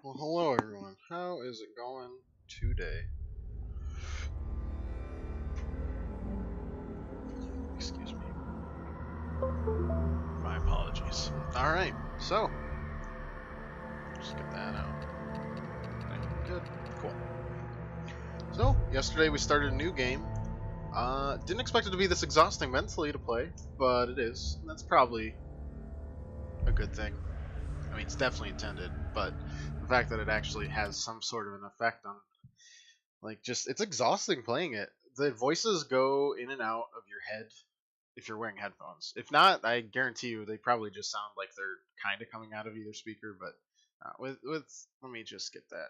Well, hello everyone. How is it going today? Excuse me. My apologies. Alright, so. Just get that out. Good. Cool. So, yesterday we started a new game. Didn't expect it to be this exhausting mentally to play, but it is. And that's probably a good thing. I mean, it's definitely intended, but the fact that it actually has some sort of an effect on, like, just, it's exhausting playing it. The voices go in and out of your head if you're wearing headphones. If not, I guarantee you they probably just sound like they're kind of coming out of either speaker, but with let me just get that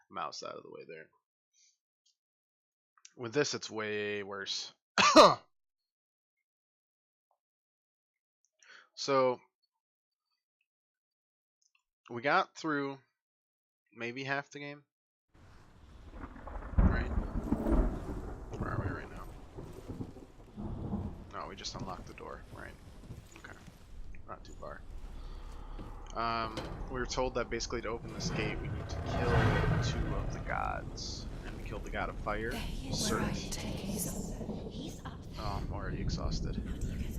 mouse out of the way there. With this, it's way worse. So, we got through maybe half the game, right? Where are we right now? No, we just unlocked the door, right? Okay, not too far. We were told that basically to open this gate, we need to kill two of the gods. And we killed the god of fire, Search. Oh, I'm already exhausted.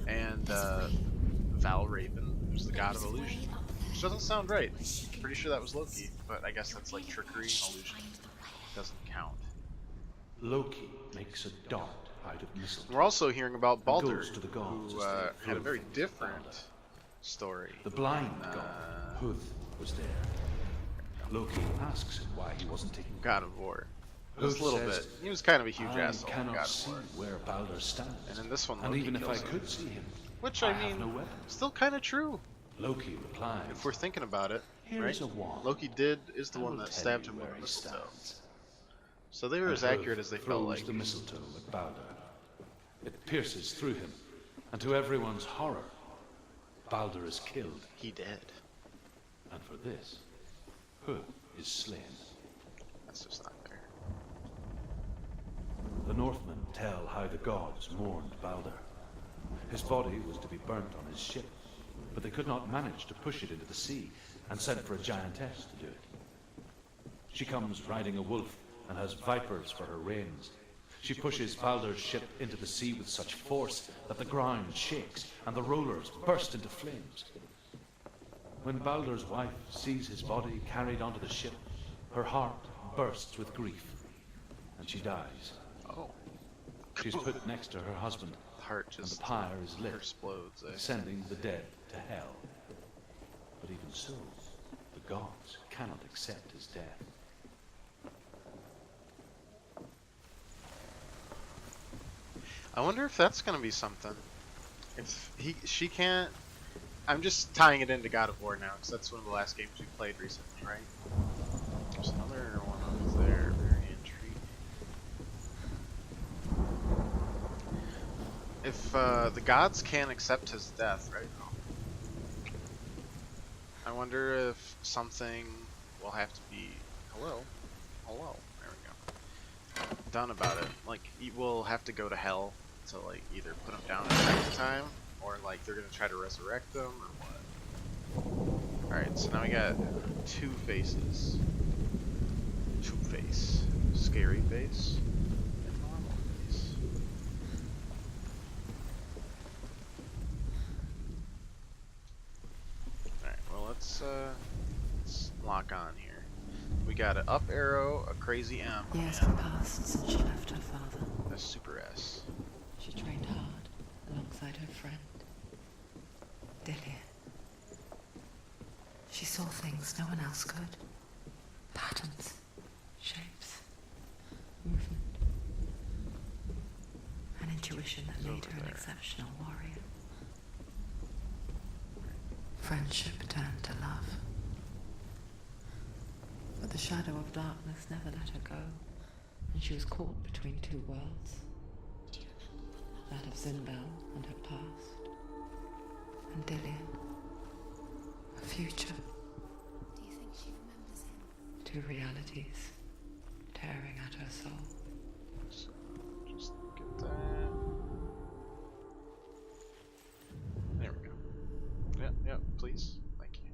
And Valraven, who's the god of illusion. Which doesn't sound right. Pretty sure that was Loki, but I guess that's like trickery, illusion. Doesn't count. Loki makes a dart out of mistletoe. We're also hearing about Baldur, to the gods who had a very different story. The blind god, Huth, was there. Loki asks him why he wasn't taken. God of War. Just a little bit. He was kind of a huge asshole. I cannot see where Baldur stands. And in this one, and Loki even if I him. could see him, which I mean, no still kind of true. Loki replies, if we're thinking about it, right? A wand. Loki is the one that stabbed him with the mistletoe. So they were as accurate as they felt like. The mistletoe at Baldur. It pierces through him, and to everyone's horror, Baldur is killed. He did. And for this, Huth is slain. That's just not fair. The Northmen tell how the gods mourned Baldur. His body was to be burnt on his ship, but they could not manage to push it into the sea, and sent for a giantess to do it. She comes riding a wolf and has vipers for her reins. She pushes Baldur's ship into the sea with such force that the ground shakes and the rollers burst into flames. When Baldur's wife sees his body carried onto the ship, her heart bursts with grief, and she dies. Oh. She's put next to her husband, heart just and the pyre is lit, explodes, sending the dead to hell. But even so, the gods cannot accept his death. I wonder if that's gonna be something. If she can't. I'm just tying it into God of War now, because that's one of the last games we played recently, right? There's another one over there, very intriguing. If the gods can't accept his death, right? I wonder if something will have to be hello, there we go, done about it. Like, we'll have to go to hell to like either put him down a second time, or like they're gonna try to resurrect them, or what? Alright, so now we got two faces. Two-face. Scary face. And normal face. Alright, well let's lock on here. We got an up arrow, a crazy M, years have passed since she left her father. a super S. She trained hard alongside her friend, Dillian. She saw things no one else could. Patterns, shapes, movement. An intuition that made her an exceptional warrior. Friendship turned to love. But the shadow of darkness never let her go, and she was caught between two worlds. That of Zinbel and her past, and Dillian, her future. Do you think she remembers him? Two realities, tearing at her soul. So, just get that. There we go. Yep, please. Thank you.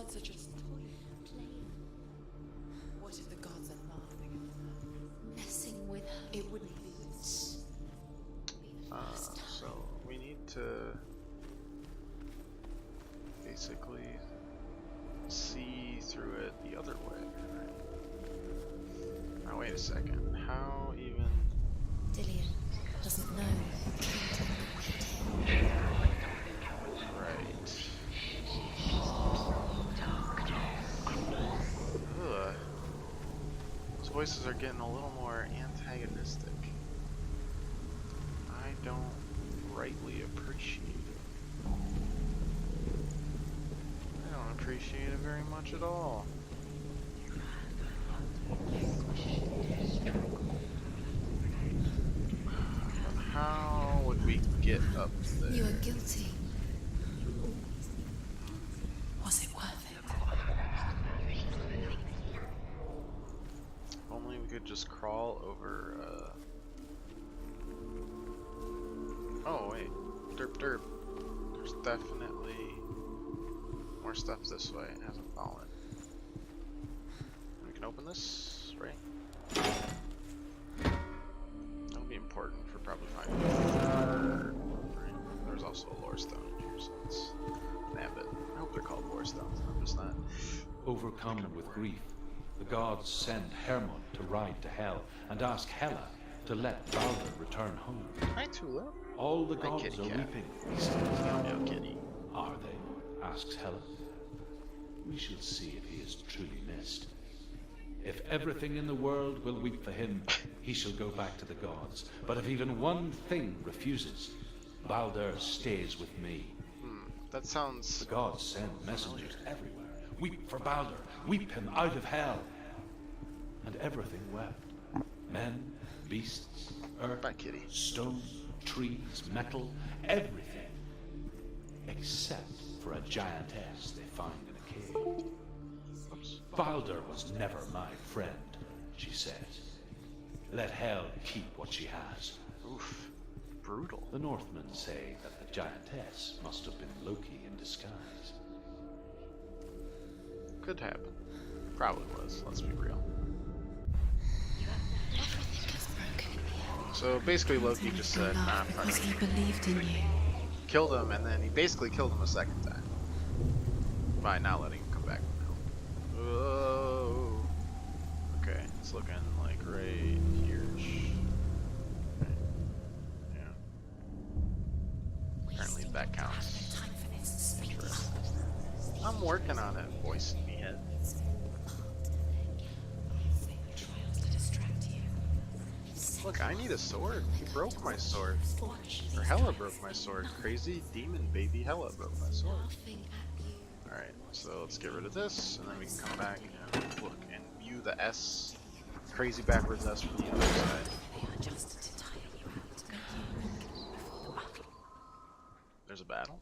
gods are just playing, What if the gods are laughing at her? messing with her. It wouldn't be. So we need to basically see through it the other way. Right? Now wait a second. How even? Dillian doesn't know who killed him. Right. Ugh. Those voices are getting a little more antagonistic. I don't rightly appreciate it. I don't appreciate it very much at all. But how would we get up there? You are guilty. Was it worth it? Only we could just crawl over, Oh wait, derp derp. There's definitely more stuff this way. It hasn't fallen. We can open this, right? That'll be important for probably finding the third one, right? There's also a lore stone in here, so let's nab it. I hope they're called lore stones. I'm just not. Overcome with grief, the gods send Hermod to ride to Hell and ask Hela to let Balder return home. Hi, Tulip. All the Hi, gods kitty are cat. weeping, he says. No, kitty. Are they? Asks Hela. We shall see if he is truly missed. If everything in the world will weep for him, he shall go back to the gods. But if even one thing refuses, Balder stays with me. That sounds. The gods send messengers everywhere. Weep for Balder. Weep him out of hell. And everything wept. Men, beasts, earth, Bye, kitty. stone, trees, metal, everything. Except for a giantess they find in a cave. Oops. Balder was never my friend, she says. Let hell keep what she has. Oof. Brutal. The Northmen say that the giantess must have been Loki in disguise. Could happen. Probably was. Let's be real. Everything is broken in the end. So basically, Loki just said, "Nah, fuck because it." he believed in you. Killed him, and then he basically killed him a second time by not letting him come back from hell. Oh. Okay, it's looking like right here. Okay. Yeah. Apparently that counts. Time for this. Interesting. I'm working on it, voice in me head. Trials to distract you. Look, I need a sword. He broke my sword. Or Hela broke my sword. Crazy demon baby Hela broke my sword. Laughing at you. Alright, so let's get rid of this, and then we can come back and look and view the S. Crazy backwards S from the other side. They are just to tire you out. Before the battle. There's a battle.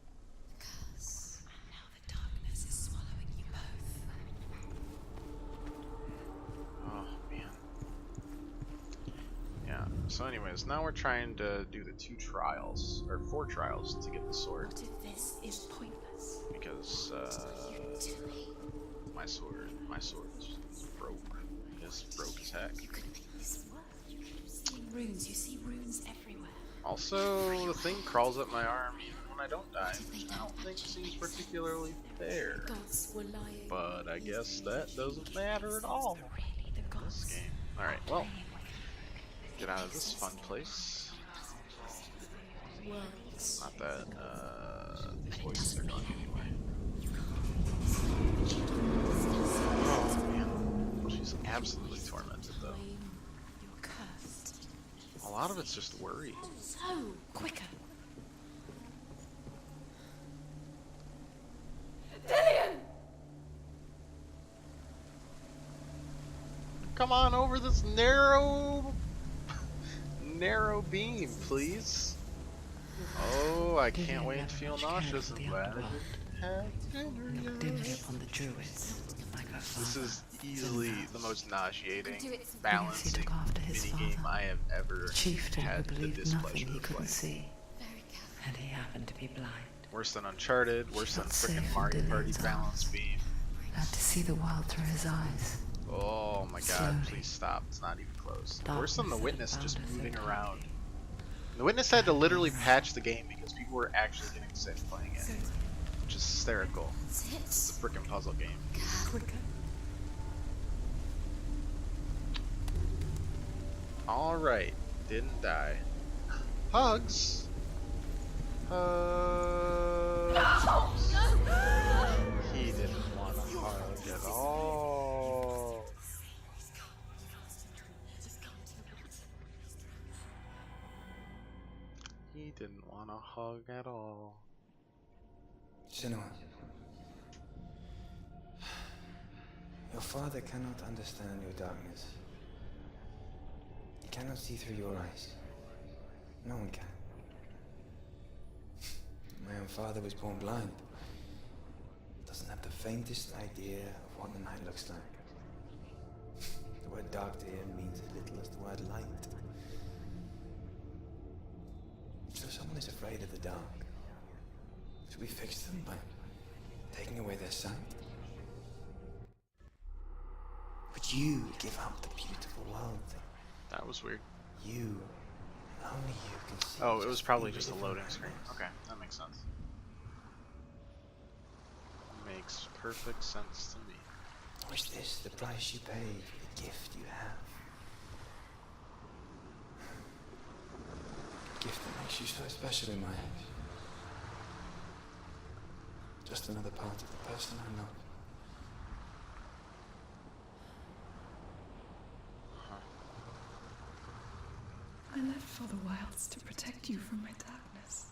Curse. And now the darkness is swallowing you both. Oh, man. Yeah, so anyways, now we're trying to do the 2 trials, or 4 trials to get the sword, What if this is pointless? because, my sword is broke. Just broke as heck. You could make this work. You keep seeing runes. You see runes everywhere. Also, the thing crawls up my arm even when I don't die, which I don't think seems particularly fair. Gods were lying. But I guess that doesn't matter at all Really, the in this gods. game. Alright, well, get out of this fun place. Worlds. Not that, these voices are gone anyway. Oh man, she's absolutely tormented though. You're cursed. A lot of it's just worry. So, quicker. Come on over this narrow beam, please. Oh, I can't wait to feel nauseous and glad I didn't have dinner Look yet. dimly upon the druids, like her This father. is easily the most nauseating Do it some- balancing Yes, he took after his minigame father. I have ever Chieftain who had the believed displeasure nothing he of couldn't playing. see, Very careful. and he happened to be blind. Worse than Uncharted, worse than Felt frickin' safe Mario in Party Dylan's balance arms. beam. Learned to see the world through his eyes. Oh my god, Slowly. please stop. It's not even close. Darkness Worse than the had Witness bound just us so moving tightly. around. The Witness had to literally patch the game because people were actually getting sick playing it. Which is hysterical. It's a freaking puzzle game. Quicker. Alright, didn't die. Hugs! Hugs! He didn't want a hug at all. He didn't want a hug at all. Senua, your father cannot understand your darkness. He cannot see through your eyes. No one can. My own father was born blind. Doesn't have the faintest idea of what the night looks like. The word dark to him means as little as the word light. So someone is afraid of the dark. Should we fix them by taking away their sight? Would you give up the beautiful world thing? That was weird. You, and only you can see. Oh, it was probably the just a beautiful loading screen. darkness. Okay, that makes sense. Makes perfect sense to me. Or is this the price you pay for the gift you have? A gift that makes you so special in my eyes. Just another part of the person I'm not. I left for the wilds to protect you from my darkness.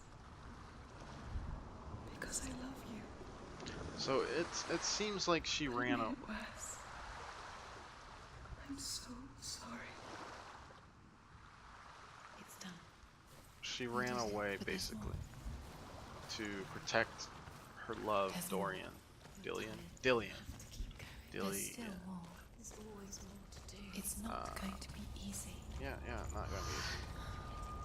Because I love you. So it seems like she ran Made a it worse. I'm so sorry. It's done. she ran away basically to protect her love, Dorian. Dillian? Dillian. There's still Dillian. more. There's always more to do. It's not going to be easy. Yeah, not gonna be easy.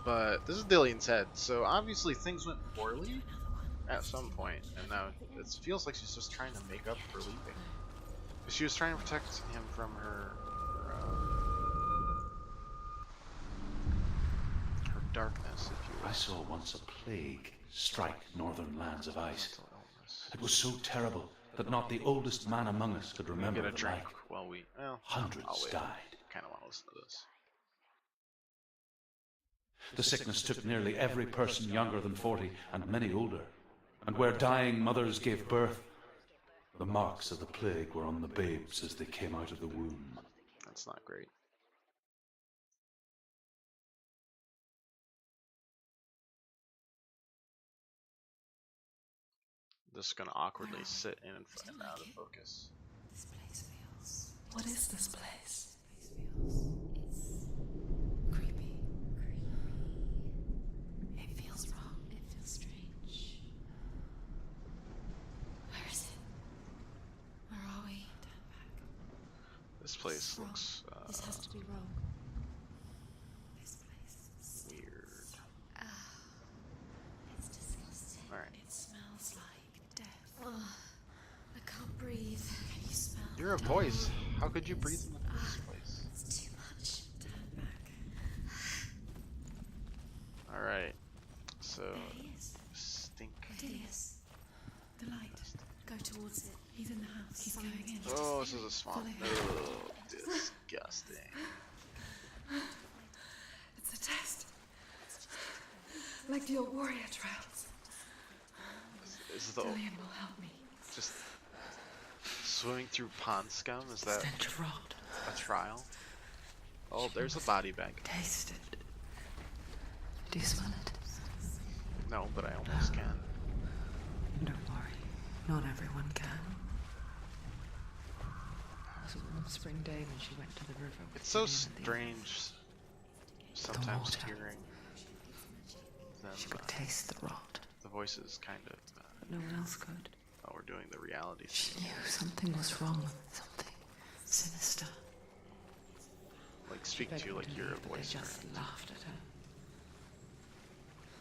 But this is Dillian's head, so obviously things went poorly at some point, and now it feels like she's just trying to make up for leaving. Because she was trying to protect him from her darkness, if you will. I saw once a plague strike northern lands of ice. Mental illness. It was so terrible that not the oldest man among us could remember Get a the drink like. while we. Well, Hundreds I'll wait. died. Kind of want to listen to this. The sickness took nearly every person younger than 40 and many older. And where dying mothers gave birth, the marks of the plague were on the babes as they came out of the womb. That's not great. Just gonna awkwardly sit in and out of focus. This place feels. What is this place? This place feels. It's creepy. It feels wrong. It feels strange. Where is it? Where are we? Turn back. This place Wrong. looks This has to be wrong. This place. weird. It's disgusting. Alright. It smells like death. I can't breathe. Can you smell? You're a voice. How could you breathe in this place? It's too much. Turn back. Alright. So, There he is. stink. Didius. The light. Go towards it. He's in the house. He's going in. Oh, this is a swamp. Follow him. Oh, disgusting. It's a test. Like the old warrior trials. Is the Dillian will help me. just swimming through pond scum? Is that Stench of rot. a trial? Oh, there's a body bag. Taste it. Do you smell it? No, but I almost can. Don't worry. Not everyone can. It was a warm spring day when she went to the river. with It's so Gideon and the strange sometimes water. hearing them, She could taste the rot, the voices kind of, but no one else could. oh, we're doing the reality She thing. knew something was wrong, something sinister. Like, speak Begged to you them like you're a leave, but they voice. just friend. laughed at her.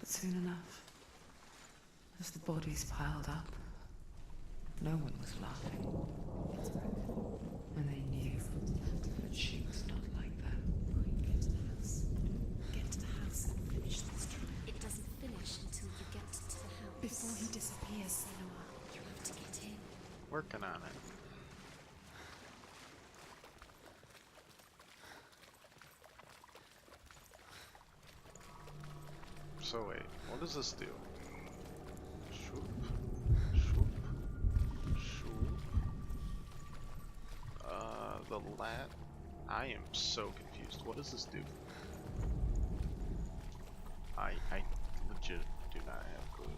But soon enough, as the bodies piled up, no one was laughing. Working on it. So wait, what does this do? Shoop, shoop, shoop. The lat. I am so confused. What does this do? I legit do not have a clue.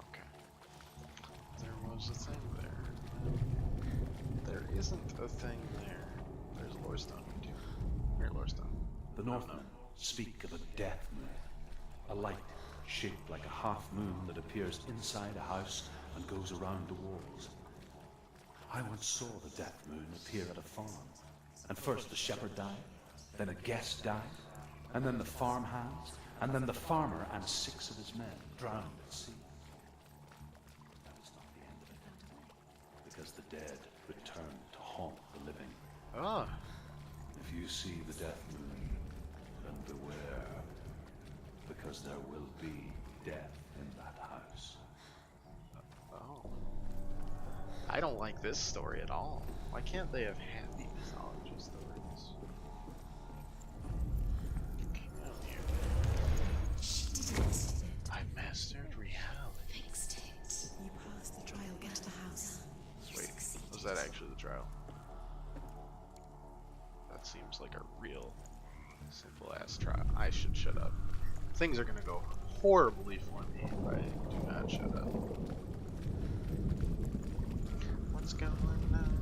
Okay. There was a thing there. There isn't a thing there. There's Lorestone too. Here, Lorestone. The Northmen speak of a death moon, a light shaped like a half moon that appears inside a house and goes around the walls. I once saw the death moon appear at a farm, and first the shepherd died, then a guest died, and then the farmhands, and then the farmer and 6 of his men drowned at sea. That is not the end of it, because the dead return to haunt the living. Ah. If you see the death moon, then beware, because there will be death in that house. Oh. I don't like this story at all. Why can't they have happy mythology stories? Come here. She didn't. I mastered reality. Thanks, Tit. You passed the trial. Get to the house. Wait, was that actually the trial? That seems like a real simple ass trial. I should shut up. Things are gonna go horribly for me if I do not shut up. What's going on?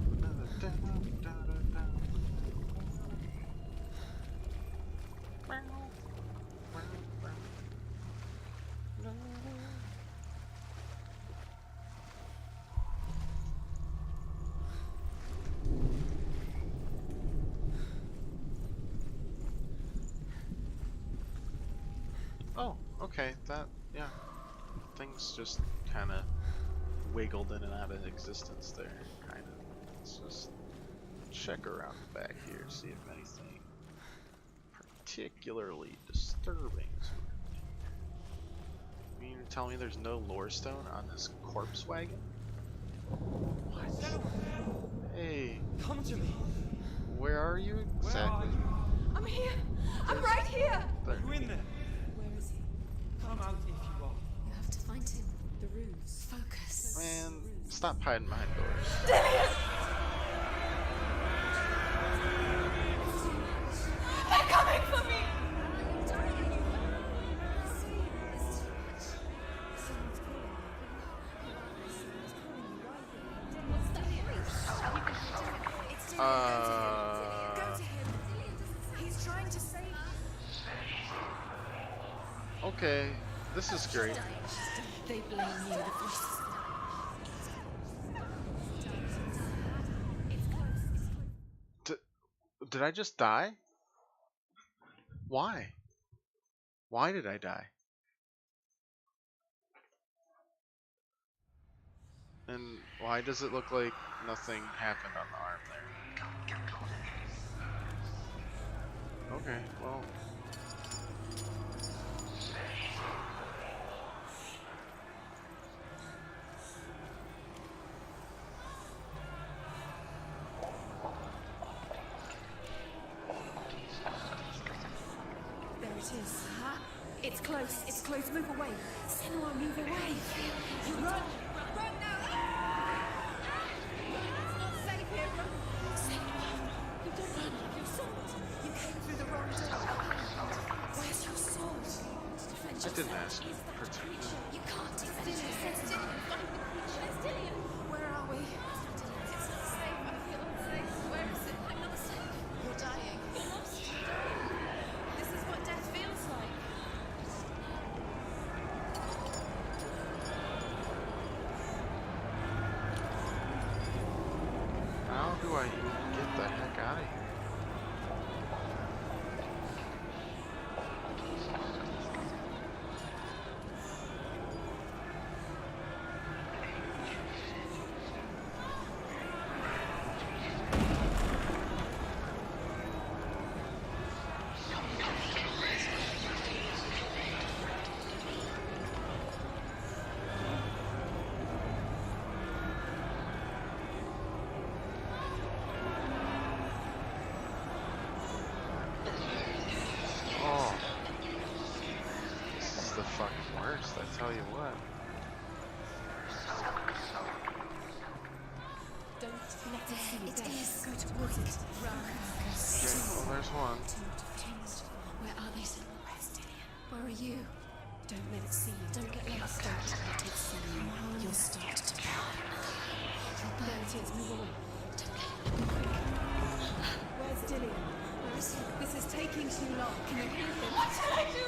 Oh, okay, that, yeah. Things just kind of wiggled in and out of existence there, kind of. Let's just check around the back here, see if anything particularly disturbing is around here. You mean to tell me there's no lorestone on this corpse wagon? What? Hey. Come to me. Where are you exactly? I'm here. I'm right here. There. You in there? Where is he? Come out if you are. You have to find him. The ruse. Focus. Man, stop hiding behind doors. They're coming for me. Go to him. He's trying to save you. Okay, this is great. They blame you. Did I just die? Why? Why did I die? And why does it look like nothing happened on the arm there? Okay, well. There it is. Huh? It's close. It's close. Move away. Senua, move away. You run. Run now. It's not safe here. Run. Senua, you don't run. Your sword. You came through the wrong door. Where's your sword? To defend I didn't ask yourself. Is that particularly. creature? You can't defend yourself. Dillian, find the creature. Where's Dillian? Where are we? It's not safe. I feel unsafe. Where is it? I'm not safe. You're dying. You're lost. This is what death feels like. How do I even get the heck out of here? I tell you what. Don't let it see you. It is. Go towards it. Run. Okay, well, there's one. Where are they? Where are you? Don't let it see you. Don't get lost. Don't let it see you. You'll start to burn. There it is. Move away. Where's Dillian? Where is he? This is taking too long. Can you hear him? What should I do?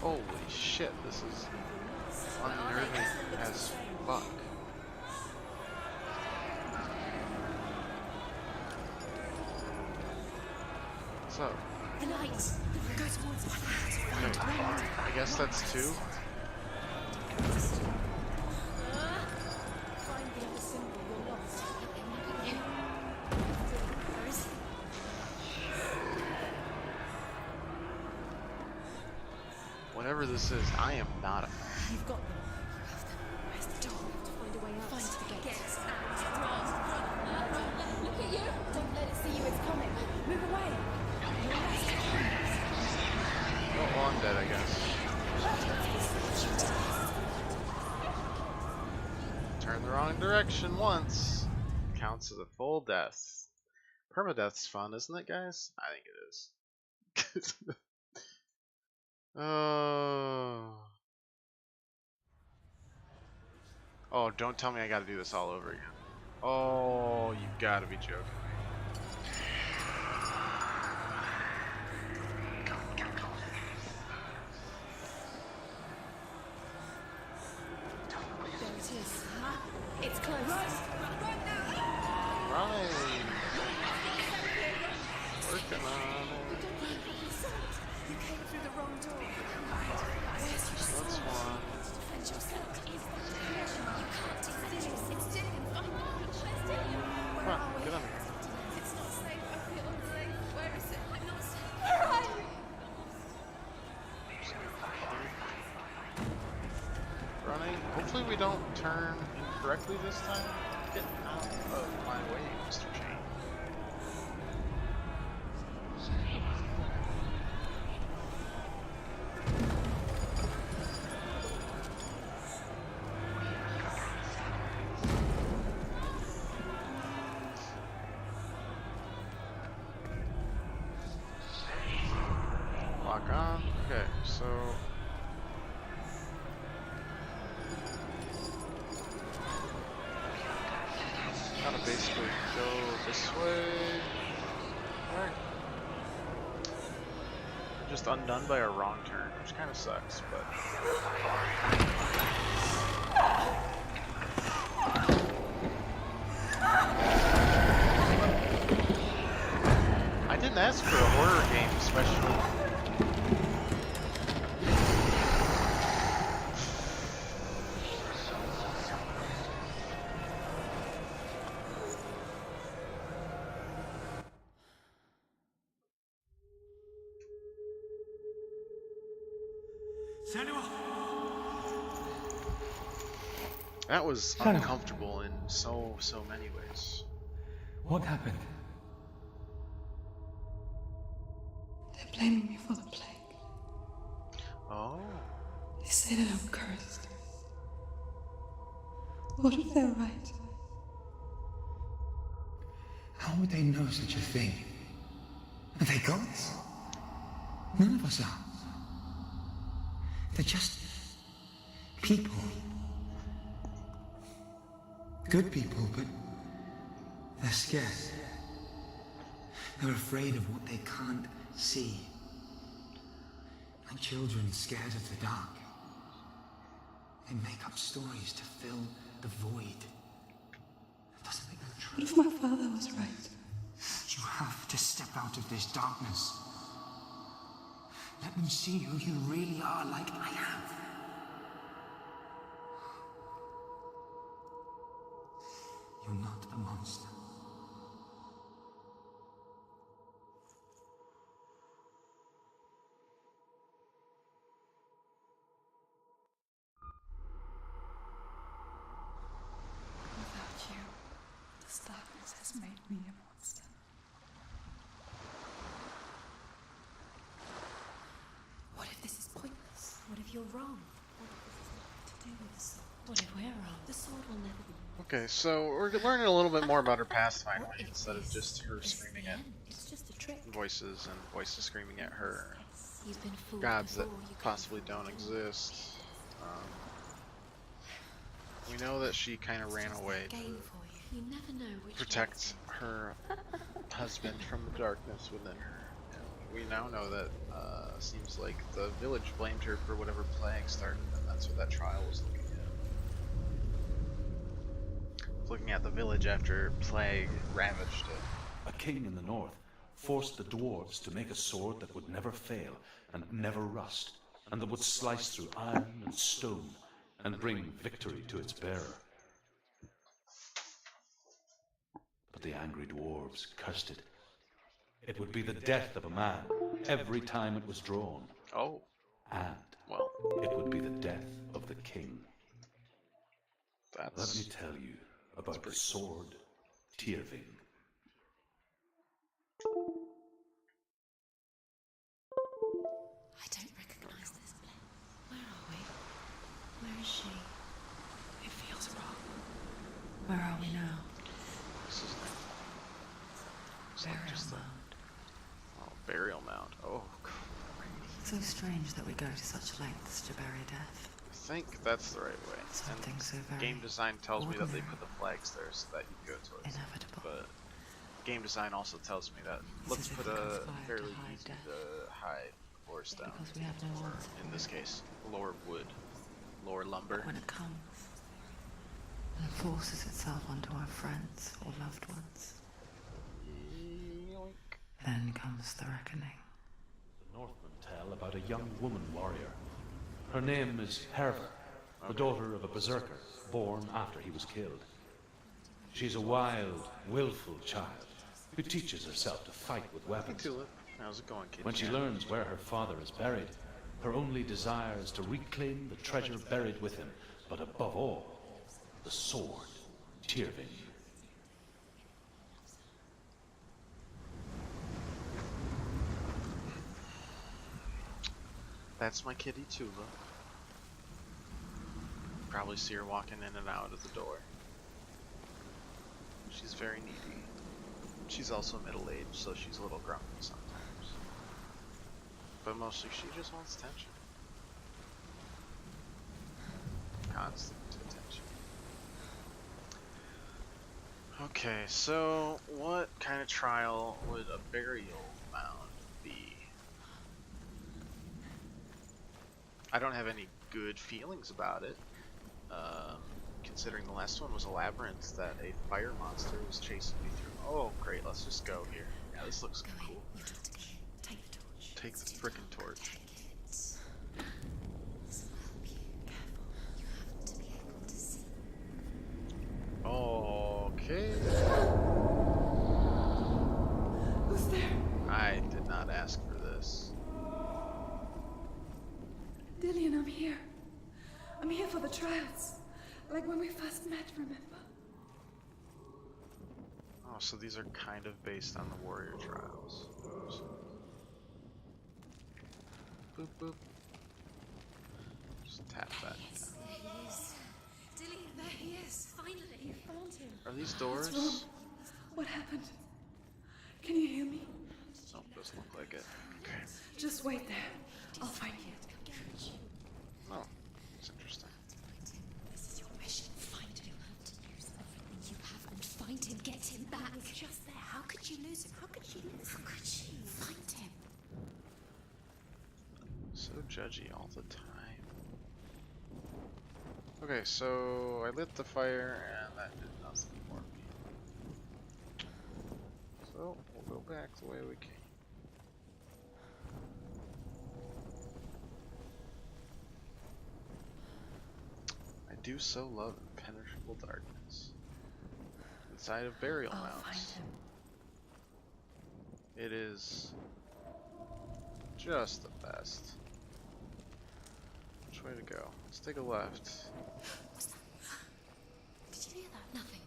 Holy shit, this is unnerving as fuck. So, The light. Go towards it. okay, I guess that's two. Find the other symbol. You're lost. Where is he? Whatever this is, I am not a You've got them. Where's the door? We have to find a way out. Find the gate. Get out. Run. Look at you. Don't let it see you. It's coming. Move away. Oh, well, I'm dead, I guess. Turn the wrong direction once. Counts as a full death. Permadeath's fun, isn't it, guys? I think it is. Oh, don't tell me I gotta do this all over again. Oh, you gotta be joking me. There it is. It's close. Run now. Right. Working on it. You came through the wrong door. That's one. Defend yourself. You can't do this. It's Dillian. Find the beach. Where's Dillian? Come on, get on here. It's not safe. I feel unsafe. Where is it? I'm not safe. Where are you? Running. Hopefully we don't turn incorrectly this time. Get out of my way, Mr. Chain. Lock on. Okay, so gotta basically go this way. Alright. Just undone by a wrong turn, which kind of sucks, but. I didn't ask for a horror game, especially. Samuel! That was uncomfortable in so many ways. What happened? They're blaming me for the plague. Oh. They say that I'm cursed. What if they're right? How would they know such a thing? Are they gods? None of us are. They're just people. Good people, but they're scared. They're afraid of what they can't see. Like children scared of the dark. They make up stories to fill the void. That doesn't make them true. What if my father was right? You have to step out of this darkness. Let them see who you really are, like I have. You're not the monster. Without you, this darkness has made me a monster. What if this is pointless? What if Okay, so we're learning a little bit more about her past finally, What if instead of this just her is screaming the at end? It's just a trick. voices and voices screaming at her. You've been fooled Gods that before, you can't possibly fool don't me. exist. We know that she kind of ran away Game to for you. You never know which protect her husband from the darkness within her. And we now know that seems like the village blamed her for whatever plague started, and that's what that trial was looking at. Looking at the village after plague ravaged it. A king in the north forced the dwarves to make a sword that would never fail and never rust, and that would slice through iron and stone and bring victory to its bearer. But the angry dwarves cursed it. It would be the death of a man every time it was drawn, Oh, and well, it would be the death of the king. Let that's me tell you about the sword Tyrving. I don't recognize this place. Where are we? Where is she? It feels wrong. Where are we now? this is like Burial just a mound. burial mound. Oh, So strange that we go to such lengths to bury death. I think that's the right way. Something And so very game design tells me that they ordinary. put the flags there so that you go towards them. Inevitable. But game design also tells me that It's let's as if put we a conspired to fairly hide easy death. to hide forest down. Because we have no answer. In this case, lower wood, lower lumber. When it comes and forces itself onto our friends or loved ones, Yoink. then comes the reckoning. The Northmen tell about a young woman warrior. Her name is Herva, the daughter of a berserker born after he was killed. She's a wild, willful child who teaches herself to fight with Hey, weapons. Tulip. How's it going, kid? When she learns where her father is buried, her only desire is to reclaim the treasure buried with him, but above all, the sword, Tyrving. That's my kitty, Tula. Probably see her walking in and out of the door. She's very needy. She's also middle-aged, so she's a little grumpy sometimes. But mostly she just wants attention. Constant attention. Okay, so what kind of trial would a burial mound be? I don't have any good feelings about it. Considering the last one was a labyrinth that a fire monster was chasing me through. Oh, great, let's just go here. Yeah, this looks cool. You've got to go. Take the torch. Take the frickin' torch. Take it. This will help you. Careful. You have to be able to see. Okay. Who's there? I did not ask for this. Dillian, I'm here. I'm here for the trials. Like when we first met, remember? Oh, so these are kind of based on the warrior trials. Oops. Boop boop. Just tap that. Yes, there he is. Dillian, there he is. Finally. You found him. Are these What's doors? wrong? What happened? Can you hear me? Nope, doesn't look like it. Okay. Just wait there. I'll find you. Oh, that's interesting. This is your mission. Find him. To use everything you have and find him. Get him back. He was just there. How could you lose him? How could you lose him? How could you? Find him. So judgy all the time. Okay, so I lit the fire and that did nothing for me. So we'll go back the way we came. I do so love impenetrable darkness. Inside of burial I'll find mounds. him. It is just the best. Which way to go? Let's take a left. What's that? Did you hear that? Nothing.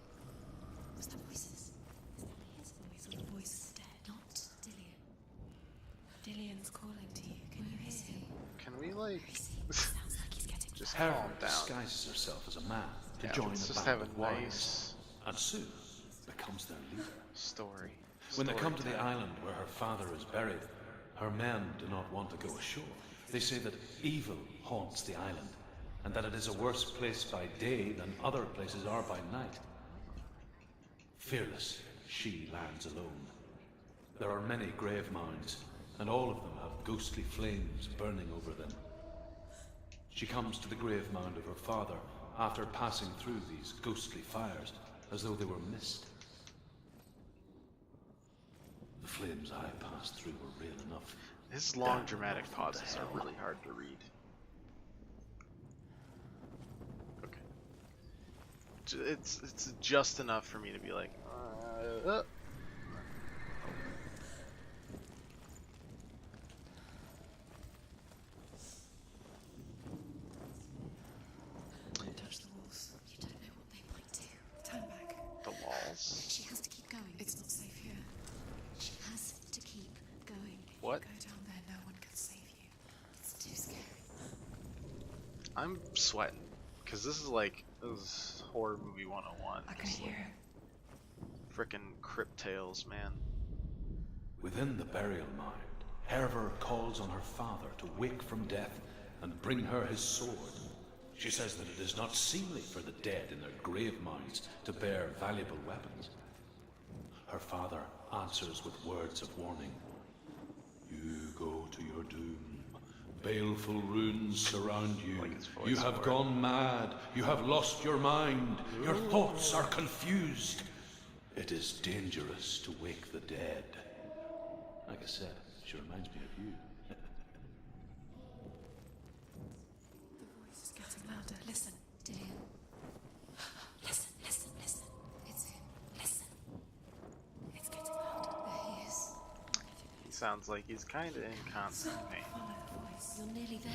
Was that voices? Is that his voice or the voice is dead? Not Dillian. Dillian's calling to you. Can you hear him? Can we like Sounds like he's getting just Herva calm down? disguises herself as a man to Yeah, join let's a just band have of a warriors, nice and soon becomes their leader. story. When they come to the Story time. island where her father is buried, her men do not want to go ashore. They say that evil haunts the island, and that it is a worse place by day than other places are by night. Fearless, she lands alone. There are many grave mounds, and all of them have ghostly flames burning over them. She comes to the grave mound of her father after passing through these ghostly fires, as though they were mist. The flames I passed through were real enough. His long Damn dramatic enough pauses into are hell. really hard to read. Okay. It's just enough for me to be like, Don't touch the walls. You don't know what they might do. Turn back. the walls. She has to keep going. It's not safe here. She has to keep going. What? Go down there, no one can save you. It's too scary. I'm sweating because this is horror movie 101. I can Just hear like it. frickin' crypt tales, man. Within the burial mound, Herver calls on her father to wake from death and bring her his sword. She says that it is not seemly for the dead in their grave mounds to bear valuable weapons. Her father answers with words of warning. You go to your doom. Baleful runes surround you. Like his voice You have for it. gone mad. You have lost your mind. Your thoughts are confused. It is dangerous to wake the dead. Like I said, she reminds me of you. The voice is getting louder. Listen, Dillian. Listen, listen, listen. It's him. Listen. It's getting louder. There he is. He sounds like he's kind of in constant pain. Follow the voice. You're nearly there.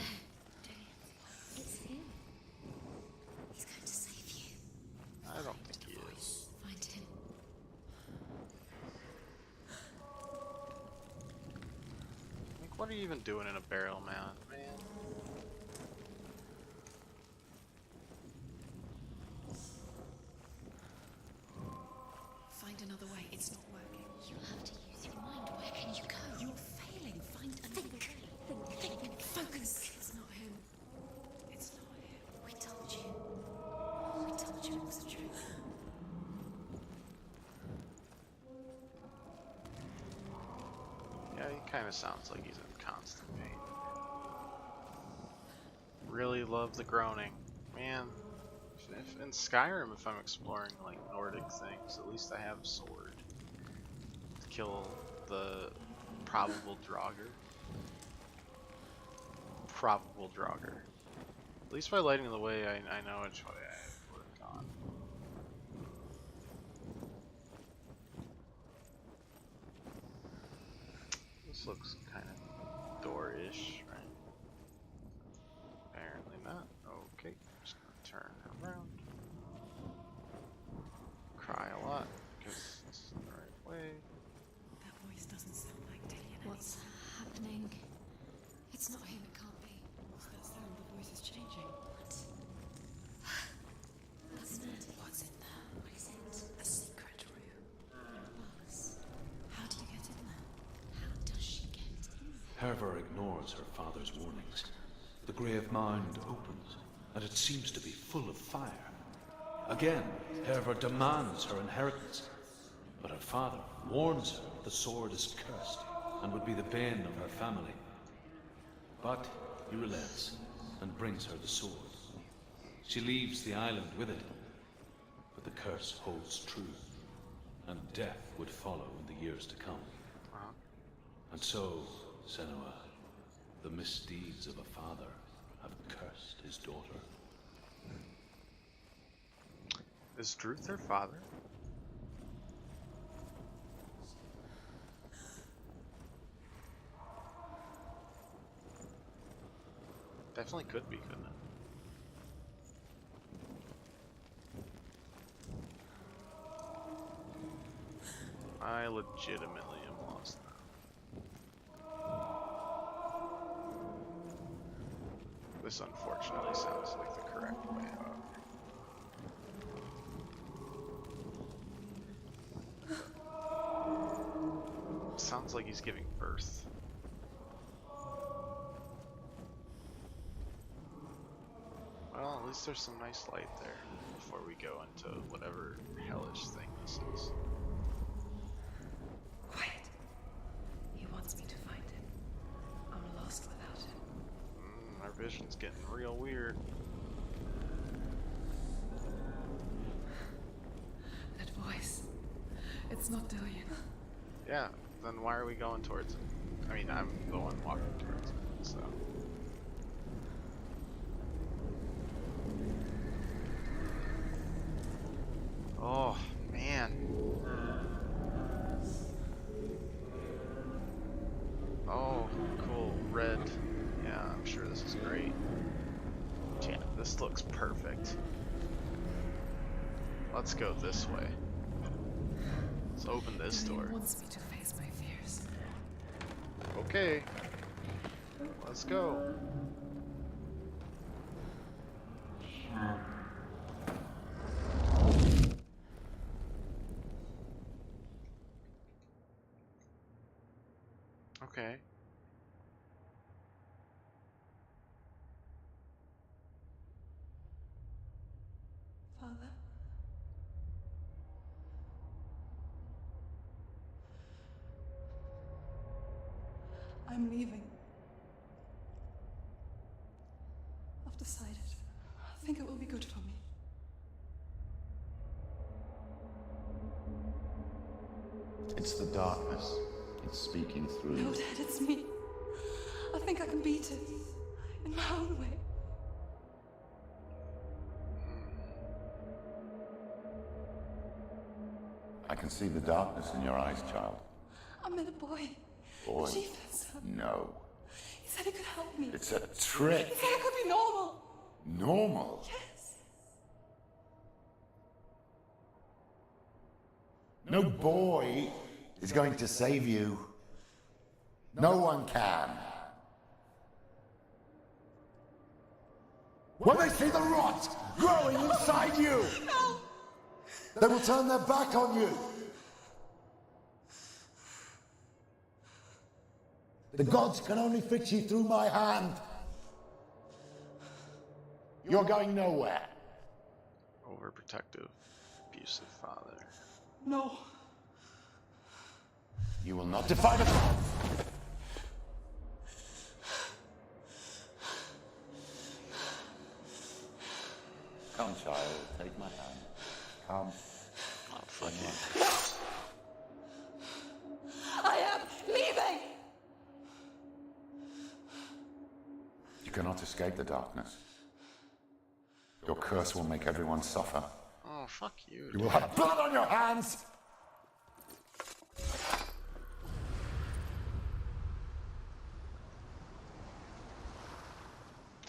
Dillian. It's him. He's going to save you. I don't think he is. Find him. Like, what are you even doing in a burial mound, man? Find another way. It's not working. You have to use your mind. Where can you go? You're failing. Find another way. Think. Focus. It's not him. It's not him. We told you. We told you it was the truth. Yeah, he kind of sounds like he's in constant pain. Really love the groaning. Man, if in Skyrim, if I'm exploring like Nordic things, at least I have a sword to kill the probable Draugr. Probable Draugr. At least by lighting the way, I know which way I would have gone. This looks kind of door-ish, right? Apparently not. Okay, just gonna turn around. Cry a lot, because this is the right way. That voice doesn't sound like Dillian. What's happening? It's not him. It can't be. What's that sound? The voice is changing. What's in it? What's in there? What is it? A secret room. Box. How do you get in there? How does she get in? Herver ignores her father's warnings. The grave mound opens, and it seems to be full of fire. Again, Herver demands her inheritance, but her father warns her the sword is cursed and would be the bane of her family. But he relents and brings her the sword. She leaves the island with it, but the curse holds true, and death would follow in the years to come. Uh-huh. And so, Senua, the misdeeds of a father have cursed his daughter. Is Druth her father? Definitely could be, couldn't it? I legitimately am lost now. This unfortunately sounds like the correct way, however. sounds like he's giving birth. Well, at least there's some nice light there before we go into whatever hellish thing this is. Quiet. He wants me to find him. I'm lost without him. Our vision's getting real weird. That voice. It's not Dillian. Yeah, then why are we going towards it? I mean, I'm the one walking towards it, so. Oh, man. Oh, cool. Red. Yeah, I'm sure this is great. Yeah, this looks perfect. Let's go this way. Let's open this door. Dillian wants me to face my fears. Okay. Let's go. Okay. Father? I'm leaving. I've decided. I think it will be good for me. It's the darkness. It's speaking through No, you. Dad, it's me. I think I can beat it. In my own way. I can see the darkness in your eyes, child. I met a boy. Boy. The chief said No. He said he could help me. It's a trick. He said I could be normal. Normal. Yes. No boy is going to save you. No one can. When they see the rot growing inside you, No. they will turn their back on you. The gods can only fix you through my hand. You're going nowhere. Overprotective, abusive father. No. You will not defy the gods. Come, child, take my hand. Come. Oh, fuck you. I am leaving. You cannot escape the darkness. Your curse will make everyone suffer. Oh, fuck you. You will have blood on your hands!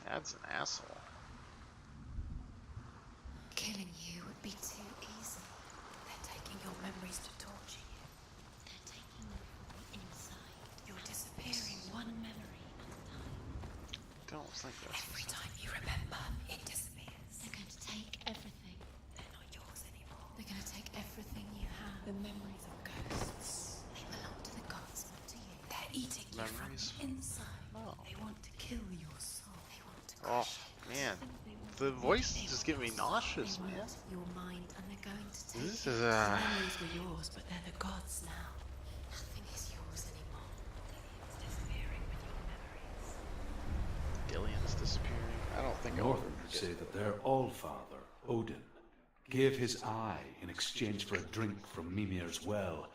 Dad's an asshole. Killing you would be too easy. They're taking your memories to torture you. They're taking them from the inside. You're disappearing. One memory at a time. Don't think that's Every time you remember, it disappears. They're going to take everything. They're not yours anymore. They're going to take everything you have. The memories of ghosts. They belong to the gods, not to you. They're eating you from Memories? the inside. Oh. They want to kill your soul. They want to Oh, crush it. man. They want The voice is just getting me they nauseous, man. want your mind, and they're going to take This it. is, The memories were yours, but they're the gods now. Nothing is yours anymore. It's disappearing with your memories. Dillian's disappearing. I don't think I'll ever Northerners forget say it. that their Allfather, Odin, gave his eye in exchange for a drink from Mimir's well,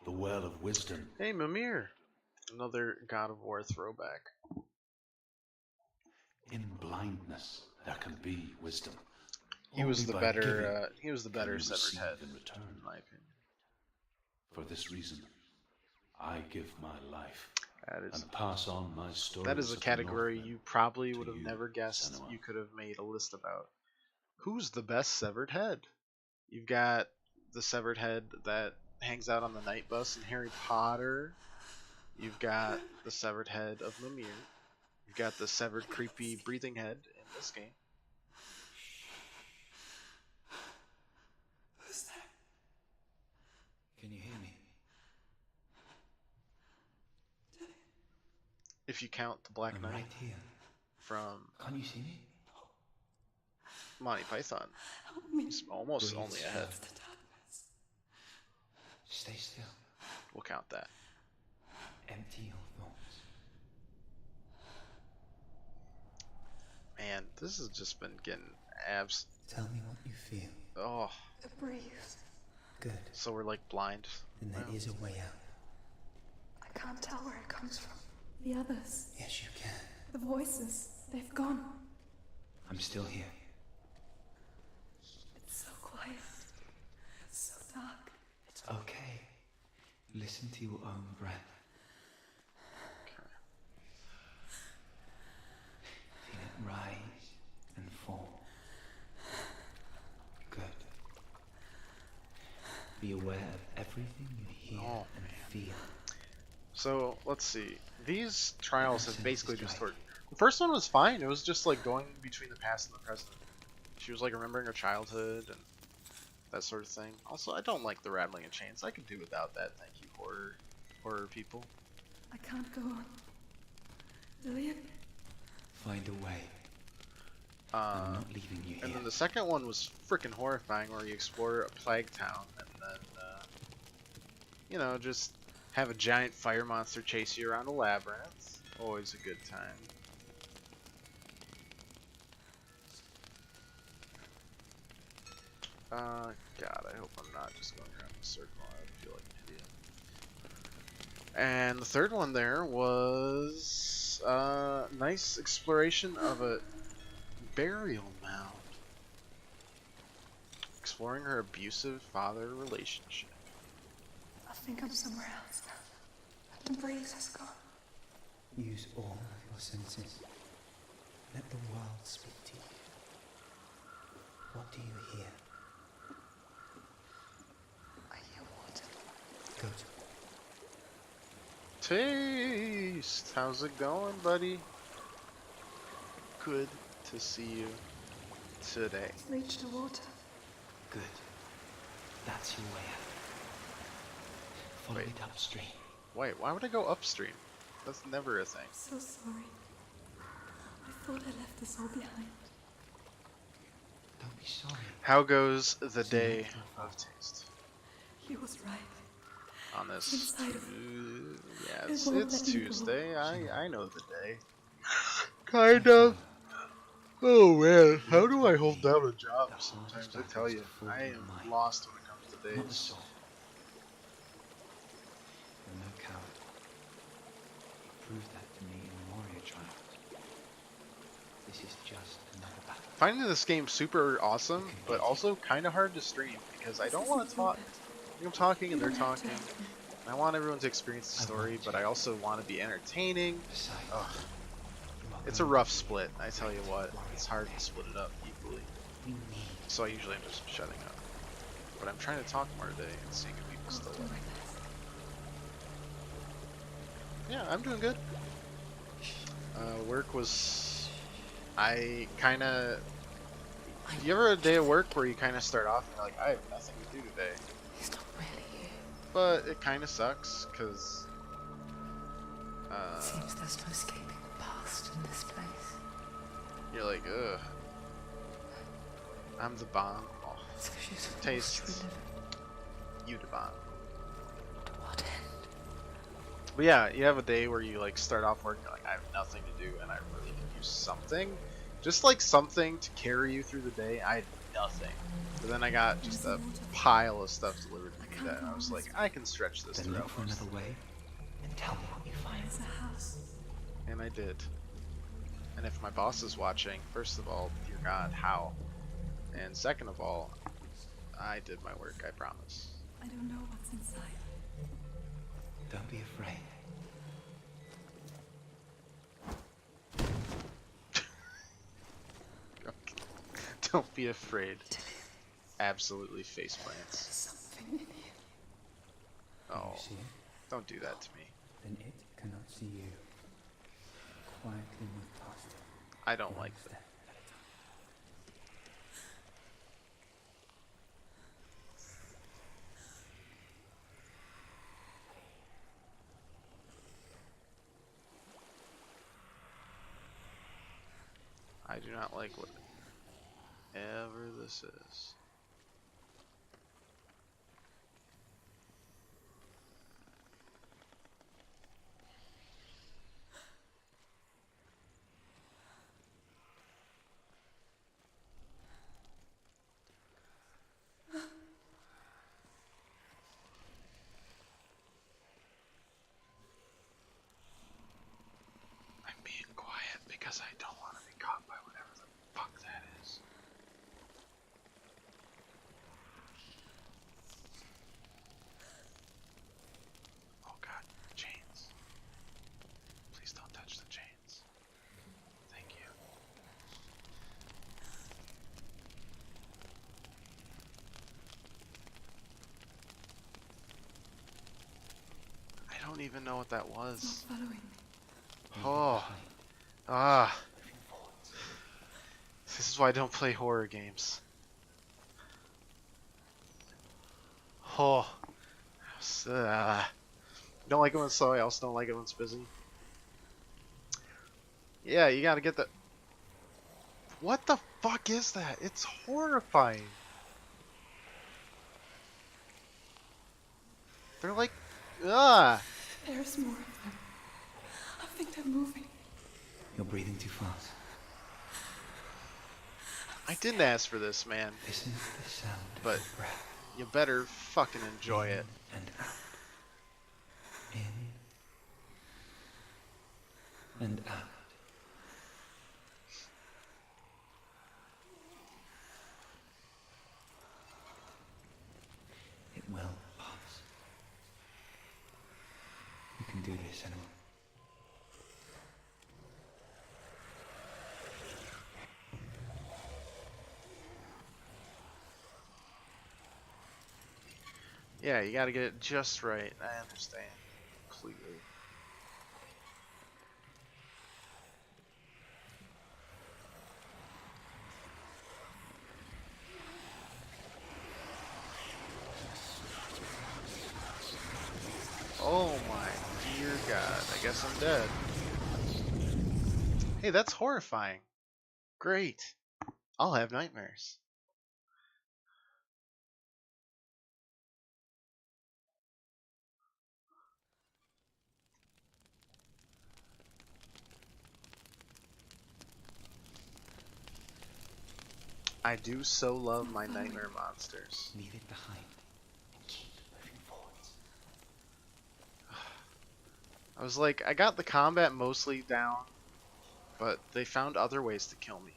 the Well of Wisdom. Hey, Mimir. Another God of War throwback. In blindness, there can be wisdom. He was Only the by better. giving He was the can better you severed receive head, in return. in my opinion. For this reason, I give my life That is. and pass on my stories. That is a of the category Northmen you probably to would have you, never guessed. Senua. You could have made a list about who's the best severed head. You've got the severed head that hangs out on the night bus in Harry Potter. You've got the severed head of Mimir. You've got the severed creepy breathing head in this game. Who's there? Can you hear me? If you count the Black I'm Knight right here. from Can't you see me? Monty Python. Help me. He's almost Breathe only slow. ahead. The darkness. Stay still. We'll count that. Empty your thoughts. Man, this has just been getting abs. Tell me what you feel. Oh, The breeze. Good. so we're like blind. Then there Wow. is a way out. I can't tell where it comes from. The others. Yes, you can. The voices. They've gone. I'm still here. It's so quiet. So dark. It's okay. Listen to your own breath. Feel it rise and fall. Good. Be aware of everything you hear Oh, and feel. So let's see. These trials have Innocence basically is just right. worked. The first one was fine. It was just like going between the past and the present. She was like remembering her childhood and that sort of thing. Also, I don't like the rattling of chains. I could do without that. Thank you, horror people. I can't go on. Lillian? Find a way. I'm not leaving you And here. then the second one was freaking horrifying, where you explore a plague town and then, you know, just have a giant fire monster chase you around a labyrinth. Always a good time. God, I hope I'm not just going around in a circle. I feel like an idiot. And the third one there was nice exploration of a burial mound. Exploring her abusive father relationship. I think I'm somewhere else now. The breeze has gone. Use all of your senses. Let the world speak to you. What do you hear? I hear water. Good. Taste! How's it going, buddy? Good to see you today. Reach the water. Good. That's your way out. Follow Wait. it upstream. Wait, why would I go upstream? That's never a thing. So sorry. I thought I left this all behind. Don't be sorry. How goes the day of taste He was right. on this? Inside of Yeah, It it's won't let me go. Tuesday. I know the day. Kind of. Oh man, how do I hold down a job sometimes? I tell you, I am lost when it comes to Not the days. soul. You're no coward. You proved that to me in the warrior trials. This is just another battle. Finding this game super awesome, but also kind of hard to stream because I don't want to talk. I'm talking and they're talking. I want everyone to experience the story, but I also want to be entertaining. Besides, Ugh. you are It's a going rough split, I tell you what. It's hard to split it up equally. We need So I usually am just shutting up. But I'm trying to talk more today and seeing if people still like it. Yeah, I'm doing good. Work was... I kind of... You ever a day of work where you kind of start off and you're like, I have nothing to do today. It's not really you. But it kind of sucks, because... Seems there's no escaping the past in this place. you're like, ugh. I'm the bomb. Oh, So she's Taste. forced to relive you the bomb. it. To what end? But yeah, you have a day where you like start off work, you're like, I have nothing to do and I really could use something. Just like something to carry you through the day. I had nothing. But then I got just a pile of stuff delivered to me that I was like, I can stretch this then throughout. look for another way and tell me what you find. There's a house. And I did. And if my boss is watching, first of all, dear God, how? And second of all, I did my work, I promise. I don't know what's inside. Don't be afraid. Don't be afraid. Absolutely face plants. Something in here. Oh, You see it? don't do that to me. Then it cannot see you. Quietly move past it. I don't One like step that. at a time. do not like whatever this is. I'm being quiet because I don't want to be caught by whatever the fuck that is. Oh god, chains. Please don't touch the chains. Thank you. I don't even know what that It's was. not following me. Oh. Ah. This is why I don't play horror games. Oh. Don't like it when it's slow, I also don't like it when it's busy. Yeah, you gotta get the... What the fuck is that? It's horrifying. They're like... Ah. There's more of them. I think they're moving. You're breathing too fast. I didn't ask for this, man. Listen to the sound But of your breath. you better fucking enjoy it. In and out. In and out. It will pass. You can do this, Animal. Yeah, you gotta get it just right. I understand. Completely. Oh my dear god. I guess I'm dead. Hey, that's horrifying. Great. I'll have nightmares. I do so love my nightmare monsters. Leave it behind and keep moving forwards. I was like, I got the combat mostly down, but they found other ways to kill me.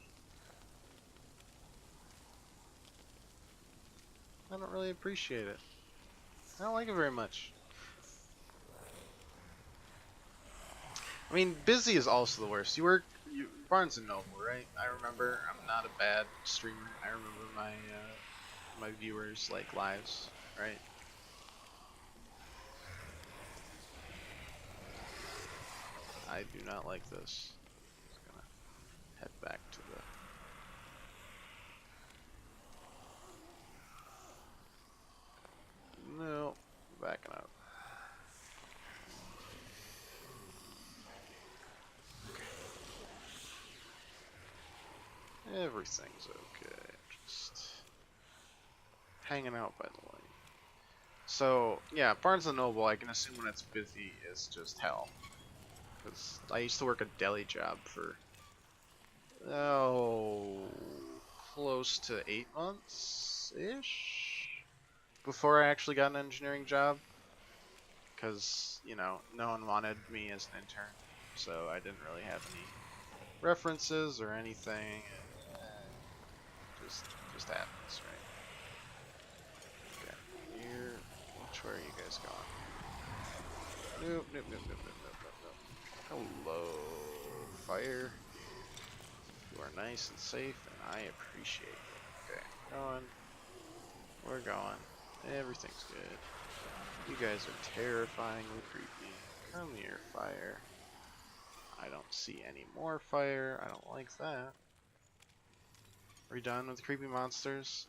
I don't really appreciate it. I don't like it very much. I mean, busy is also the worst. You Barnes and Noble, right? I remember. I'm not a bad streamer. I remember my my viewers like lives, right? I do not like this. Just gonna head back to the... No, backing up. Okay. Everything's okay. Just hanging out by the lane. So, yeah, Barnes & Noble, I can assume when it's busy, is just hell. Because I used to work a deli job for, close to 8 months-ish? Before I actually got an engineering job. Because, you know, no one wanted me as an intern. So I didn't really have any references or anything. Just happens, right? Okay, here. Which way are you guys going? Nope, nope, nope, nope, nope, nope, nope. Hello, fire. You are nice and safe, and I appreciate it. Okay, going. We're going. Everything's good. You guys are terrifyingly creepy. Come here, fire. I don't see any more fire. I don't like that. Are we done with creepy monsters?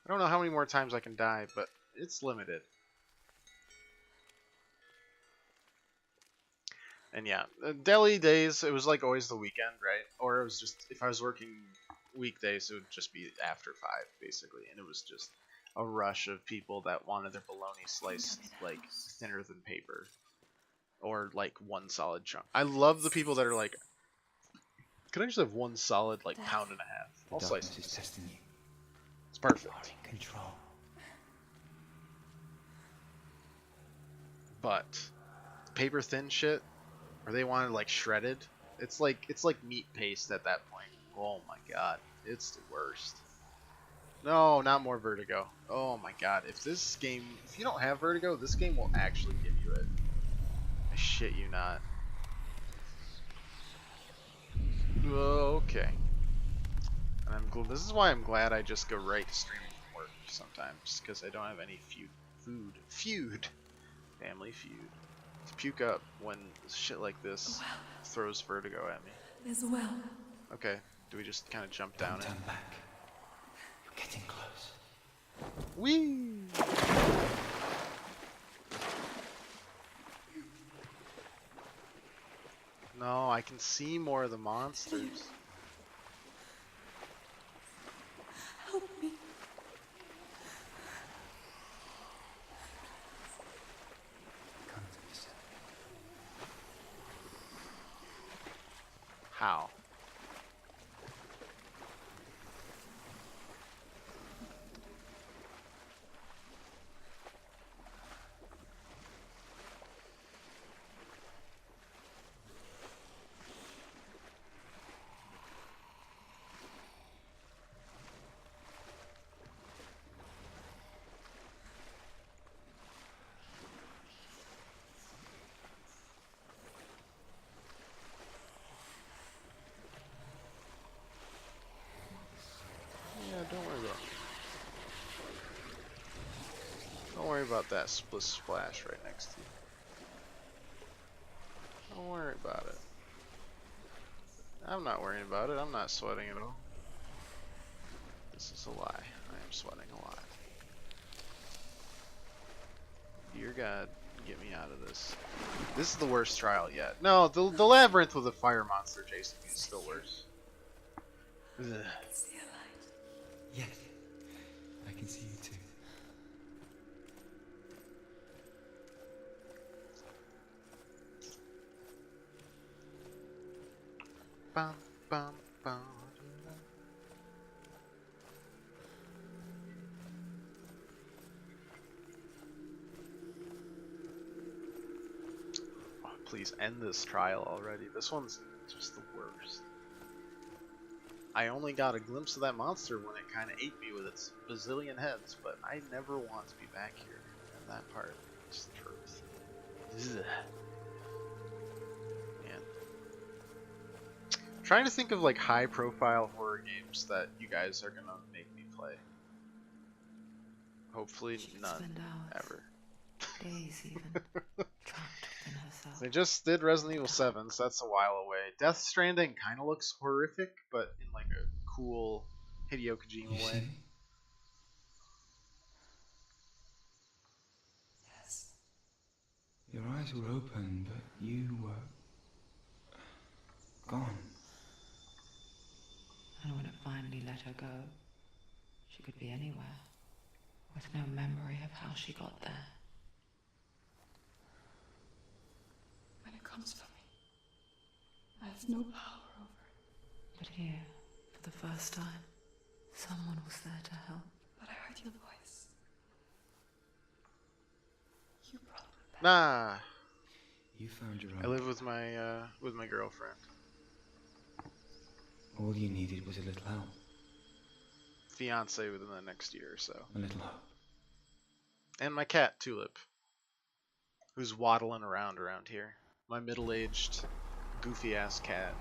I don't know how many more times I can die, but it's limited. And yeah, deli days, it was like always the weekend, right? Or it was just, if I was working weekdays, it would just be after 5, basically. And it was just a rush of people that wanted their bologna sliced, like, thinner than paper. Or, like, one solid chunk. I love the people that are like, can I just have one solid, like, pound and a half? The I'll slice darkness it. is testing you. It's You are perfect. in control. But paper thin shit, or they wanted like shredded. It's like meat paste at that point. Oh my god, it's the worst. No, not more Vertigo. Oh my god, if you don't have Vertigo, this game will actually give you it. I shit you not. Okay. And this is why I'm glad I just go right to streaming from work sometimes, because I don't have any family feud to puke up when shit like this throws Vertigo at me. There's a well. Okay, do we just kind of jump down Don't it? turn back. You're getting close. Whee! No, I can see more of the monsters. Help me. Come to yourself. How? Yeah, don't worry about that splash right next to you. Don't worry about it. I'm not worrying about it. I'm not sweating at all. This is a lie. I am sweating a lot. Dear God, get me out of this. This is the worst trial yet. No, the labyrinth with a fire monster chasing me is still worse. Ugh. See a light. Yes. I can see you too. Bum, bum, bum. Oh, please end this trial already. This one's just the worst. I only got a glimpse of that monster when it kind of ate me with its bazillion heads, but I never want to be back here. And that part is the truth. Ugh. Man. I'm trying to think of like high profile horror games that you guys are gonna make me play. Hopefully She could none spend hours, ever. days even, trapped within herself. They just did Resident Evil 7, so that's a while away. Death Stranding kind of looks horrific, but in like a cool Hideo Kojima You see way. me? Yes. Your eyes were open, but you were gone. And when it finally let her go, she could be anywhere, with no memory of how she got there. When it comes for me, I have no power over it. But here, for the first time, someone was there to help. But I heard your voice. You brought me back. Nah, You found your I own. live with my girlfriend. All you needed was a little help. Fiance within the next year or so. A little hope. And my cat, Tulip, who's waddling around here. My middle-aged, goofy-ass cat.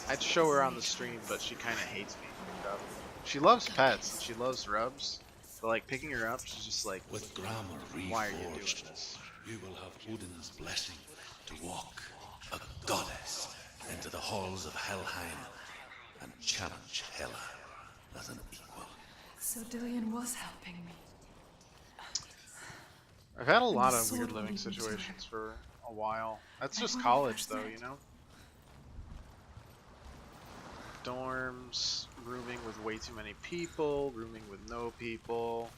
I'd show her on the stream, but she kind of hates being picked up. She loves pets, and she loves rubs, but like picking her up, she's just like, With grammar why are you doing reforged, this? you will have Odin's blessing to walk, a goddess, into the halls of Helheim and challenge Hela as an equal. So Dillian was helping me. I've had a And lot the of sword weird will living lead me to situations it. for a while. That's Like just when we college, first though, met. you know? Dorms, rooming with way too many people, rooming with no people,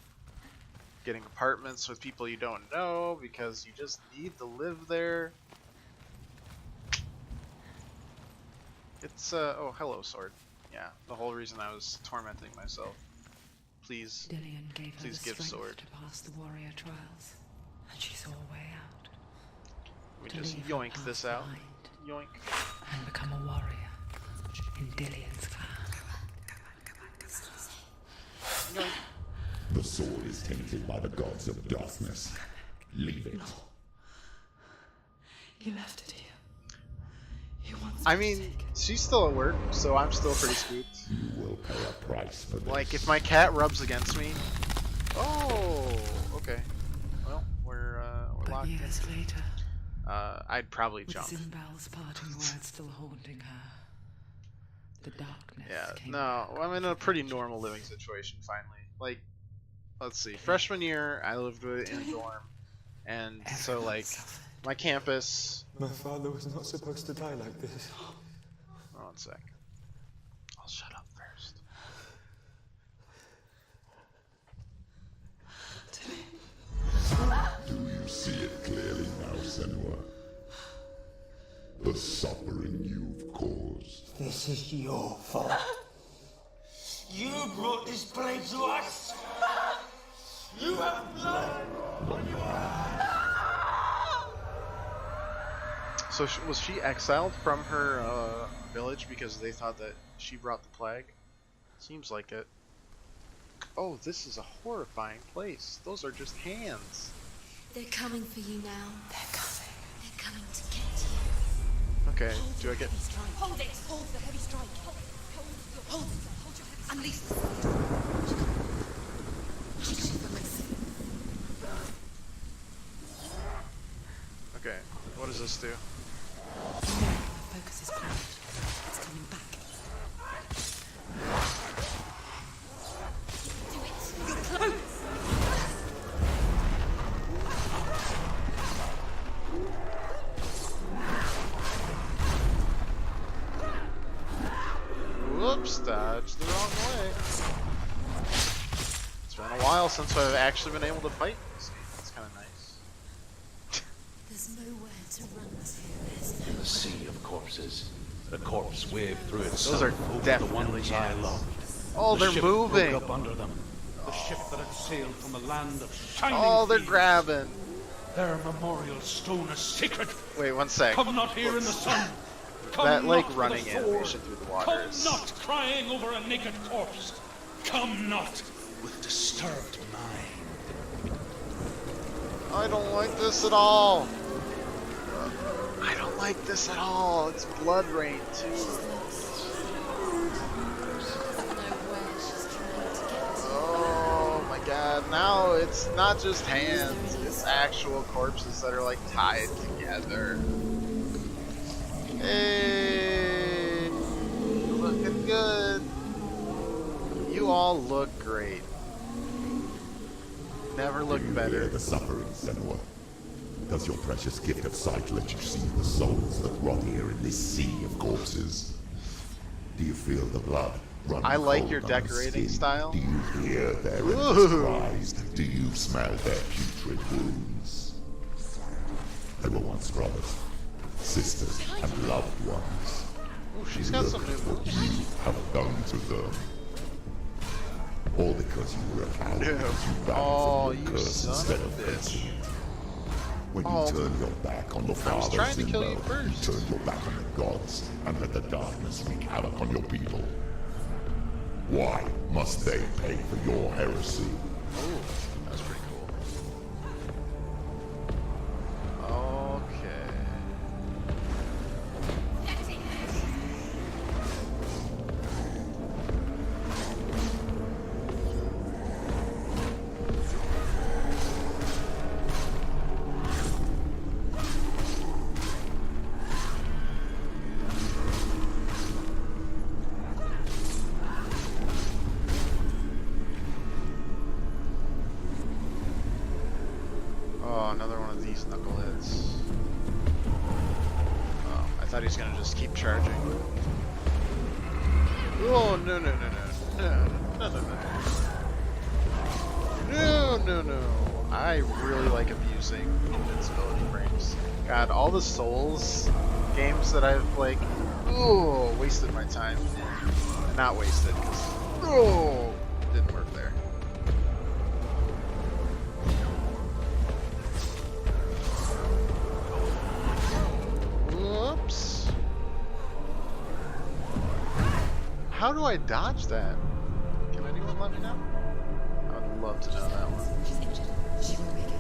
getting apartments with people you don't know because you just need to live there. It's, oh, hello, sword. Yeah, the whole reason I was tormenting myself. Please, Dillian gave her please the give strength sword. to pass the warrior trials, and she saw a way out. We To just leave her yoink past this out. behind. Yoink. And become a warrior in Dillian's clan. Yoink. The sword is tainted by the gods of darkness. Leave it. He left it here. He wants I me to mean, take it. she's still at work, so I'm still pretty spooked. You will pay a price for this. Like, if my cat rubs against me... Oh, okay. Well, we're But locked in. years later, I'd probably with jump. Zinbal's parting words still haunting her, the darkness Yeah, came no, back I'm in with a pretty vengeance. normal living situation, finally. Like, let's see, freshman year, I lived in a dorm, and so, Everyone like, suffered. my campus... My father was not supposed to die like this. Hold on a sec. I'll shut up first. Do you see it clearly now, Senua? The suffering you've caused. This is your fault. You brought this plague to us. You have blood on your hands. So was she exiled from her village because they thought that she brought the plague? Seems like it. Oh, this is a horrifying place. Those are just hands. They're coming for you now. They're coming. They're coming to get you. Okay, do I get... Hold it! Hold the heavy strike! Hold your heavy Unleash the Okay, what does this do? The focus is closed. It's coming back. Whoops, dodged the wrong way. It's been a while since I've actually been able to fight in this game. That's kind of nice. There's nowhere to run to. There's no The sea of corpses. The corpse waved through Those itself are over the definitely ones I hands. loved. Oh, The they're ship moving. broke up under them. The ship that had sailed from a land of shining Oh, they're fields. grabbing. Their memorial stone a secret. Wait, one sec. Come not here in the sun. Come That, like, not running with a sword. animation through the water Come is- not crying over a naked corpse. Come not with disturbed mind. I don't like this at all. I don't like this at all. It's blood rain too. Oh my god. Now it's not just hands, it's actual corpses that are like tied together. Hey, looking good. You all look great. Never looked Hear better. the suffering, Senua. Does your precious gift of sight let you see the souls that rot here in this sea of corpses? Do you feel the blood running I like cold your on the decorating skin? style. Do you hear their Ooh. endless cries? Do you smell their putrid wounds? They were once brothers, sisters, and loved ones. Oh, she's got some new What moves. you have done to them. All because you were a coward. No. Because you ran Oh, from your you curse son instead of of a bitch. facing it. When Oh. you turned your back on the I was Father trying to kill you Zinbo, first. you turned your back on the gods and let the darkness wreak havoc on your people. Why must they pay for your heresy? Ooh, that was pretty cool. Okay. these knuckleheads. Oh, I thought he was gonna just keep charging. Oh, no, no, no, no. No, no, no, no. No, no, no. I really like abusing invincibility frames. God, all the Souls games that I've, like, wasted my time in. Not wasted, because, didn't work there. Whoops. How do I dodge that? Can anyone let me know? I would love to know that one. She's injured. She won't make it.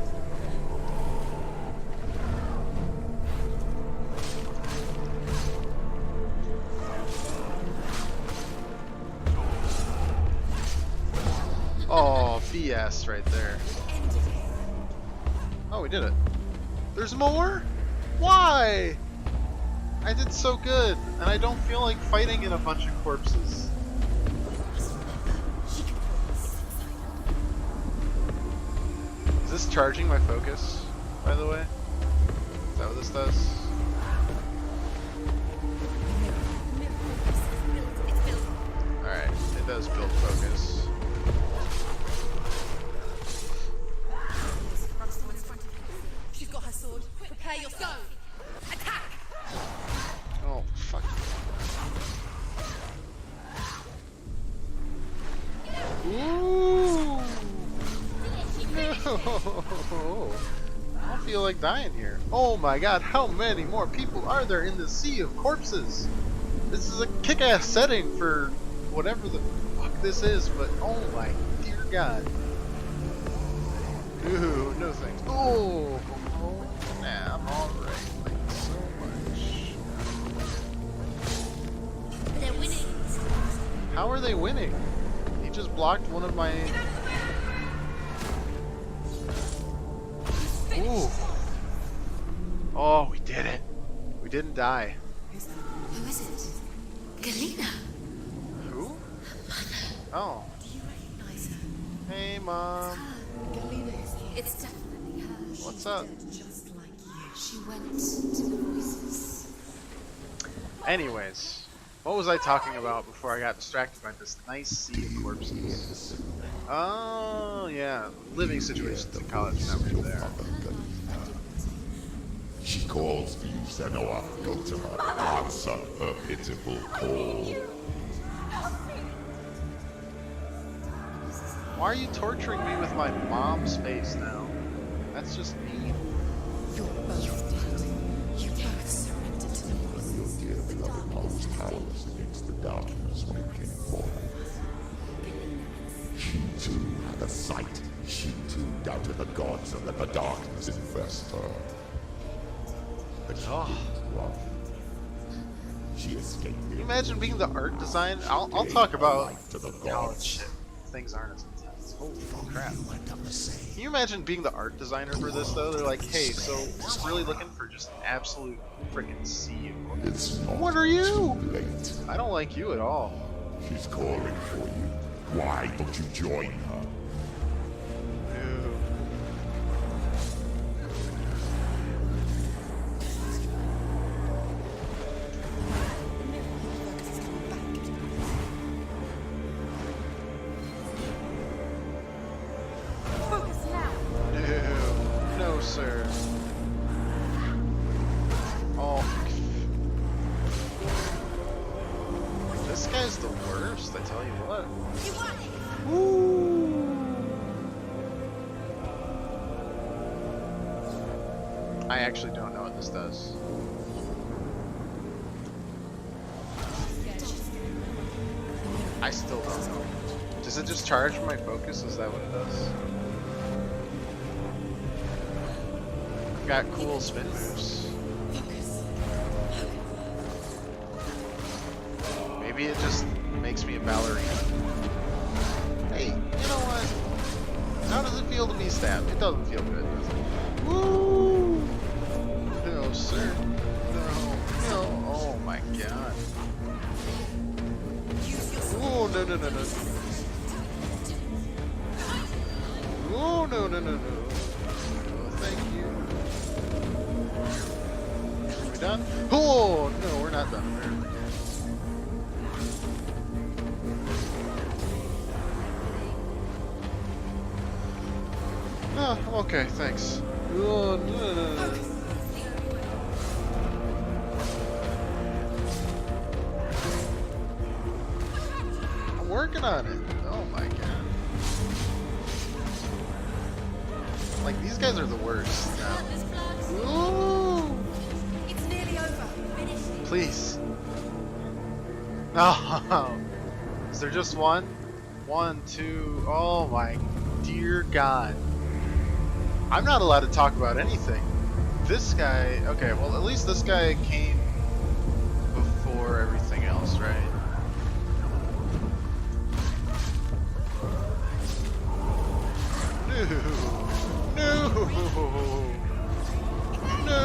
Oh, BS right there. Oh, we did it. There's more? Why? I did so good, and I don't feel like fighting in a bunch of corpses. Is this charging my focus, by the way? Is that what this does? Alright, it does build focus. She's got her sword. Prepare yourself. Attack! Oh, fuck. Ooh! No! I don't feel like dying here. Oh my god, how many more people are there in the sea of corpses? This is a kick-ass setting for whatever the fuck this is, but oh my dear god. Ooh, no thanks. Oh, nah, I'm alright. Thank you so much. They're winning. How are they winning? He just blocked one of my... Ooh. Oh, we did it. We didn't die. Who is it? Galena. Who? Oh. Do you recognize her? Hey, Mom. Galena is here. It's definitely her. What's up? Just like you. She went to the voices. Anyways, what was I talking about before I got distracted by this nice sea of corpses? Oh, yeah. Living situations in college now right there. She calls for you, Senua. Go to her. Answer her pitiful call. Why are you torturing me with my mom's face now? That's just mean. You're both dead. You both surrendered to the voices. Your dear beloved mom was powerless against the darkness when it came for her. She too had a sight. She too doubted the gods and let the darkness infest her. But she didn't run. She escaped. Can you imagine being the art design? I'll talk about to the college gods. shit. Things aren't as intense. Holy crap. Can you imagine being the art designer for this though? They're like, hey, so we're really looking for just an absolute freaking sea of corpses. It's not What are you? too late. I don't like you at all. She's calling for you. Why don't you join her? Ew. Focus now. Ew. No, sir. Oh. This guy's the worst, I tell you what. You want it. I actually don't know what this does. I still don't know. Does it just charge my focus? Is that what it does? I've got cool spin moves. Maybe it just makes me a ballerina. Hey, you know what? How does it feel to be stabbed? It doesn't feel good, does it? Woo! No, sir. No. No. Oh my god. Oh, no, no, no, no. Oh, no, no, no, no. Oh, thank you. done? Oh, no, we're not done, apparently. Oh, I'm okay, thanks. Oh, no. I'm working on it. Oh my god. Like, these guys are the worst. Ooh. It's nearly over. Please. No. Is there just one? 1, 2. Oh my dear god. I'm not allowed to talk about anything. This guy, okay, well at least this guy came before everything else, right? No! No!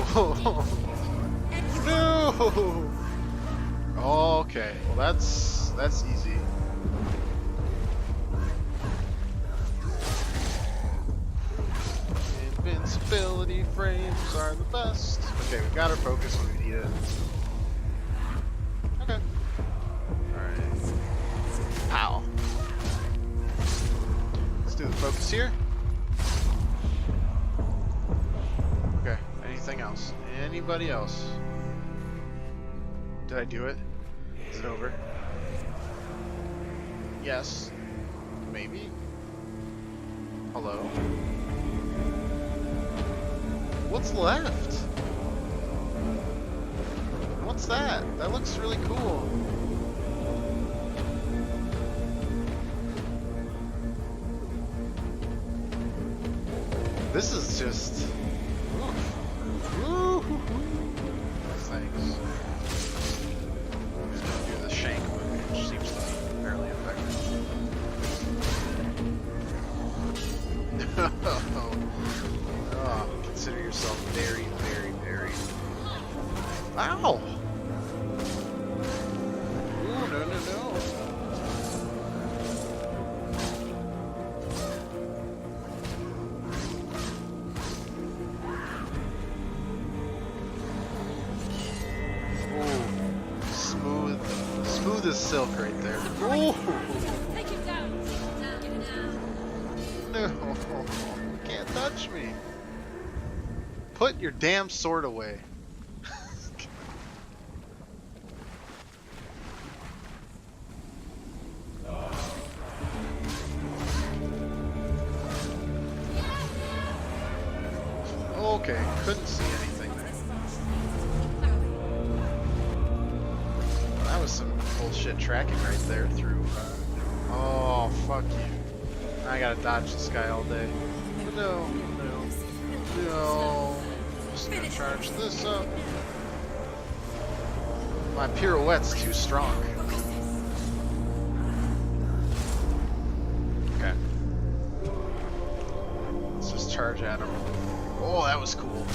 No! No! Okay, well that's easy. Invincibility frames are the best. Okay, we got our focus when we need it. Okay. Alright. Pow. Let's do the focus here. Okay, anything else? Anybody else? Did I do it? Is it over? Yes. Maybe? Hello? What's left? What's that? That looks really cool. This is just... Oof. Thanks. I'm just gonna do the shank move, which seems to be fairly effective. Oh, consider yourself very, very, very... Ow! Ooh, no, no, no. Ooh, smooth as silk right there. Ooh! Take him down. Get him down. No, you can't touch me. Put your damn sword away. Okay, couldn't see anything there. That was some bullshit tracking right there through. Oh, fuck you. I gotta dodge this guy all day. No, no, no. Just gonna charge this up. My pirouette's too strong. Okay. Let's just charge at him. Oh, that was cool.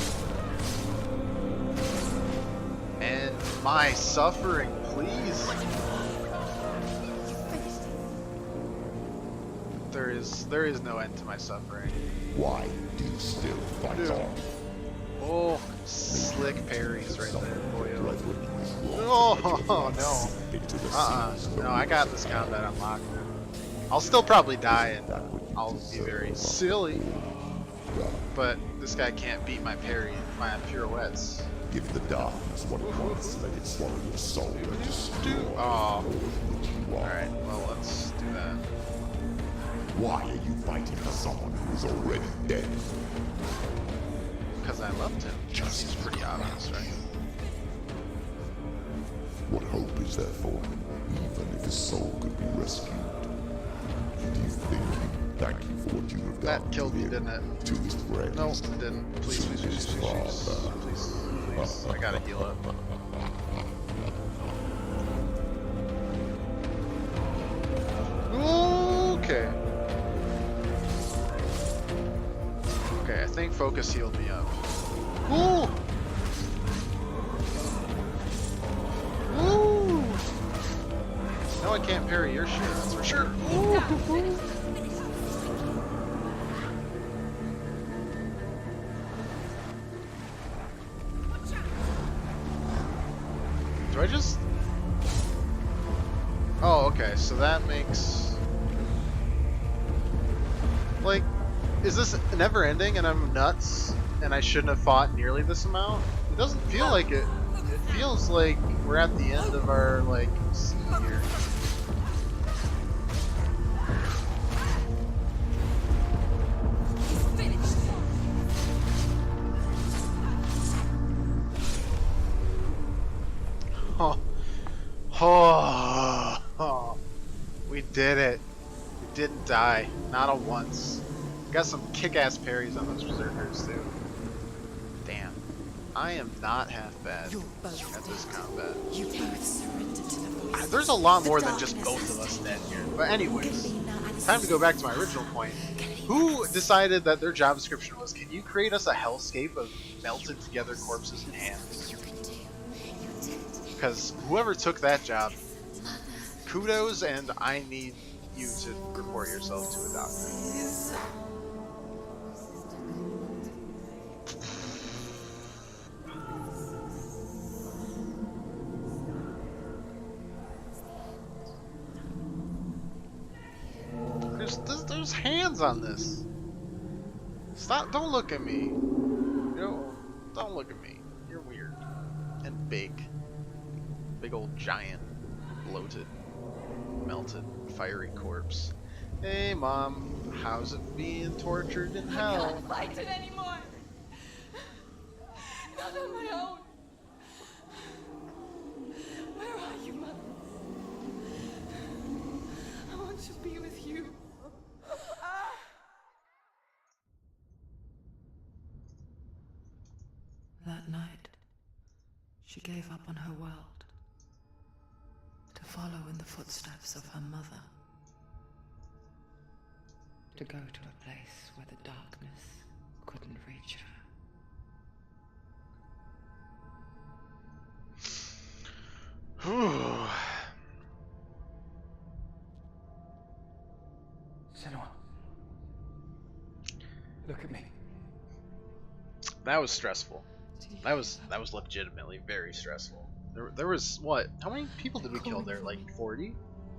And my suffering, please. There is no end to my suffering. Why do you still fight on? Oh, slick parries right there, boyo. Oh, no. No, I got this combat unlocked. I'll still probably die and I'll be very silly. But this guy can't beat my parry, my pirouettes. Give the darkness what it wants, let it swallow your soul and destroy. Oh. Alright, well, let's do that. Why are you fighting for someone who is already dead? Because I loved him. It's pretty obvious, right? What hope is there for him, even if his soul could be rescued? Do you think he'd thank you for what you have done? That killed me, didn't it? To his friends? No, it didn't. Please, please, please, please, please, please. I gotta heal up. Okay. Okay, I think focus healed me up. Ooh! Ooh! No, I can't parry your shit, that's for sure. Ooh! I just... Oh, okay, so that makes... Like, is this never ending and I'm nuts and I shouldn't have fought nearly this amount? It doesn't feel like it. It feels like we're at the end of our, like, sea here. Oh. Oh. We did it. We didn't die. Not a once. Got some kick-ass parries on those berserkers too. Damn. I am not half bad at this combat. You both surrendered to the voice. There's a lot more than just both of us dead here. But anyways, time to go back to my original point. Who decided that their job description was, can you create us a hellscape of melted together corpses and hands? Because whoever took that job, kudos, and I need you to report yourself to a doctor. There's hands on this. Stop! Don't look at me. Don't look at me. You're weird and big. Big old giant, bloated, melted, fiery corpse. Hey, Mom. How's it being tortured in hell? I can't fight it anymore. Not on my own. Where are you, Mother? I want to be with you. That night, she gave up on her world to follow in the footsteps of her mother, to go to a place where the darkness couldn't reach her. Senua, look at me. That was stressful. That was legitimately very stressful. There was what? How many people did we kill there? Like 40?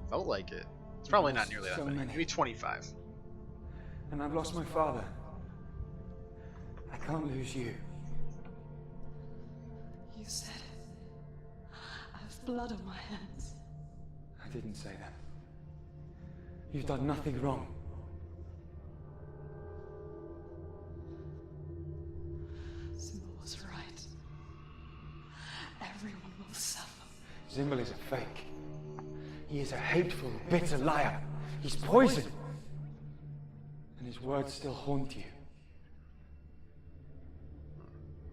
Felt like it. It's probably not nearly that many. Maybe 25. And I've lost my father. I can't lose you. You said it. I have blood on my hands. I didn't say that. You've done nothing wrong. Symbol was right. Everyone will suffer. Zimbel is a fake. He is a hateful, bitter liar. He's poison. And his words still haunt you.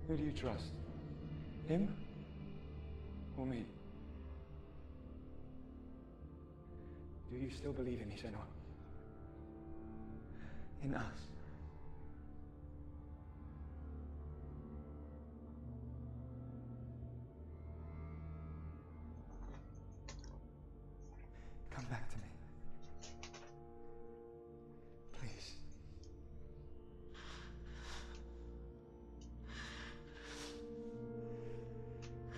Who do you trust? Him? Or me? Do you still believe in me, Senua? In us? Come back to me. Please.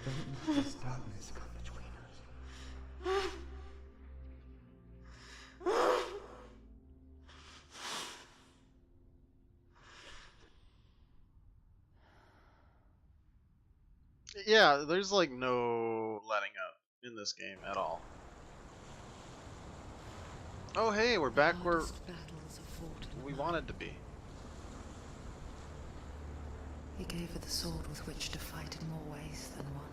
Don't let this darkness come between us. Yeah, there's like no letting up in this game at all. Oh hey, we're back where we wanted to be. He gave her the sword with which to fight in more ways than one.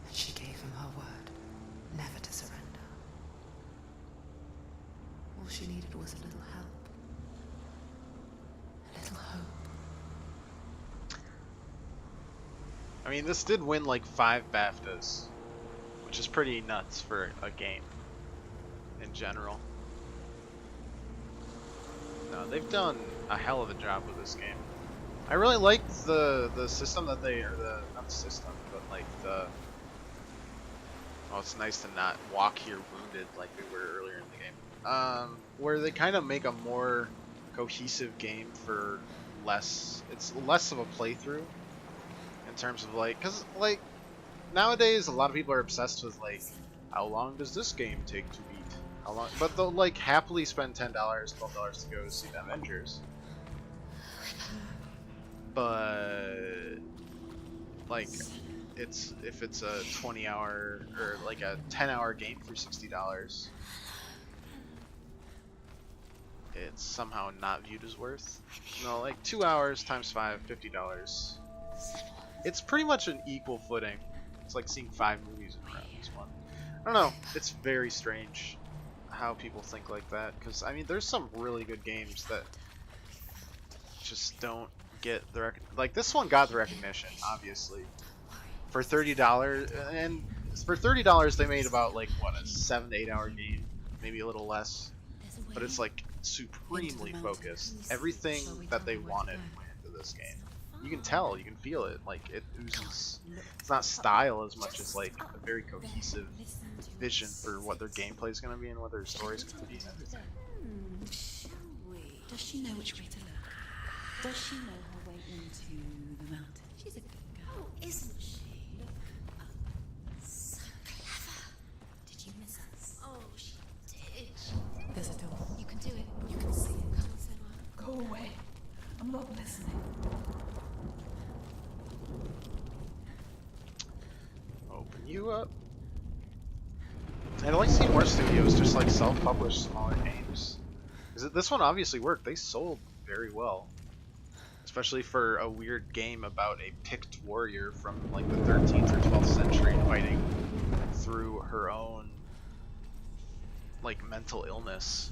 And she gave him her word, never to surrender. All she needed was a little help. A little hope. I mean, this did win like 5 BAFTAs, which is pretty nuts for a game in general. No, they've done a hell of a job with this game. I really liked the system that they, or the, not the system, but like the, oh, it's nice to not walk here wounded like we were earlier in the game. Where they kind of make a more cohesive game for less, it's less of a playthrough in terms of like, cause like, nowadays a lot of people are obsessed with like, how long does this game take to beat? How long? But they'll like happily spend $10, $12 to go see the Avengers. But like, if it's a 20-hour or like a 10-hour game for $60, it's somehow not viewed as worth. No, like 2 hours times 5, $50. It's pretty much an equal footing. It's like seeing 5 movies in a row. This one, I don't know. It's very strange how people think like that. Because I mean, there's some really good games that just don't get the like this one got the recognition, obviously. For $30, and for $30 they made about like what, a 7 to 8 hour game, maybe a little less. But it's like supremely focused. Everything that they wanted went into this game. You can tell, you can feel it. Like it oozes. It's not style as much as like a very cohesive vision for what their gameplay is going to be and what their story is going to be and everything. Does she know which way to look? Does she know her way into the mountain? She's a good girl. Oh, isn't she? Look up. So clever. Did you miss us? Oh, she did. There's a door. You can do it. You can see it. Come on, Senua. Go away. I'm not listening. Open you up. I'd like to see more studios just like self-publish smaller games. This one obviously worked. They sold very well. Especially for a weird game about a Pict warrior from like the 13th or 12th century fighting through her own like mental illness.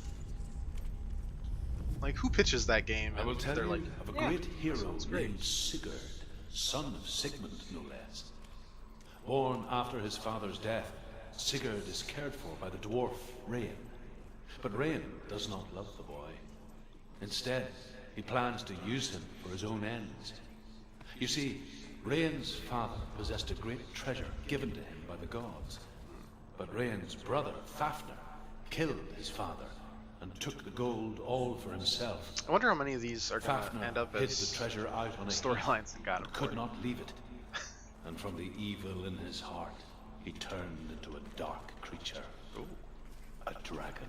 Like, who pitches that game? I will And tell they're you like, of a yeah, great hero great. named Sigurd, son of Sigmund, no less. Born after his father's death, Sigurd is cared for by the dwarf Rain. But Rain does not love the boy. Instead, he plans to use him for his own ends. You see, Rain's father possessed a great treasure given to him by the gods. But Rain's brother, Fafnir, killed his father and took the gold all for himself. I wonder how many of these are going Fafnir to end up hid as the treasure out on a storylines in God of War. could not leave it. And from the evil in his heart, he turned into a dark creature. Ooh. A dragon.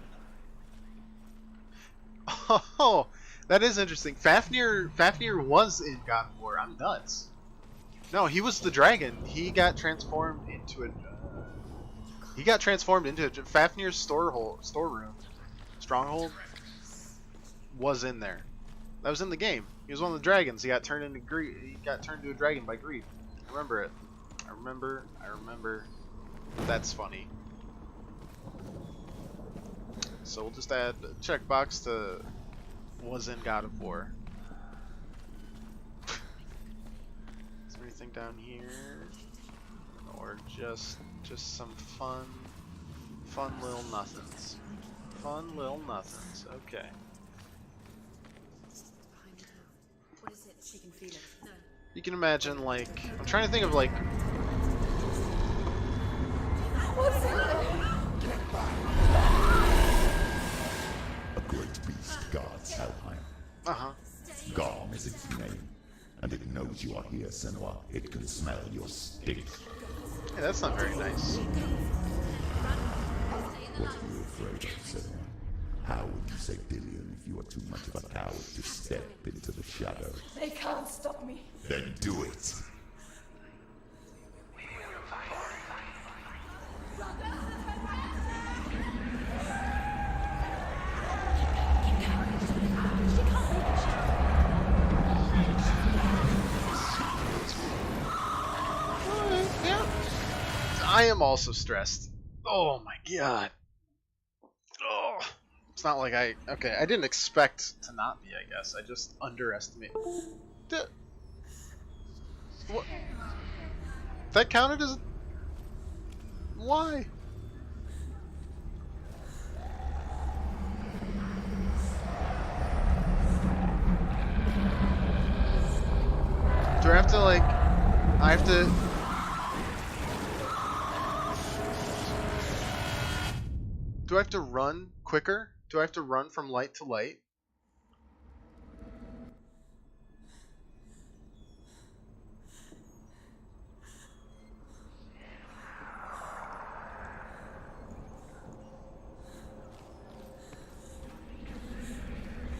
Oh, that is interesting. Fafnir was in God of War. I'm nuts. No, he was the dragon. He got transformed into a. Fafnir's storeroom, stronghold, was in there. That was in the game. He was one of the dragons. He got turned into He got turned into a dragon by greed. I remember it. I remember. That's funny. So we'll just add a checkbox to was in God of War. Is there anything down here? Or just some fun little nothings. Fun little nothings. Okay. What is it? She can feel it. No. You can imagine, like, I'm trying to think of like A great beast guards Helheim. Garm is its name, and it knows you are here, Senua. It can smell your stink. hey, that's not very nice. What are you afraid of, Senua? How would you say Dillion if you are too much of a coward to step into the shadows? They can't stop me. Then do it! I am also stressed. Oh my god. Oh. It's not like I didn't expect to not be, I guess. I just underestimated. What? That counted as... Why? Do I have to, like... I have to... Do I have to run quicker? Do I have to run from light to light?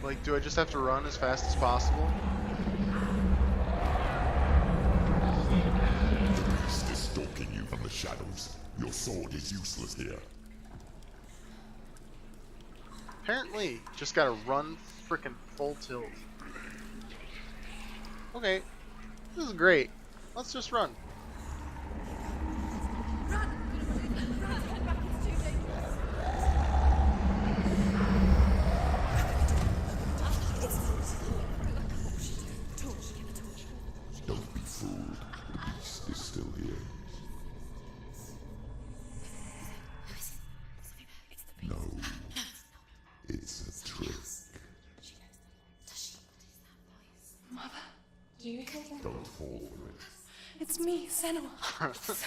Like, do I just have to run as fast as possible? The beast is stalking you from the shadows. Your sword is useless here. Apparently, just gotta run frickin' full tilt. Okay, this is great. Let's just run. Don't be fooled. The beast is still here. No. It's a trick. Mother, do you hear that? Don't fall for it. It's me, Senua.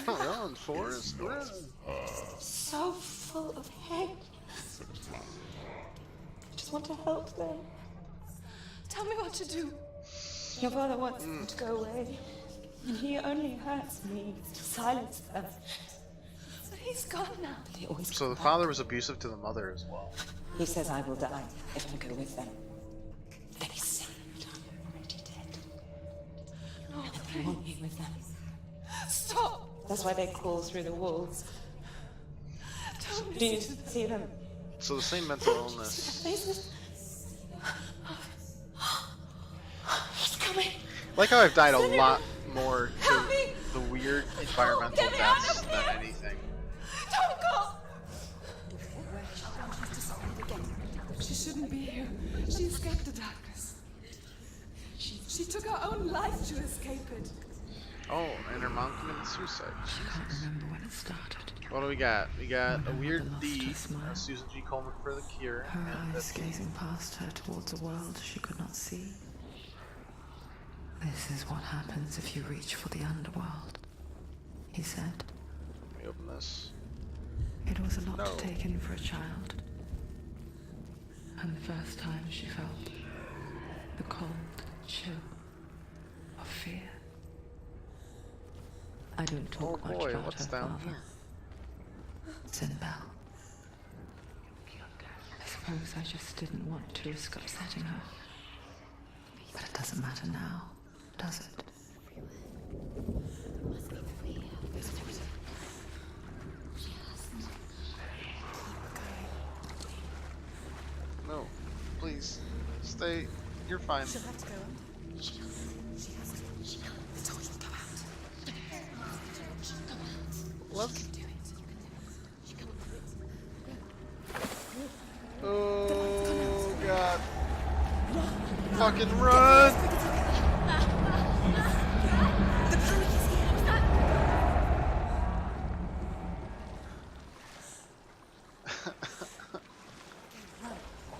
Run, Forrest, run. So full of hate. I just want to help them. Tell me what to do. Your father wants them to go away, and he only hurts me to silence them. But he's gone now. They always So the father was abusive to the mother as well. He says I will die if I go with them. They say I'm already dead. No, they want me with them. Stop! That's why they crawl through the walls. Do you see them? So the same mental illness. Faces. He's coming. Like how I've died a lot more to the weird environmental deaths than anything. Don't go! She shouldn't be here. She escaped the darkness. She took her own life to escape it. Oh, and her mom committed suicide. I can't remember when it started. What do we got? We got a weird Lost her D, smile. Susan G. Coleman for the cure. Her and eyes gazing past her towards a world she could not see. This is what happens if you reach for the underworld, he said. Let me open this. It was a lot No. to take in for a child. And the first time she felt the cold chill of fear. I don't talk Oh much boy, about what's her down father. here? Sinbel. I suppose I just didn't want to risk upsetting her. But it doesn't matter now, does it? No, please, stay. You're fine. She'll have to go under. She has to. The torch will go out. Let's. Do it. Oh god. Fucking run! The panic is here. Run.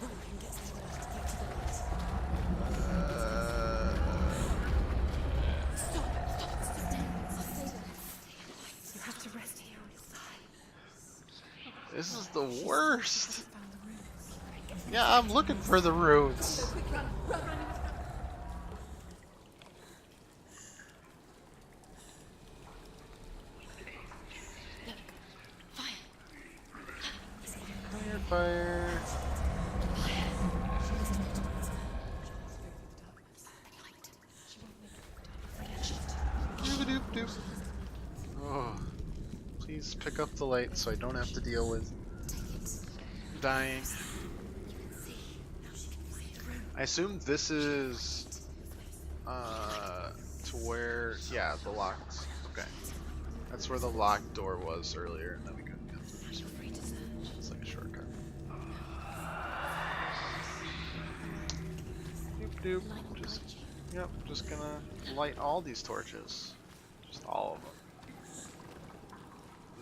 Run and get Senua to get to the light. Stop. Stop. You have to rest here or you'll die. This is the worst. Yeah, I'm looking for the runes. Quick, run. Run. Fire. Doop-a-doop-doop. Oh, please pick up the light so I don't have to deal with dying. I assume this is to where, yeah, the locked. Okay, that's where the locked door was earlier, and then we couldn't get through. It's like a shortcut. Doop doop. Just gonna light all these torches, just all of them.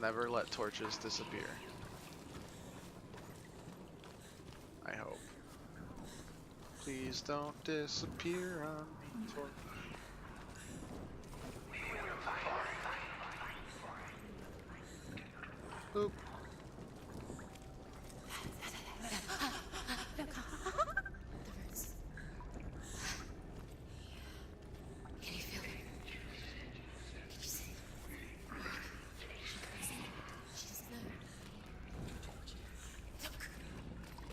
Never let torches disappear. I hope. Please don't disappear on me, torch. Boop. Can you feel it? Can you see? She doesn't know. Look.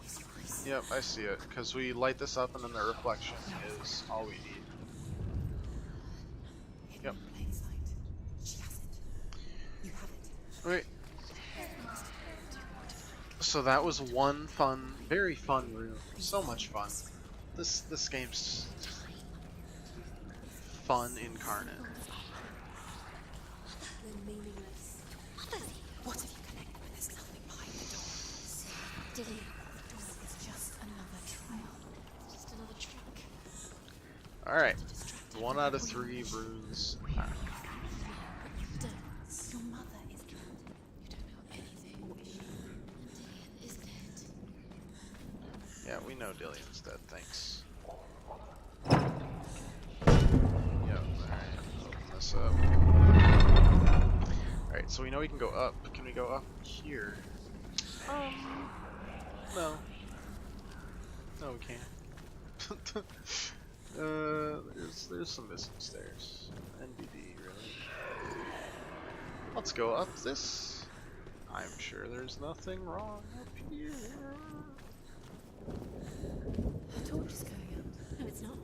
Use your eyes. Yep, I see it. Because we light this up and then the reflection is all we need. Yep. She has it. You have it. Right. So that was one fun, very fun room. So much fun. This game's fun incarnate. They're meaningless. What have you connected with? There's nothing behind the door. Dilly, it's just another trial. Just another trick. Alright. 1 out of 3 runes. Your mother is drowned. You don't know anything. Dillian is dead. Yeah, we know Dillian's dead, thanks. Yep, alright. Open this up. Alright, so we know we can go up. Can we go up here? No. No, we can't. There's some missing stairs. NBD, really. Let's go up this. I'm sure there's nothing wrong up here. Her torch is going out. No, it's not.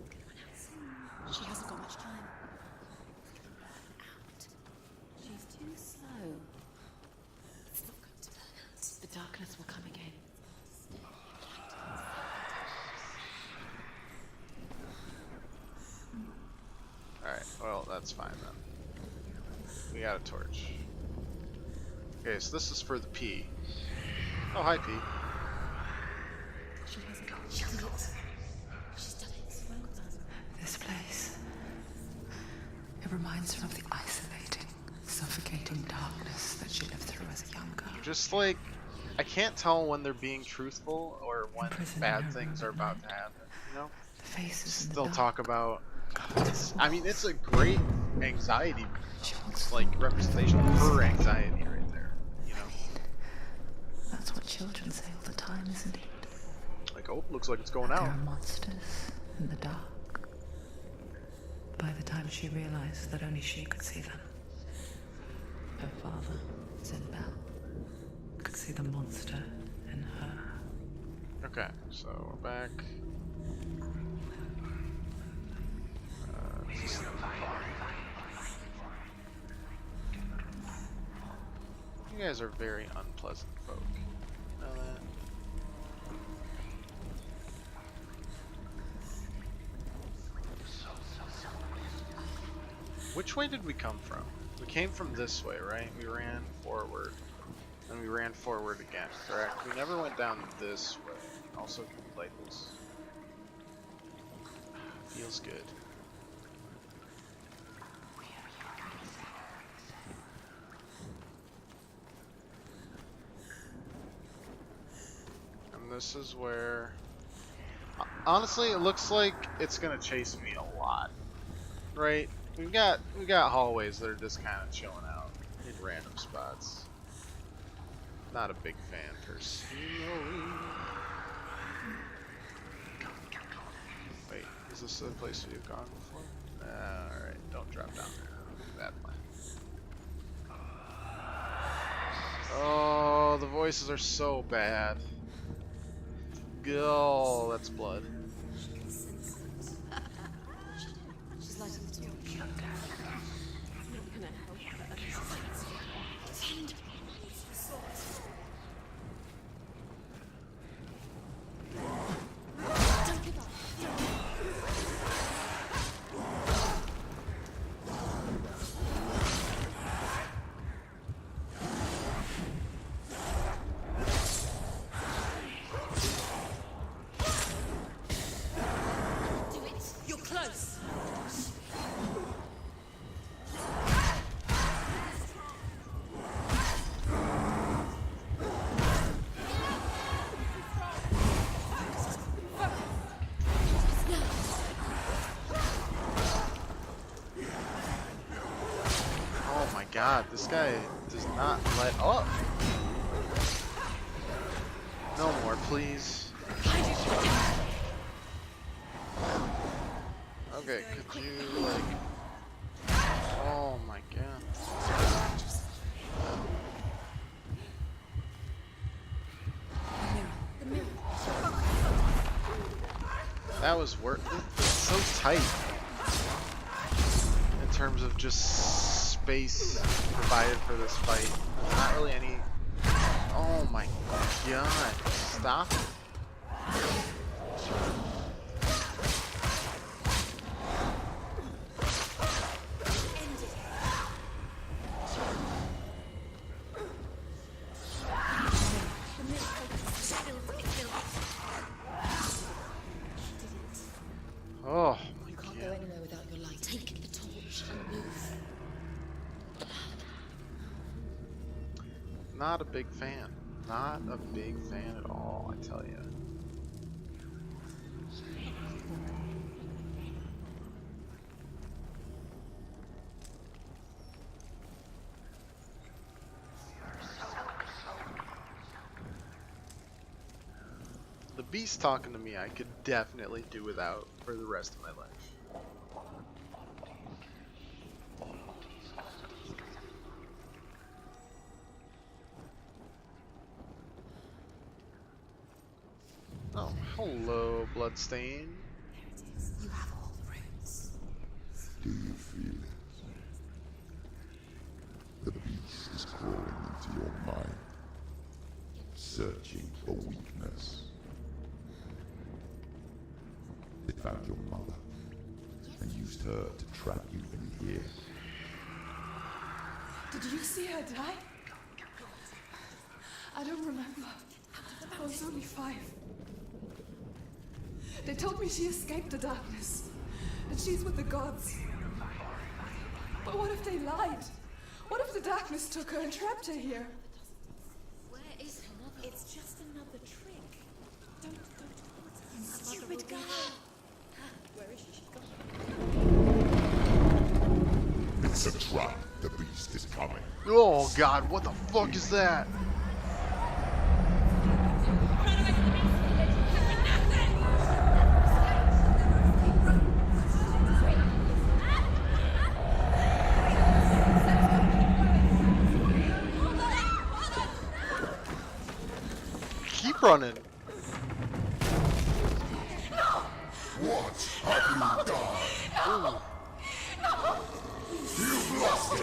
She hasn't got much time. Out. She's too slow. It's not going to burn out. The darkness will come again. Alright, well, that's fine then. We got a torch. Okay, so this is for the P. Oh, hi, P. She hasn't got She's done it. She's done it. Well done. This place. It reminds her of the isolating, suffocating darkness that she lived through as a young girl. Just like, I can't tell when they're being truthful or when bad things are about to happen, you know? The faces in the They'll dark. talk about, I mean, it's a great anxiety, like, representation of her anxiety right there, you know? That's what children say all the time, isn't it? Like, oh, looks like it's going There out. are monsters in the dark. By the time she realized that only she could see them, her father, Zinbel, could see the monster in her. Okay, so we're back. You guys are very unpleasant folk. You know that? Which way did we come from? We came from this way, right? We ran forward. And we ran forward again, correct? We never went down this way. Also, can we play this? Feels good. And this is where... Honestly, it looks like it's gonna chase me a lot. Right? We got hallways that are just kind of chilling out in random spots. Not a big fan personally. Wait, is this the place we've gone before? Alright, don't drop down there. Bad plan. Oh, the voices are so bad. Oh, that's blood. She's lighting the torch. I'm not gonna help her. Pretend. Don't give up. Do it. You're close. Oh my god, this guy does not let up. No more, please. Okay, could you, like... Oh my god. The mirror. That was worth it. It's so tight in terms of just space provided for this fight. There's not really any. Oh my god! Stop it. Oh my You can't god. go anywhere without your light. Take the torch and move. Not a big fan. Not a big fan at all, I tell you. The beast talking to me, I could definitely do without for the rest of my life. Oh, hello, Bloodstain. There it is. You have all the roots. Do you feel it? The beast is crawling into your mind, searching for weakness. It found your mother and used her to trap you in here. Did you see her die? I don't remember. I was only 5. They told me she escaped the darkness, and she's with the gods. But what if they lied? What if the darkness took her and trapped her here? Where is her mother? It's just another trick. Don't. Stupid girl. Where is she? She's gone. It's a trap. The beast is coming. Oh god, what the fuck is that? Keep running. What have you done? You've lost it.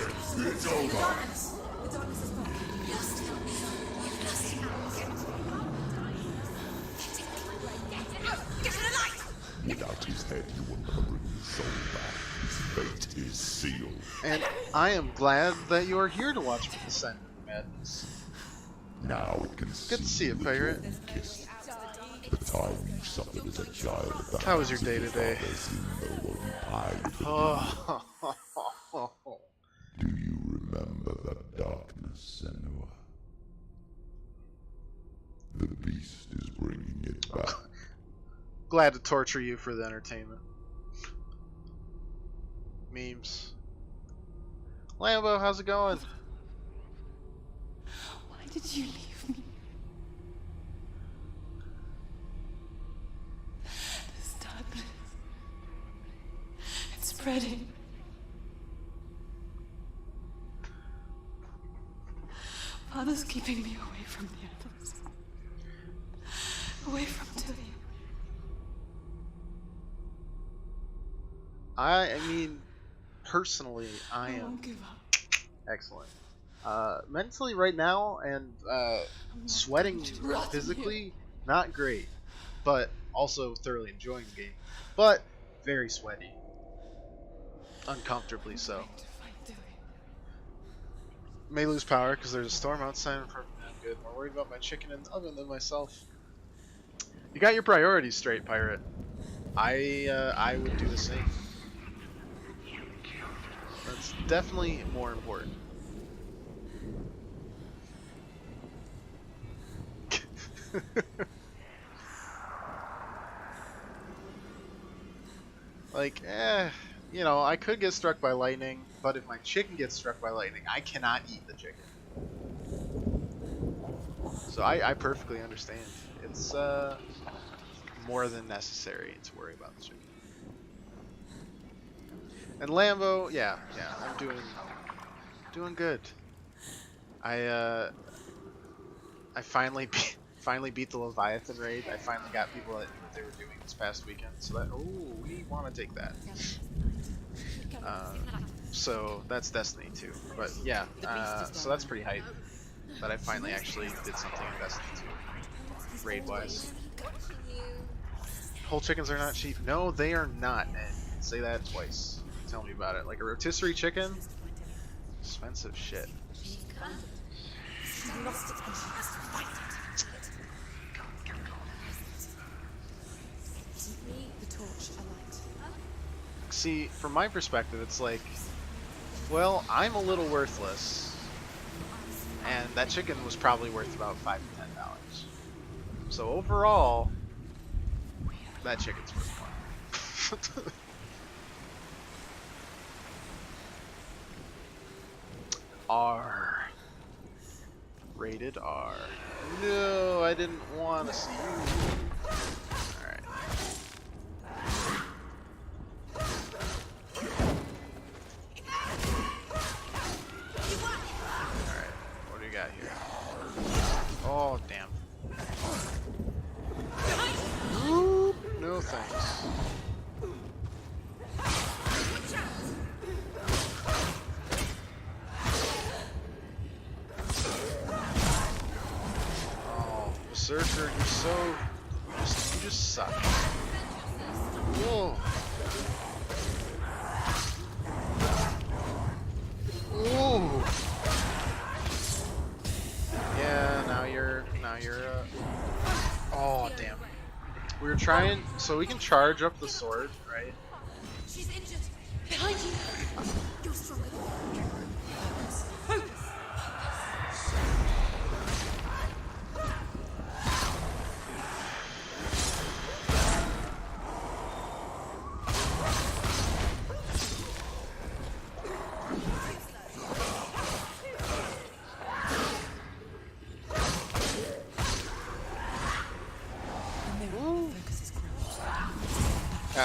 It's over. The darkness is gone. You've lost it. Get to the light! Without his head, you will never bring his soul back. His fate is sealed. And I am glad that you are here to watch me descend into madness. Now it can Good to see you, pirate. kiss. The time you suffered as a child at the How was your day today? As you know what you hide. Oh. Do you remember the darkness, Senua? The beast is bringing it back. Glad to torture you for the entertainment. Memes. Lambo, how's it going? Why did you leave me? This darkness. It's spreading. Father's keeping me away from the others. Away from Tilly. I mean, personally, I I am won't give up. excellent. Mentally right now, and sweating to rot physically, not great, but also thoroughly enjoying the game. But very sweaty, uncomfortably so. Going to fight Tilly. May lose power because there's a storm outside. I'm good. More worried about my chicken in the oven than myself. You got your priorities straight, pirate. I would do the same. That's definitely more important. Like, you know, I could get struck by lightning, but if my chicken gets struck by lightning, I cannot eat the chicken. So I perfectly understand. It's more than necessary to worry about the chicken. And Lambo, yeah, I'm doing good. I finally finally beat the Leviathan raid. I finally got people that knew what they were doing this past weekend. So that, oh, we want to take that. So that's Destiny 2. But yeah, so that's pretty hype. That I finally actually did something in Destiny 2, raid-wise. Whole chickens are not cheap. No, they are not, Ed. Say that twice. Tell me about it. Like a rotisserie chicken? Expensive shit. See, from my perspective, it's like, well, I'm a little worthless, and that chicken was probably worth about $5 to $10. So overall, that chicken's worth more. R. Rated R. No, I didn't want to see you. Alright. Alright, what do you got here? Oh, damn. Oop, no thanks. Berserker, you're so... You just suck. Whoa. Ooh. Yeah, now you're... Oh, damn. We were trying... So we can charge up the sword, right? She's injured. Behind you. You're stronger than me. Focus.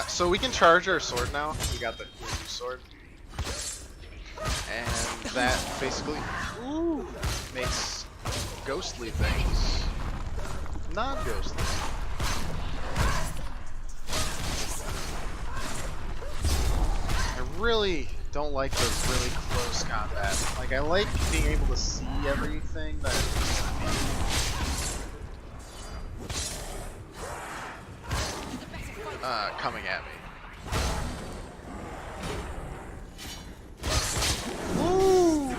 So we can charge our sword now. We got the new sword. And that basically makes ghostly things non-ghostly. I really don't like the really close combat. Like, I like being able to see everything that it's gonna be. Coming at me. Woo!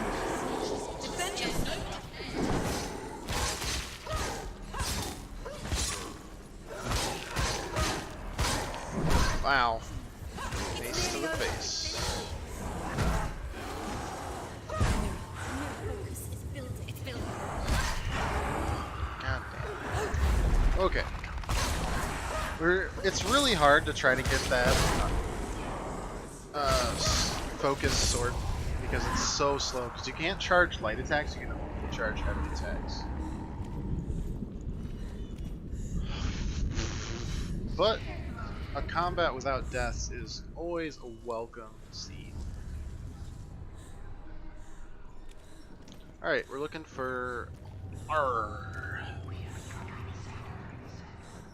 Wow. Face to the face. God damn. Okay. It's really hard to try to get that focus sword because it's so slow. Because you can't charge light attacks, you can only charge heavy attacks. But a combat without deaths is always a welcome scene. Alright, we're looking for R.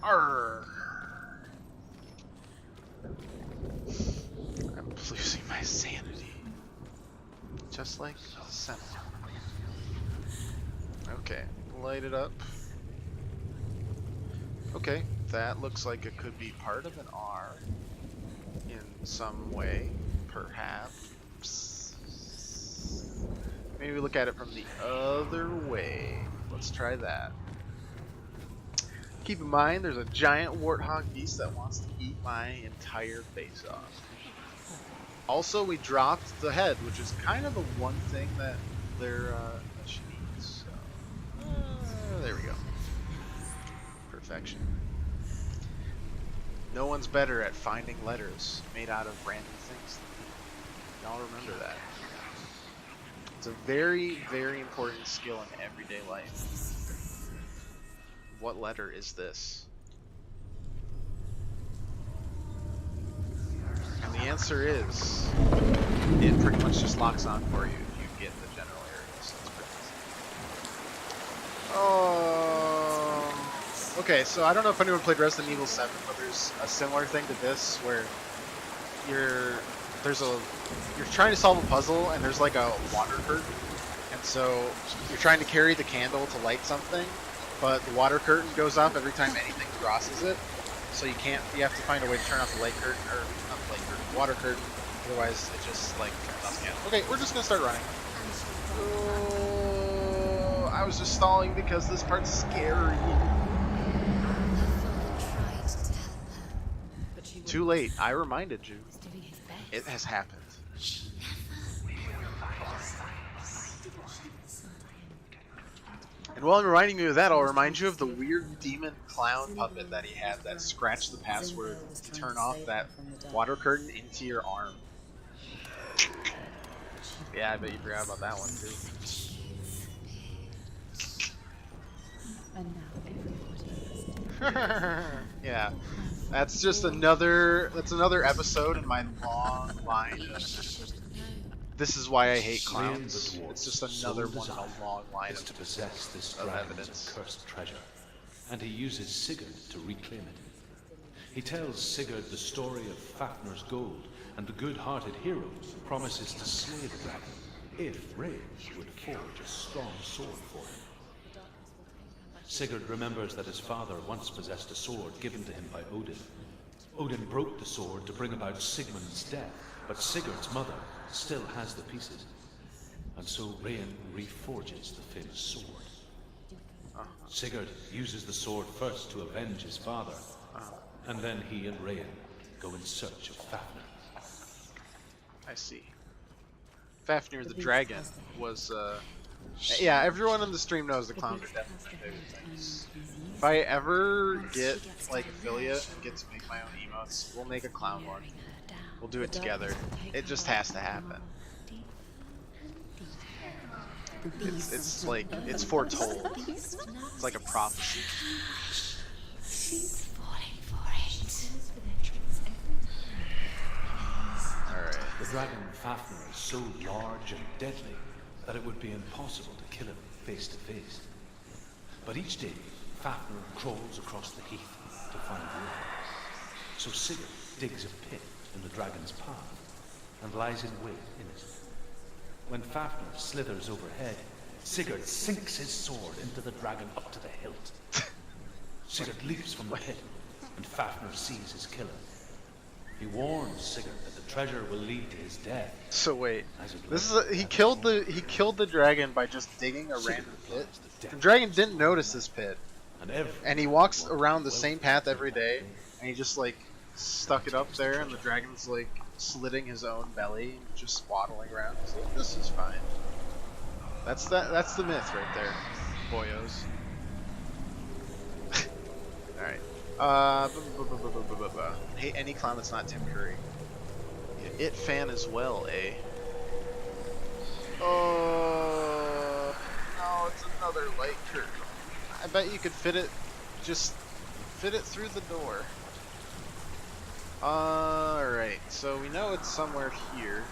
R. I'm losing my sanity. Just like the Senate. Okay, light it up. Okay, that looks like it could be part of an R in some way, perhaps. Maybe look at it from the other way. Let's try that. Keep in mind, there's a giant warthog beast that wants to eat my entire face off. Also, we dropped the head, which is kind of the one thing that that she needs. So, there we go. Perfection. No one's better at finding letters made out of random things. Y'all remember that. It's a very, very important skill in everyday life. What letter is this? And the answer is, it pretty much just locks on for you if you get the general area, so it's pretty easy. Okay, so I don't know if anyone played Resident Evil 7, but there's a similar thing to this where you're trying to solve a puzzle and there's like a water curtain, and so you're trying to carry the candle to light something, but the water curtain goes off every time anything crosses it. So you have to find a way to turn off the light curtain, or not the light curtain, water curtain. Otherwise, it just like turns off the candle. Okay, we're just gonna start running. Oh, I was just stalling because this part's scary. Too late. I reminded you. It has happened. And while I'm reminding you of that, I'll remind you of the weird demon clown puppet that he had that scratched the password to turn off that water curtain into your arm. Yeah, I bet you forgot about that one too. And now everybody Yeah, that's just another episode in my long line of this is why I hate clowns. It's just another one in a long line is to possess this of dragon's evidence. accursed treasure, and he uses Sigurd to reclaim it. He tells Sigurd the story of Fafnir's gold, and the good-hearted hero promises to slay the dragon if Ray would forge a strong sword for him. Sigurd remembers that his father once possessed a sword given to him by Odin. Odin broke the sword to bring about Sigmund's death, but Sigurd's mother still has the pieces, and so Rain reforges the famous sword. Sigurd uses the sword first to avenge his father, and then he and Rain go in search of Fafnir. I see. Fafnir the dragon was, yeah, everyone in the stream knows the clowns are definitely my favorite things. If I ever get, like, affiliate and get to make my own emotes, we'll make a clown one. We'll do it together. It just has to happen. It's like, it's foretold. It's like a prophecy. She's falling for it. Alright. The dragon Fafnir is so large and deadly that it would be impossible to kill him face to face. But each day, Fafnir crawls across the heath to find water. So Sigurd digs a pit in the dragon's path and lies in wait in it. When Fafnir slithers overhead, Sigurd sinks his sword into the dragon up to the hilt. Sigurd leaps from the pit, and Fafnir sees his killer. He warns Sigurd that the treasure will lead to his death. So wait, this is he killed the dragon by just digging a random pit. The dragon didn't notice this pit, and he walks around the same path every day, and he just like stuck it up there, and the dragon's like slitting his own belly, just waddling around. He's like, this is fine. That's the myth right there, boyos. Alright. Hate any clown that's not Tim Curry. Yeah, It fan as well, eh? Oh no, it's another light curtain. I bet you could just fit it through the door. Alright, so we know it's somewhere here,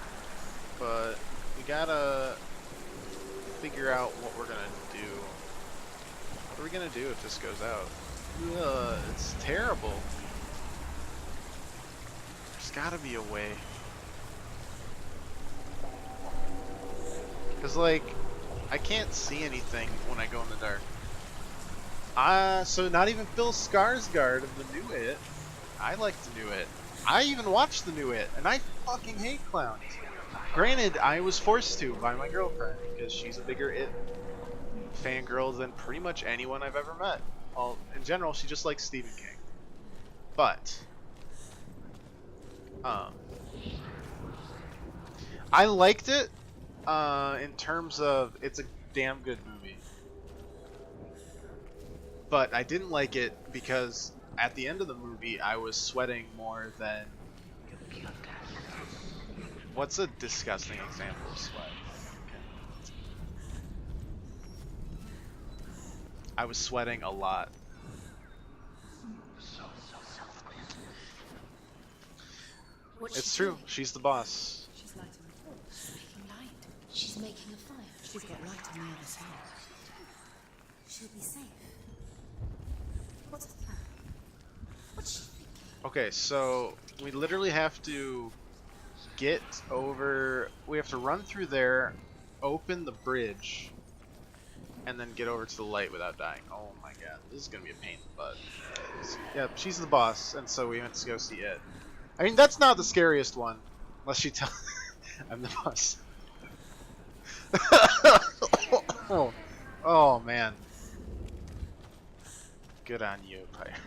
but we gotta figure out what we're gonna do. What are we gonna do if this goes out? It's terrible. There's gotta be a way. Cause like, I can't see anything when I go in the dark. So not even Phil Skarsgård of the new It. I like the new It. I even watched the new It, and I fucking hate clowns. Granted, I was forced to by my girlfriend, because she's a bigger It fangirl than pretty much anyone I've ever met. Well, in general, she just likes Stephen King. But, I liked it, in terms of, it's a damn good movie. But I didn't like it because at the end of the movie, I was sweating more than... What's a disgusting example of sweat? I was sweating a lot. It's true. She's the boss. She's lighting a torch. She's making light. She's making a fire. She's got light on the other side. She'll be safe. What's Okay, so we literally have to get over. We have to run through there, open the bridge, and then get over to the light without dying. Oh my god, this is gonna be a pain in the butt. Yeah, she's the boss, and so we have to go see it. I mean, that's not the scariest one, unless she tells I'm the boss. oh, oh man, good on you, Pyre.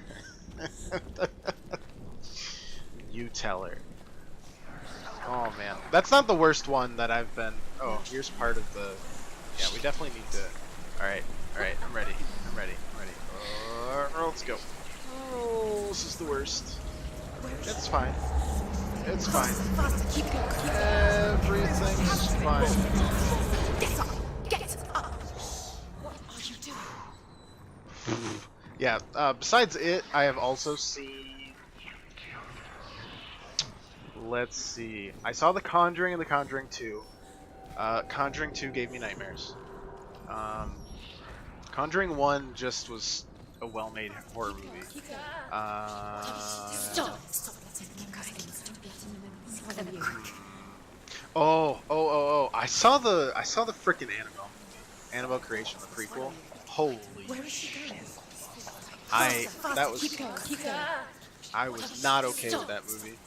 You tell her. Oh man, that's not the worst one that I've been. Oh, here's part of the. Yeah, we definitely need to. All right, I'm ready. I'm ready. Let's go. Oh, this is the worst. It's fine. It's fine. Everything's fine. Get up! Get up! What are you doing? Yeah. Besides it, I have also seen. Let's see. I saw The Conjuring and The Conjuring 2. Conjuring 2 gave me nightmares. Conjuring 1 just was a well-made horror movie. Stop! Oh! I saw the frickin' Annabelle movie. Annabelle Creation, the prequel. Holy shit! I was not okay with that movie.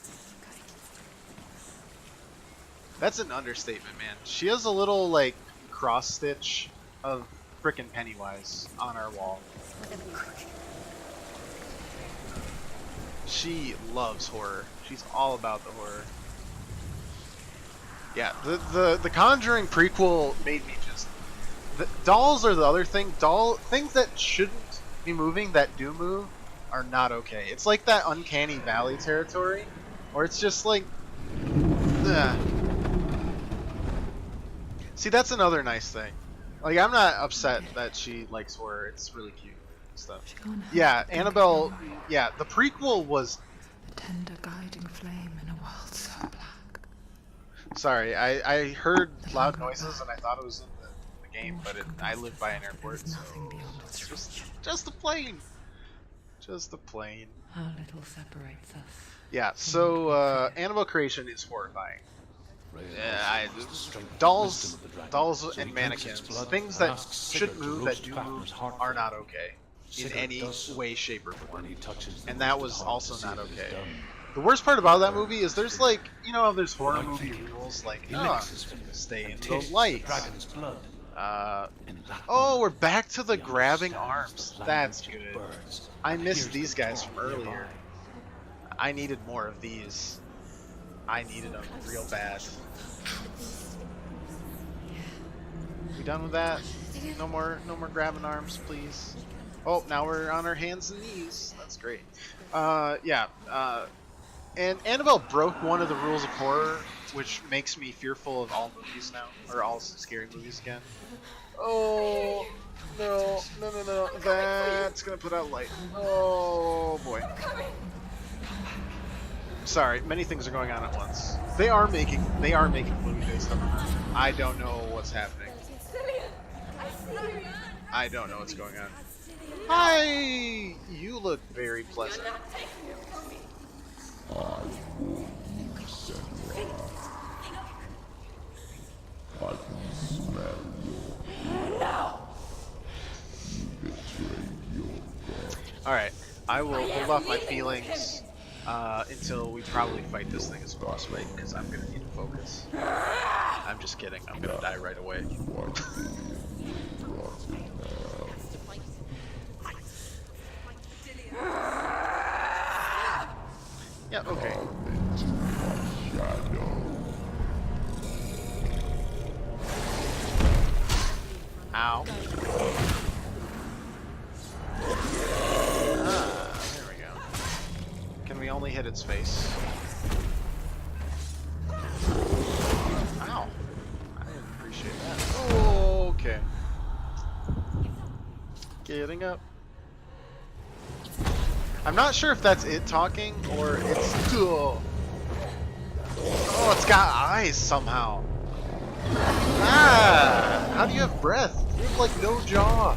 That's an understatement, man. She has a little, like, cross-stitch of frickin' Pennywise on our wall. She loves horror. She's all about the horror. Yeah, the Conjuring prequel made me just... dolls are the other thing. Things that shouldn't be moving that do move are not okay. It's like that Uncanny Valley territory, where it's just like... ugh. See, that's another nice thing. Like, I'm not upset that she likes horror. It's really cute and stuff. Yeah, Annabelle. Yeah, the prequel was. A tender guiding flame in a world so black. Sorry, I heard loud noises and I thought it was in the game, but I live by an airport, so it's just a plane. Just a plane. How little separates us. Yeah. So Annabelle Creation is horrifying. Yeah, dolls and mannequins, things that should move that do move are not okay in any way, shape, or form. And that was also not okay. The worst part about that movie is there's like, you know, there's horror movie rules like, stay in the light. Oh, we're back to the grabbing arms. That's good. I missed these guys from earlier. I needed more of these. I needed them real bad. We done with that? No more grabbing arms, please. Oh, now we're on our hands and knees. That's great. Yeah. And Annabelle broke one of the rules of horror, which makes me fearful of all movies now, or all scary movies again. Oh no! That's gonna put out light. Oh boy. Sorry, many things are going on at once. They are making movie-based stuff. I don't know what's happening. I don't know what's going on. Hi! You look very pleasant. I warn you, Senra. I can smell your blood. You betrayed your god. Alright, I will hold off my feelings until we probably fight this thing as a boss fight, because I'm going to need to focus. I'm just kidding. I'm going to die right away. Yeah, okay. Ow. There we go. Can we only hit its face? Ow. I didn't appreciate that. Oh, okay. Getting up. I'm not sure if that's it talking or it's... Oh, it's got eyes somehow. Ah! How do you have breath? You have like no jaw.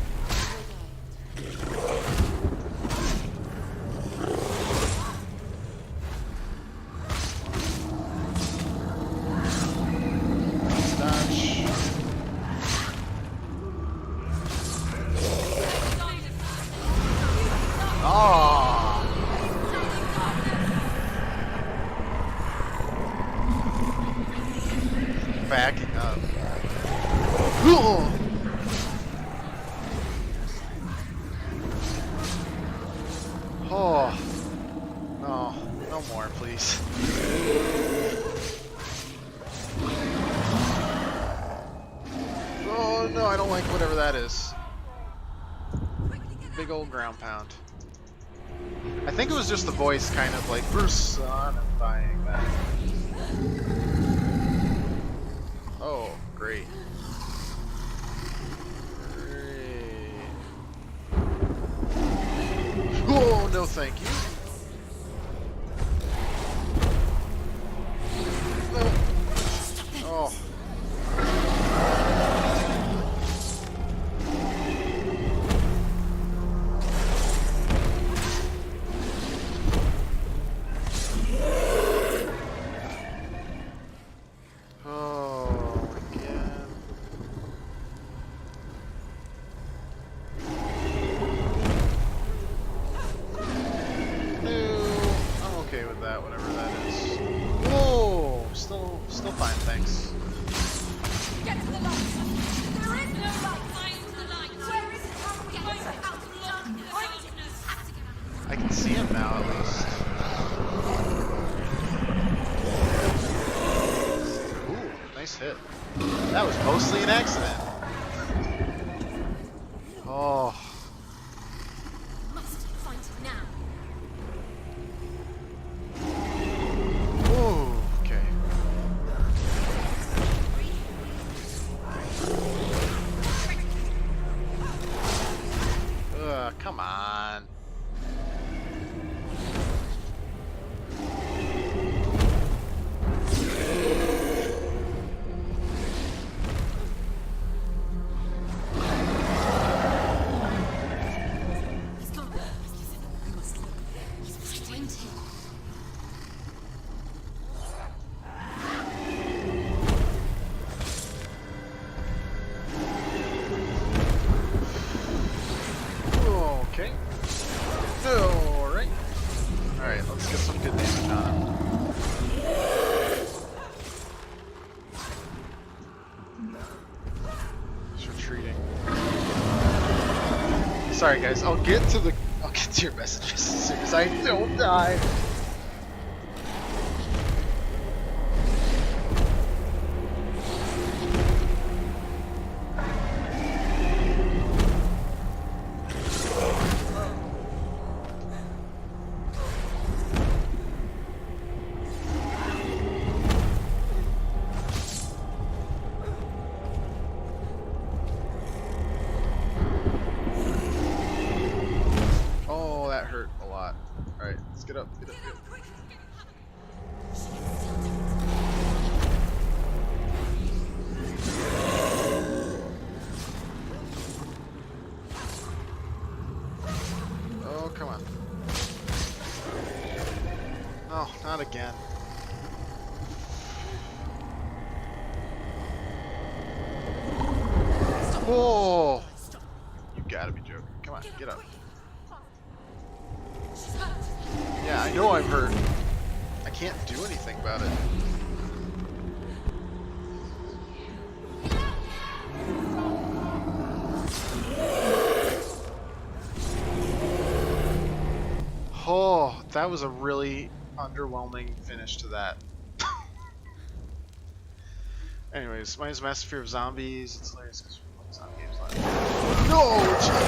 backing up. Ugh. Oh. No. No more, please. Oh no, I don't like whatever that is. Big old ground pound. I think it was just the voice kind of like personifying that. Oh, great. Great. Oh, no thank you. No. Oh. Still fine, thanks. Get to the light! There is no light! Find the light! Where is it? How can we find it? Out of the darkness! I can see him now, at least. Ooh, nice hit. That was mostly an accident. Oh. Must find it now. Ooh, okay. Come on. He's gone. We must look. He's behind him. Okay. Alright. Alright, let's get some good damage on him. He's retreating. Sorry guys, I'll get to your messages as soon as I don't die. That hurt a lot. Alright, let's get up, get up, get up. Oh, come on. No, not again. Whoa! You gotta be joking. Come on, get up. Yeah, I know I'm hurt. I can't do anything about it. Oh, that was a really underwhelming finish to that. Anyways, mine's Massive Fear of Zombies. It's hilarious because we're playing zombie games live. No!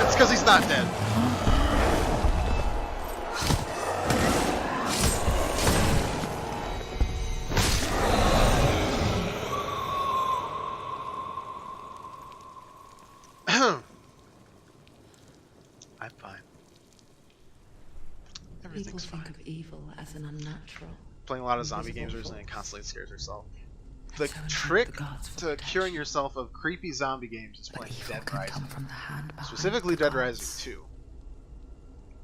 It's because he's not dead. I'm fine. People Everything's think fine. of evil as an unnatural. Playing a lot of zombie invisible games recently and force. constantly scares yourself. And The so invite trick the gods for to protection. curing yourself of creepy zombie games is But playing evil Dead can Rising. come from the hand behind Specifically the Dead gods. Rising 2.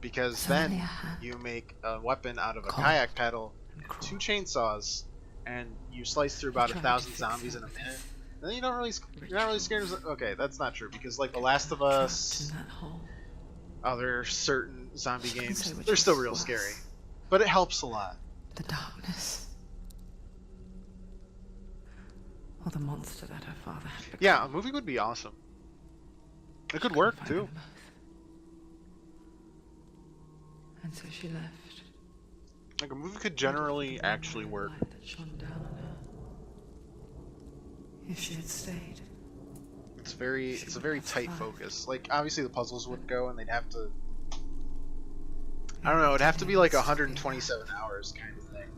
Because So then many a hand. you make a weapon out of a Cold kayak pedal and and cruel. 2 chainsaws, and you slice through about tried to 1,000 fix zombies it in a with minute. his And then you're not really scared of. Okay, that's not true because like The Last of Trapped Us, in that hole. other certain zombie Couldn't games, say which they're still was real worse. scary, but it helps a lot. The darkness. or the monster that her father had become. Yeah, a movie would be awesome. It could work Find too. them both. And so she left. Like a movie could generally actually work. Light that shone down on her. If she had stayed. It's a very tight focus. Like obviously the puzzles wouldn't go, and they'd have to. I don't know. It'd have to be like 127 hours kind of thing,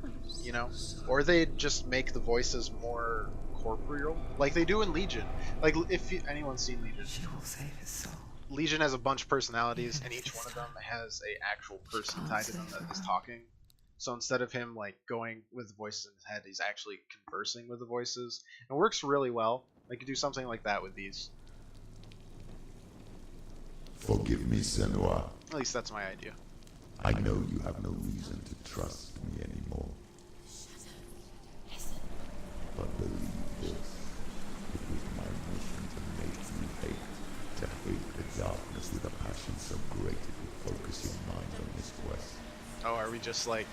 you know, or they'd just make the voices more corporeal, like they do in Legion. Like if anyone's seen Legion, She will save his soul. Legion has a bunch of personalities, and each one of them has a actual person tied to them that is talking. So instead of him like going with the voices in his head, he's actually conversing with the voices. It works really well. They could do something like that with these. Forgive me, Senua. At least that's my idea. I know you have no reason to trust me anymore. But believe this, it was my mission to make you hate the darkness with a passion so great it would focus your mind on this quest. Oh, are we just like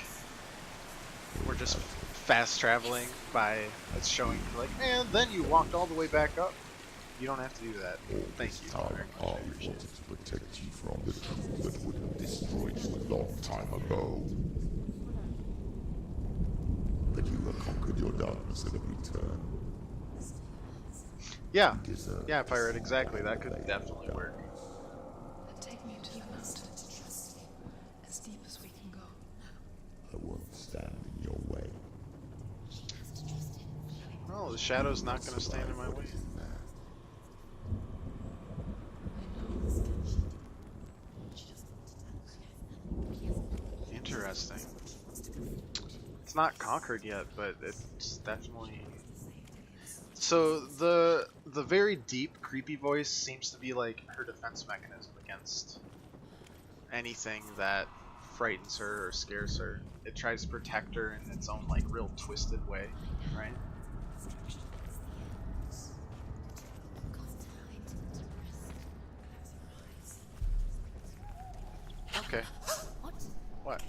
we're just fast traveling by it's showing like, and then you walked all the way back up? You don't have to do that. Thank you. I wanted to protect you from the truth that would have destroyed you a long time ago. But you have conquered your darkness at every turn. Yeah. Yeah, Pirate, exactly. That could definitely work. And take me to the mountain. As deep as we can go. I won't stand in your way. Oh, the shadow's not going to stand in my way. Interesting. It's not conquered yet, but it's definitely. So the very deep, creepy voice seems to be like her defense mechanism against anything that frightens her or scares her. It tries to protect her in its own like real twisted way, right? Okay. What?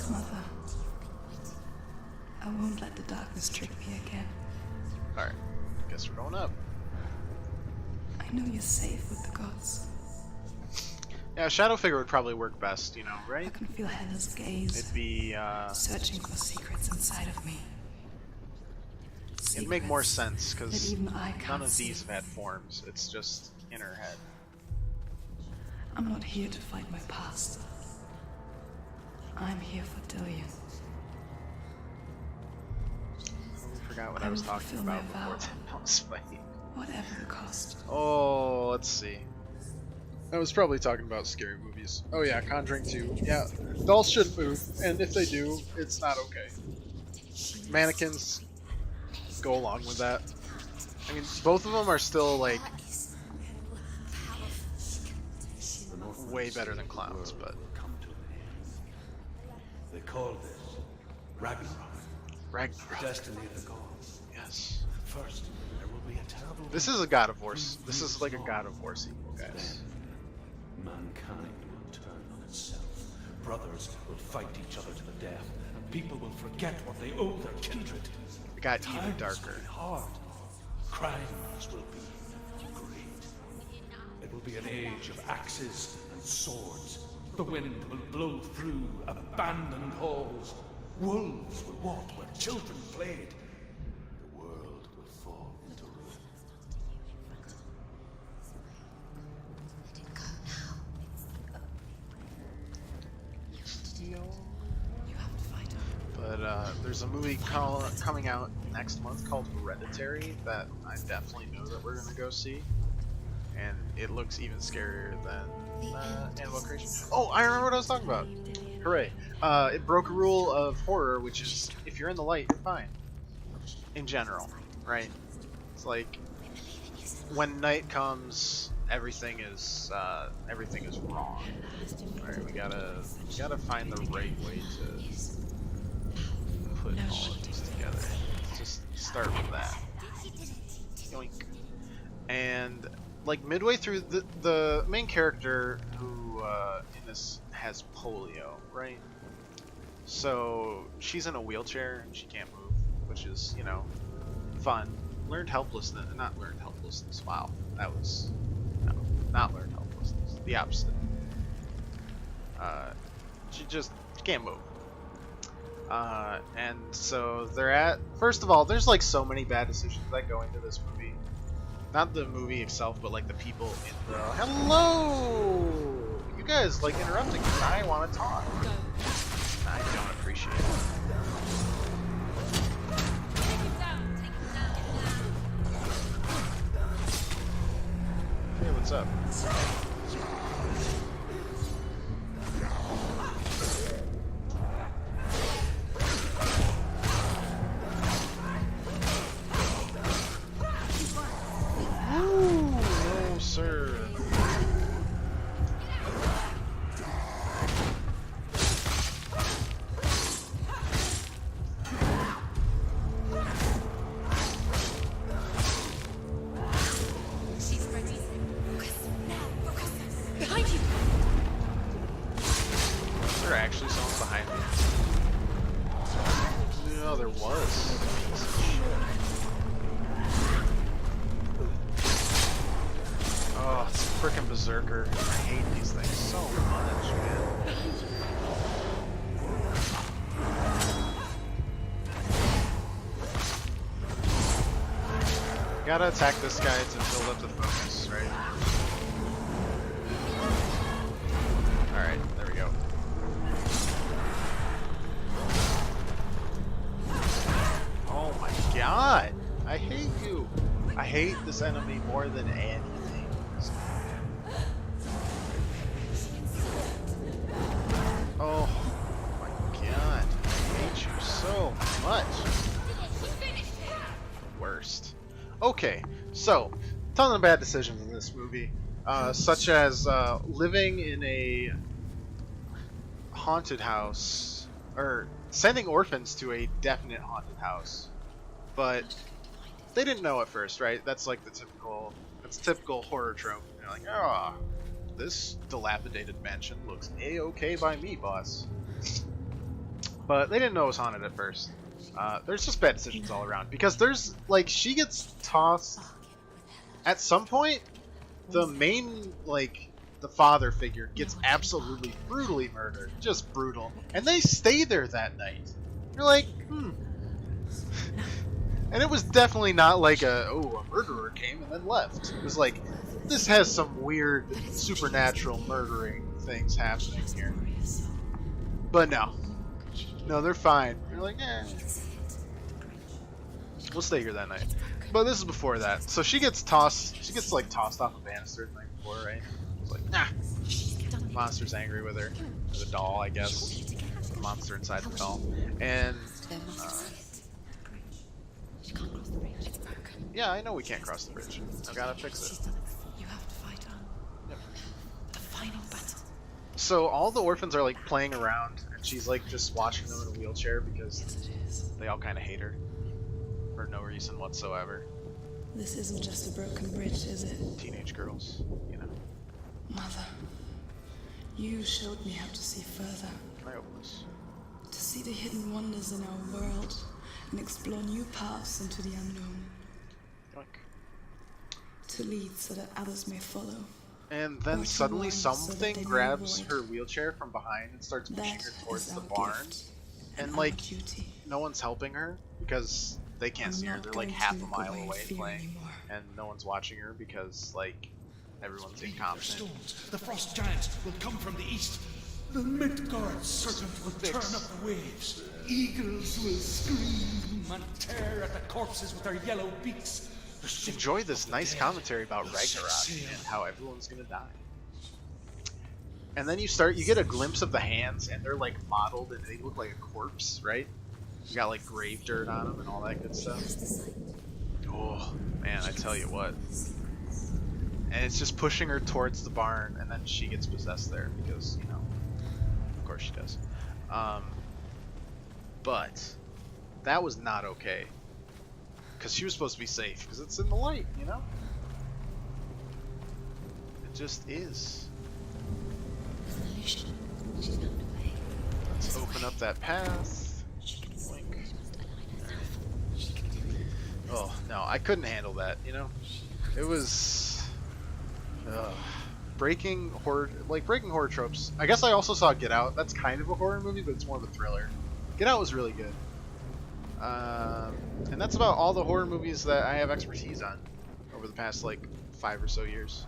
Mother, I won't let the darkness trick me again. Alright. Guess we're going up. I know you're safe with the gods. Yeah, shadow figure would probably work best, you know, right? I can feel Heather's gaze. It'd be, searching for secrets inside of me. It'd make more sense, that because even I none can't of see. these have had forms. It's just in her head. I'm not here to fight my past. I'm here for Dillian. I forgot what I was talking about before that boss fight. Whatever the cost. Oh, let's see. I was probably talking about scary movies. Oh yeah, Conjuring 2. Yeah, dolls shouldn't move, and if they do, it's not okay. Mannequins go along with that. I mean, both of them are still, like, way better than clowns, but... They call this Ragnarok. Ragnarok. The destiny of the gods. Yes. First, there will be a terrible... This is a God of War. This is like a God of War sequel, guys. Mankind will turn on itself. Brothers will fight each other to the death, and people will forget what they owe their kindred. It got even Times darker. will be hard. Crimes will be great. It will be an age of axes and swords. The wind will blow through abandoned halls. Wolves will walk where children played. The world will fall into ruin. You have to fight her. But there's a movie coming out next month called Hereditary that I definitely know that we're gonna go see, and it looks even scarier than Animal Creation. Oh, I remember what I was talking about. Hooray! It broke a rule of horror, which is if you're in the light, you're fine. In general, right? It's like when night comes, everything is wrong. Right? We gotta find the right way to put all of these together. Just start with that. Yoink. And like midway through the main character who in this has polio, right? So she's in a wheelchair and she can't move, which is, you know, fun. Learned helplessness, not learned helplessness. Wow, that was no, not learned helplessness. The opposite. She can't move. And so they're at. First of all, there's like so many bad decisions that go into this movie. Not the movie itself, but like the people in the. Hello. You guys like interrupting because I want to talk. I don't appreciate it. Hey, what's up? Ooh, no, sir. She's ready. Focus. Now, focus. Behind you. Is there actually someone behind me? No, there was. Oh, it's a frickin' berserker. I hate these things so much, man. Gotta attack this guy to build up the focus, right? Alright, there we go. Oh my god! I hate you! I hate this enemy more than anything. Oh my god. I hate you so much. Worst. Okay, so, tons of bad decisions in this movie. Such as living in a haunted house, or sending orphans to a definite haunted house. But they didn't know at first, right? That's like that's a typical horror trope. You're like, oh, this dilapidated mansion looks a-okay by me, boss. But they didn't know it was haunted at first. There's just bad decisions all around because there's like she gets tossed at some point. The main the father figure gets absolutely brutally murdered, just brutal, and they stay there that night. You're like, and it was definitely not like a murderer came and then left. It was like, this has some weird supernatural murdering things happening here. But no, they're fine. You're like, we'll stay here that night. But this is before that. So she gets tossed. She gets like tossed off a banister the night before, right? It's like, nah. The monster's angry with her, or the doll, I guess. The monster inside the doll, and yeah, I know we can't cross the bridge. I've got to fix it. You have to fight on. Yep. The final battle. So all the orphans are like playing around, and she's like just watching them in a wheelchair because they all kind of hate her for no reason whatsoever. This isn't just a broken bridge, is it? Teenage girls, you know. Mother, you showed me how to see further. I open this? To see the hidden wonders in our world and explore new paths into the unknown. To lead so that others may follow. And then suddenly something grabs her wheelchair from behind and starts pushing her towards the barn. And like, no one's helping her because they can't see her. They're like half a mile away playing. And no one's watching her because like, everyone's incompetent. The frost giants will come from the east. The Midgard serpent will turn up the waves. Eagles will scream and tear at the corpses with their yellow beaks. Enjoy this nice commentary about Ragnarok and how everyone's gonna die. And then you get a glimpse of the hands, and they're like modeled, and they look like a corpse, right? You got like grave dirt on them and all that good stuff. Oh man, I tell you what. And it's just pushing her towards the barn, and then she gets possessed there because, you know, of course she does. But that was not okay. Because she was supposed to be safe, because it's in the light, you know? just is. She's found a way. Let's open up that path. She can see. Boink. She must align herself. She can do it. Oh no, I couldn't handle that. You know, it was breaking horror tropes. I guess I also saw Get Out. That's kind of a horror movie, but it's more of a thriller. Get Out was really good. And that's about all the horror movies that I have expertise on over the past like 5 or so years.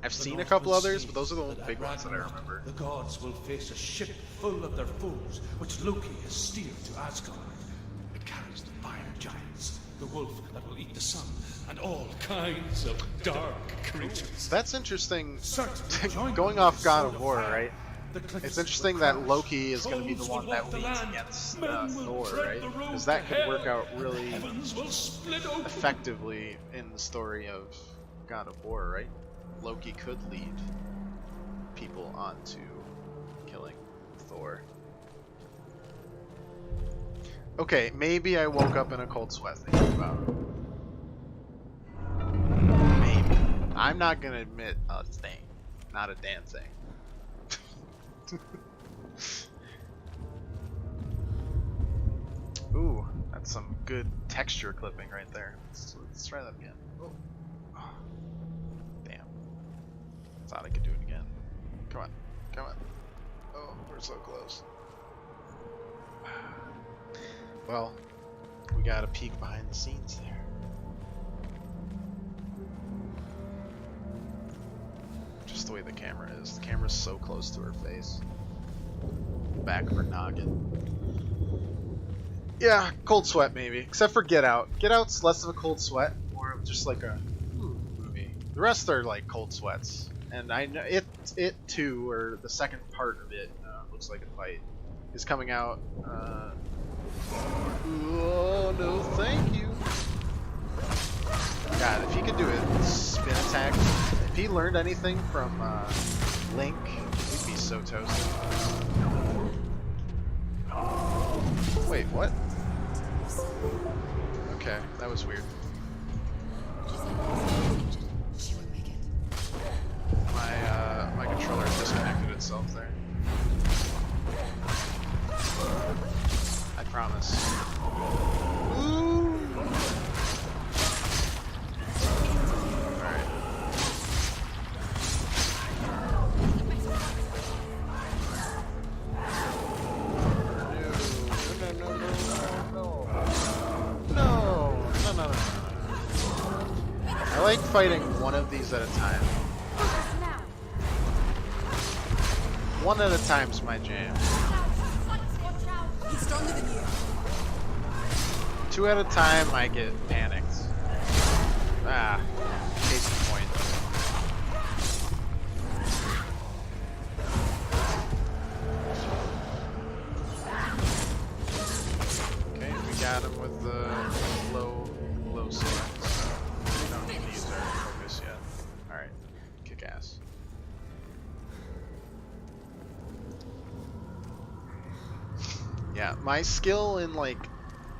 I've seen a couple others, but those are the only big ones that I remember. The gods will face a ship full of their foes, which Loki has steered to Asgard. It carries the fire giants, the wolf that will eat the sun, and all kinds of dark creatures. That's interesting. Certainly Going off God of War, right? It's interesting that Loki is going to be the one that leads against Thor, right? Because that could work out really effectively in the story of God of War, right? Loki could lead people onto killing Thor. Okay, maybe I woke up in a cold sweat thinking about it. Maybe. I'm not gonna admit a thing. Not a damn thing. Ooh, that's some good texture clipping right there. Let's try that again. Oh. Damn. Thought I could do it again. Come on. Come on. Oh, we're so close. Well, we got a peek behind the scenes there. Just the way the camera is. The camera's so close to her face. Back of her noggin. Yeah, cold sweat maybe. Except for Get Out. Get Out's less of a cold sweat, more of just like a movie. The rest are like cold sweats. And I know it too, or the second part of it, looks like a fight, is coming out. Oh no, thank you. God, if he could do it, spin attack. If he learned anything from Link, he'd be so toasted. Wait, what? Okay, that was weird. My controller disconnected itself there. I promise. Ooh. Alright. No. I like fighting one of these at a time. One at a time's my jam. He's stronger than you. 2 at a time, I get panicked. Ah, case in point. Okay, we got him with the low select. We don't need to use our focus yet. Alright, kick ass. Yeah, my skill in like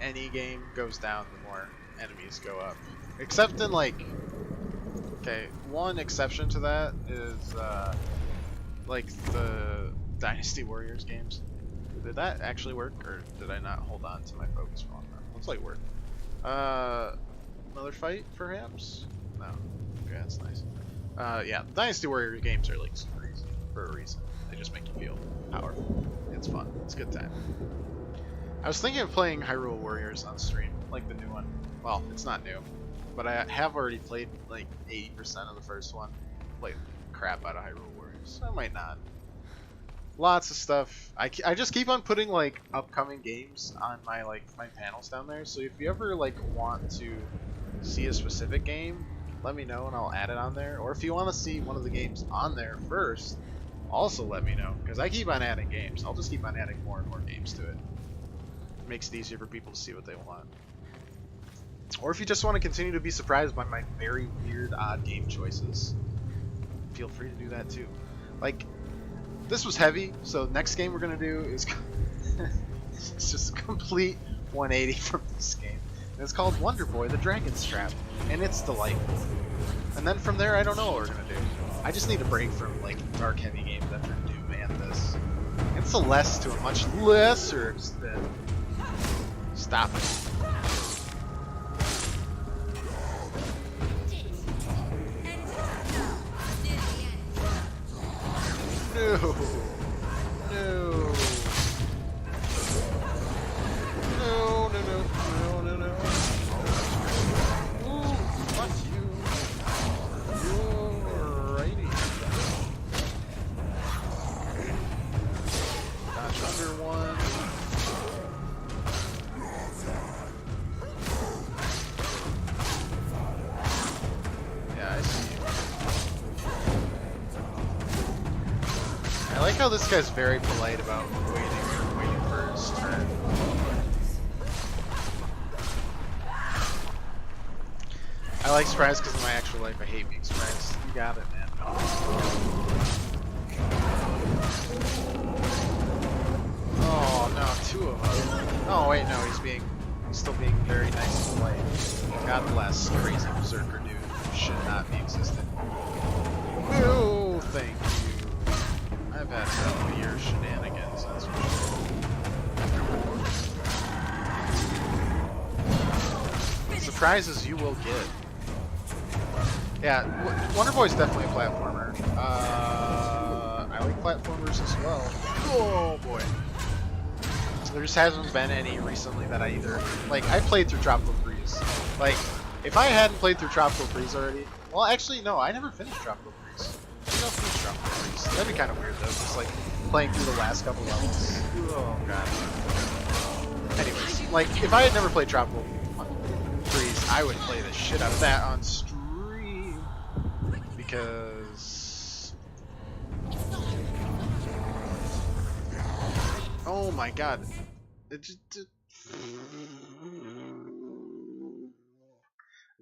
any game goes down the more enemies go up. Except in like, okay, one exception to that is like the Dynasty Warriors games. Did that actually work, or did I not hold on to my focus for long enough? Looks like it worked. Another fight, perhaps? No. Okay, that's nice. Yeah, the Dynasty Warriors games are like super easy for a reason. They just make you feel powerful. It's fun. It's a good time. I was thinking of playing Hyrule Warriors on stream, like the new one. Well, it's not new, but I have already played like 80% of the first one. Played crap out of Hyrule Warriors. I might not. Lots of stuff. I just keep on putting like upcoming games on my my panels down there. So if you ever like want to see a specific game, let me know and I'll add it on there. Or if you want to see one of the games on there first, also let me know, because I keep on adding games. I'll just keep on adding more and more games to it. It makes it easier for people to see what they want. Or if you just want to continue to be surprised by my very weird, odd game choices, feel free to do that too. Like, this was heavy, so next game we're going to do is it's just a complete 180 from this game. And it's called Wonder Boy the Dragon's Trap, and it's delightful. And then from there, I don't know what we're gonna do. I just need a break from like dark heavy games after Doom and this. And Celeste to a much lesser extent. Stop it. No. No. No, no, no, no, no, no. Ooh, fuck you. Alrighty. Dodge under one. Yeah, I see you. I like how this guy's very polite about waiting for his turn. I like surprise because in my actual life I hate being surprised. You got it, man. Oh no, two of them. Oh wait, no, he's still being very nice and polite. God bless, crazy berserker dude who should not be existent. No, thank you. I've had enough of your shenanigans, that's for sure. Surprises you will get. Yeah, Wonder Boy's definitely a platformer. I like platformers as well. Oh boy. There just hasn't been any recently that I either... Like, I played through Tropical Freeze. Like, if I hadn't played through Tropical Freeze already... Well, actually, no, I never finished Tropical Freeze. I don't finish Tropical Freeze. That'd be kind of weird, though, just like playing through the last couple levels. Oh, god. Anyways, like, if I had never played Tropical Freeze, I would play the shit out of that on stream. Because... Oh my god. It just...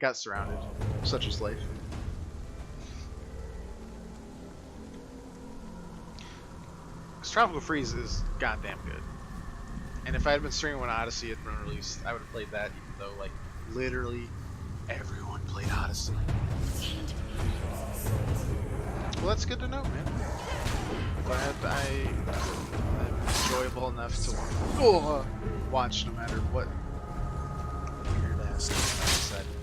Got surrounded. Such is life. Tropical Freeze is goddamn good. And if I had been streaming when Odyssey had been released, I would have played that, even though, like, literally everyone played Odyssey. Well, that's good to know, man. Glad I'm enjoyable enough to watch no matter what weird ass thing I decided.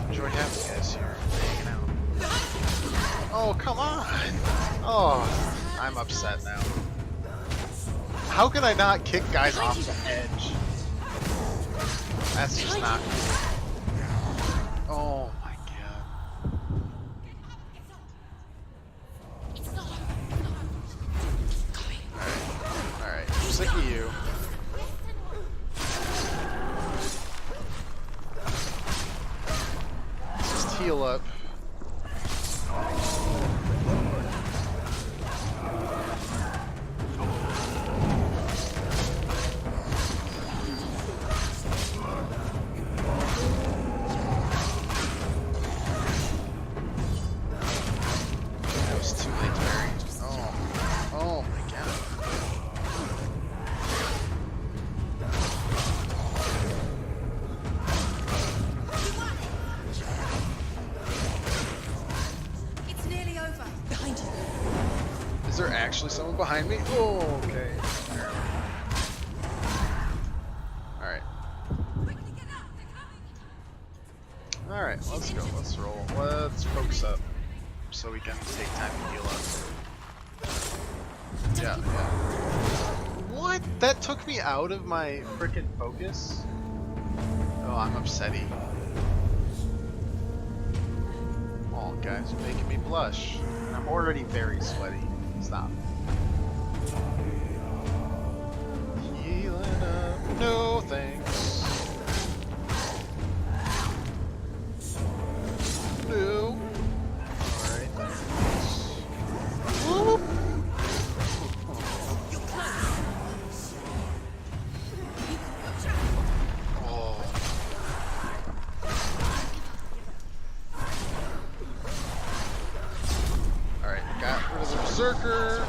Enjoy having you guys here, hanging out. Oh, come on! Oh. I'm upset now. How could I not kick guys off the edge? That's just not cool. Oh my god. Alright, sick of you. Let's just heal up. Actually someone behind me? Oh, okay. Alright. Alright, let's go. Let's roll. Let's focus up so we can take time to heal up. Yeah. What? That took me out of my frickin' focus? Oh, I'm upsetty. Oh, guys, you're making me blush. And I'm already very sweaty. Stop. Healing up. No thanks. No. Alright, thanks. Whoop. Oh. Alright, got rid of the Berserker.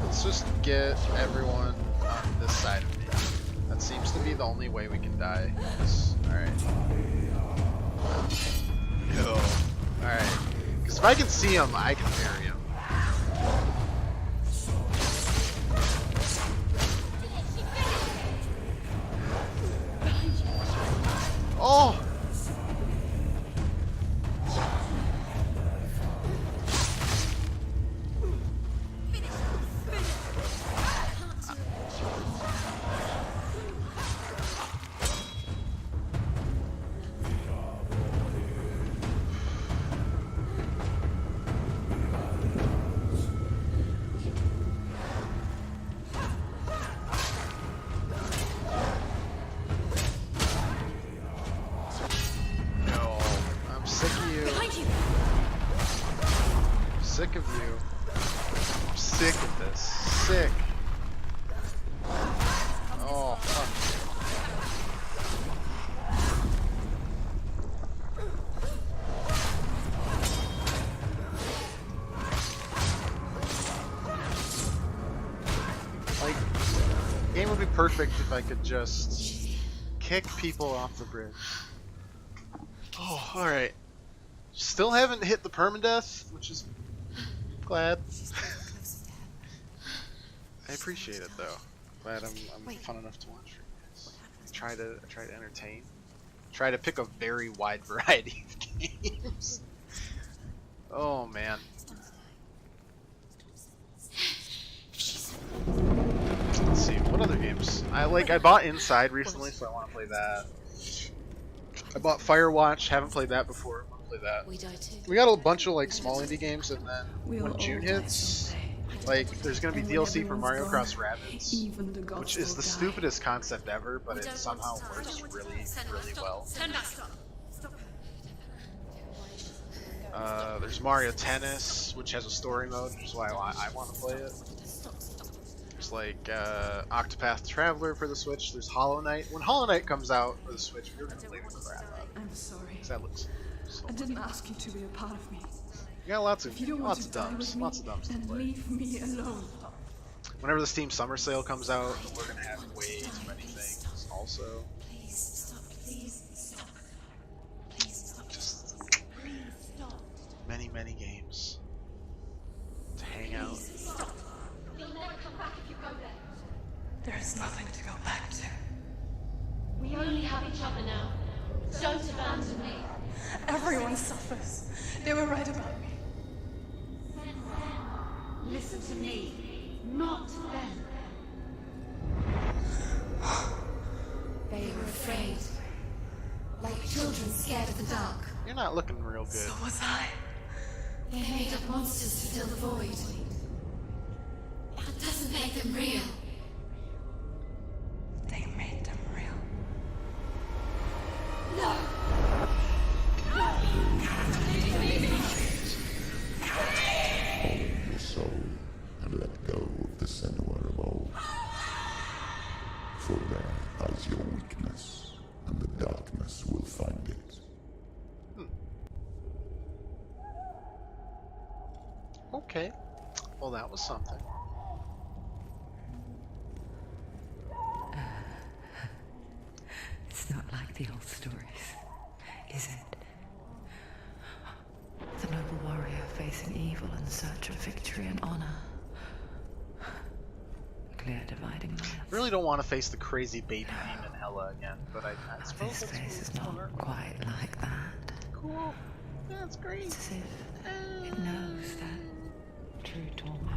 Let's just get everyone on this side of me. That seems to be the only way we can die. Alright. No. Alright. Because if I can see him, I can bury him. Oh! Sick of you. I'm sick of this. Sick. Oh, fuck. Like, the game would be perfect if I could just kick people off the bridge. Oh, alright. Still haven't hit the permadeath, which is glad. I appreciate it though. Glad I'm fun enough to watch for you guys. I try to entertain. Try to pick a very wide variety of games. Oh man. Let's see, what other games? I bought Inside recently, so I want to play that. I bought Firewatch, haven't played that before. Play that. We got a bunch of like small indie games, and then when June hits, like there's gonna be DLC for Mario Cross Rabbids, which is the stupidest concept ever, but it somehow works really, really well. There's Mario Tennis, which has a story mode, which is why I want to play it. There's like Octopath Traveler for the Switch. There's Hollow Knight. When Hollow Knight comes out for the Switch, we're gonna play the crap out of it. I'm sorry. That looks so I didn't ask you to be a part of me. You got lots of If you don't want to die with me, lots of dumps to then play. leave me alone. Whenever the Steam Summer Sale comes out, we're gonna have way too many things. Also, Please stop. Please stop. Please stop. just Please stop. many games to hang out. Stop. You'll never come back if you go there. There is nothing to go back to. We only have each other now. Don't abandon me. Everyone suffers. They were right about me. Listen to me, not them. They were afraid. Like children scared of the dark. You're not looking real good. So was I. They made up monsters to fill the void. That doesn't make them real. They made them real. No! Own your soul and let go of the center of all. For there lies your weakness, and the darkness will find it. Okay. Well, that was something. It's not like the old stories, is it? The noble warrior facing evil in search of victory and honor. Clear dividing lines. I really don't want to face the crazy baby demon Hella again, but I suppose This that's place is what's not going on. quite like that. Cool. That's great. It's as if it knows that true torment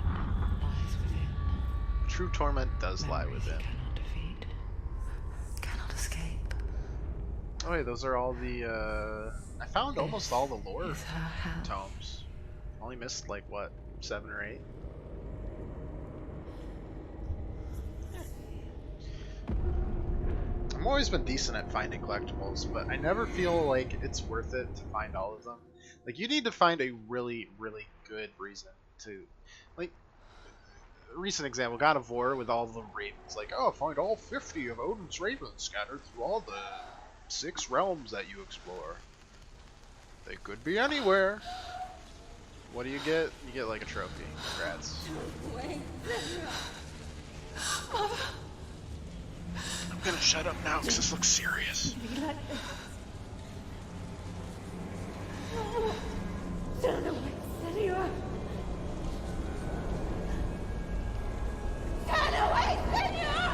lies within. True torment does lie Memories within. it cannot defeat, cannot escape. Oh, wait, those are all the, I found almost all the lore Is her house. tomes. Only missed, like, what, 7 or 8? I've always been decent at finding collectibles, but I never feel like it's worth it to find all of them. Like, you need to find a really, really good reason to, like, a recent example, God of War with all the ravens. Like, oh, find all 50 of Odin's ravens scattered through all the 6 realms that you explore. They could be anywhere. What do you get? You get like a trophy. Congrats. I'm gonna shut up now because this looks serious. Be like this. No. Stand away, Senor. Stand away, Senor!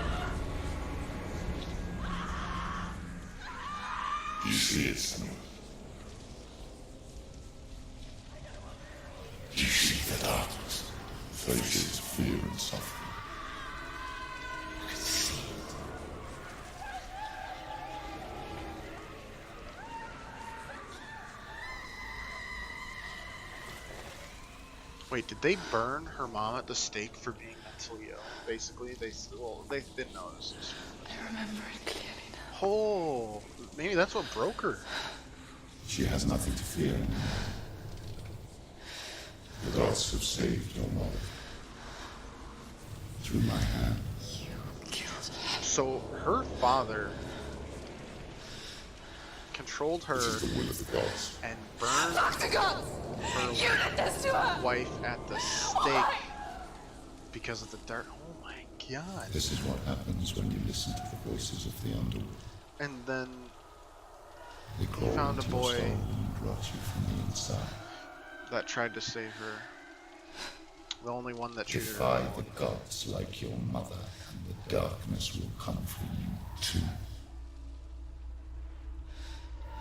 You see it, Senor. You see the darkness, faces fear and suffering. I see it. Wait, did they burn her mom at the stake for being mentally ill? Basically, they didn't know this. I remember it clearly now. Oh, maybe that's what broke her. She has nothing to fear anymore. The gods have saved your mother. Through my hands. You killed her. So her father controlled her This is the will of the gods. and burned Fuck the gods! You did this to her! wife at the stake Why? because of the dark. Oh my god! This is what happens when you listen to the voices of the underworld. And then They crawl found a into your boy. soul and rot you from the inside. that tried to save her. The only one that treated her Defy well. the gods like your mother, and the darkness will come for you too.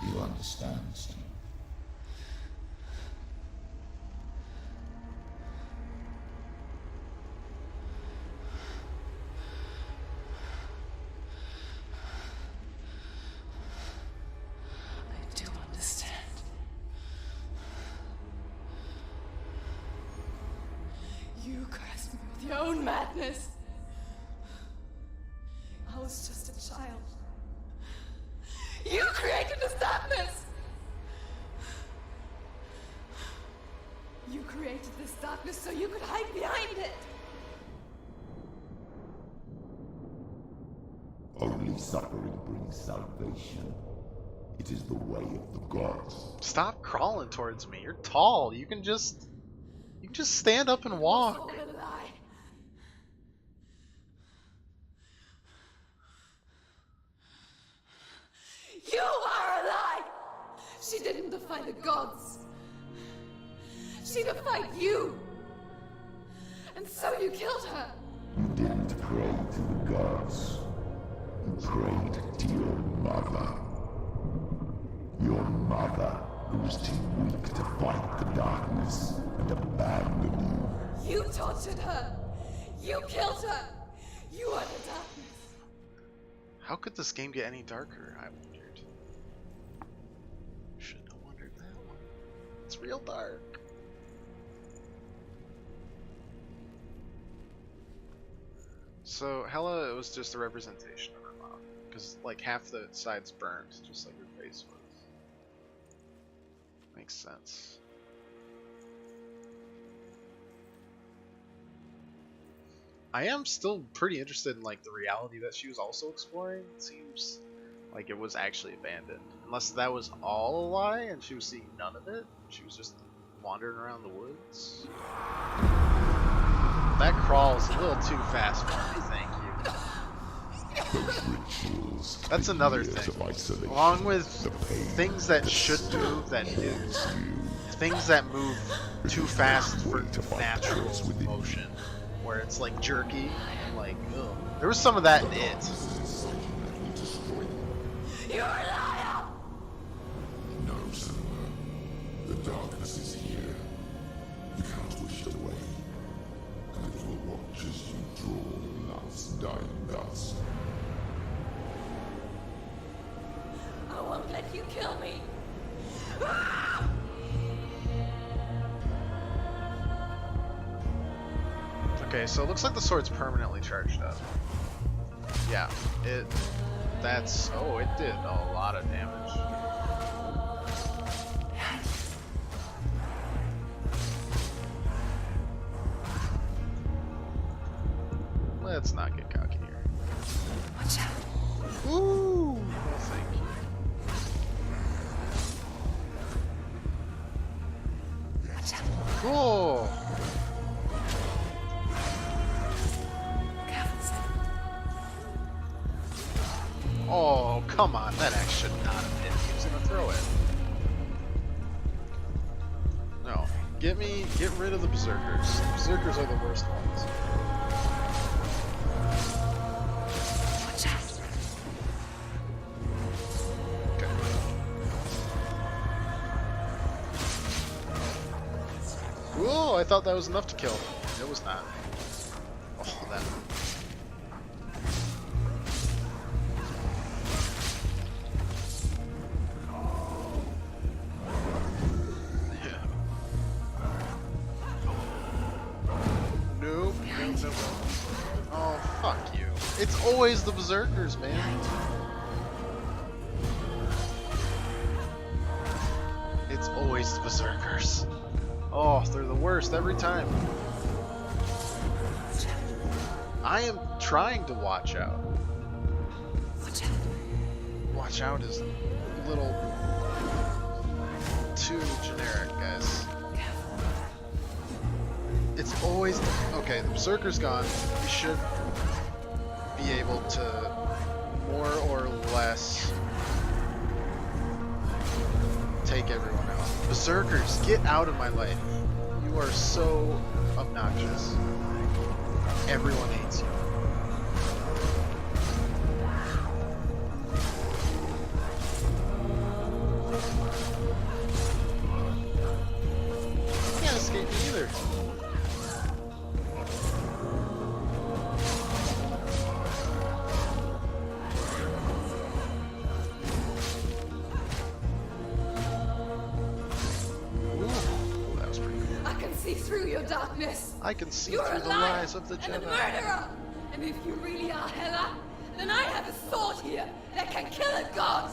You understand, son? I do understand. You cursed me with your own madness. I was just a child. You created this darkness! You created this darkness so you could hide behind it! Only suffering brings salvation. It is the way of the gods. Stop crawling towards me. You're tall. You can just stand up and walk. All a lie. You are a lie! She didn't defy the gods. She defied you. And so you killed her. You didn't pray to the gods. You prayed to your mother. Your mother, who was too weak to fight the darkness and abandon you. You tortured her. You killed her. You are the darkness. How could this game get any darker? I wondered. Shouldn't have wondered that one. It's real dark. So Hela was just a representation of her mom, because like half the side's burned, just like her face was. Makes sense. I am still pretty interested in like the reality that she was also exploring. It seems like it was actually abandoned, unless that was all a lie and she was seeing none of it. She was just wandering around the woods. That crawl's a little too fast for me, thank you. Those rituals. That's another years thing. of isolation, Along with the pain things that that should still move that do. haunts you. Things that move too fast for To fight natural battles within you. motion, where it's like jerky and like ugh. There was some of that in it. You're a liar! No, Senua. The darkness is here. You cannot wish it away. And it will watch as you draw the last dying dust. I won't let you kill me. Okay, so it looks like the sword's permanently charged up. Yeah, that's, oh, it did a lot of damage. Let's not get cocky here. Watch out. Ooh, no thank you. Watch out. Cool. Careful, come on, that axe should not have hit. He was gonna throw it. No. Get rid of the berserkers. The berserkers are the worst ones. Watch out. Okay. Whoa, I thought that was enough to kill him. It was not. Oh, that. Nope. Oh, fuck you. It's always the berserkers, man. It's always the berserkers. Oh, they're the worst every time. I am trying to watch out. Watch out. Watch out is a little too generic, guys. It's always okay. The berserker's gone. We should be able to more or less take everyone out. Berserkers, get out of my life. You are so obnoxious. Everyone hates you. You can't escape me either. Ooh, that was pretty cool. I can see through your darkness. I can see You're through a the liar lies of the and a Jedi. murderer. And if you really are Hela, then I have a sword here that can kill a god.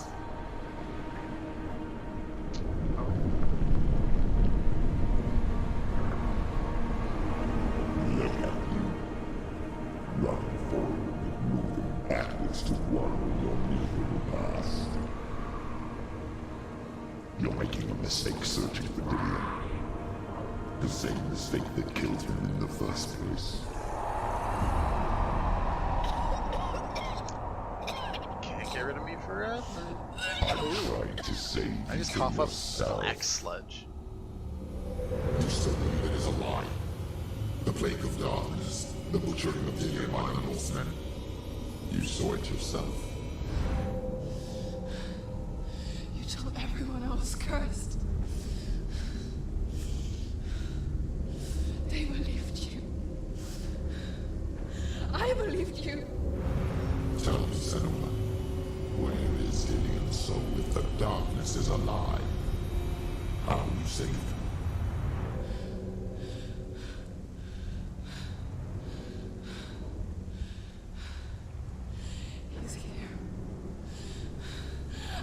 Look at you. Running forward, moving backwards to wallow in your miserable past. You're making a mistake searching for Dillion. The same mistake that killed him in the first place. Can't get rid of me forever. I'm trying to save I just you cough up yourself. black sludge. You still believe it is a lie. The plague of darkness, the butchering of Dillion by the Northmen. You saw it yourself. You told everyone I was cursed. They believed you. I believed you. Tell me, Senua, where is Dillion's soul if the darkness is a lie? How will you save him? He's here.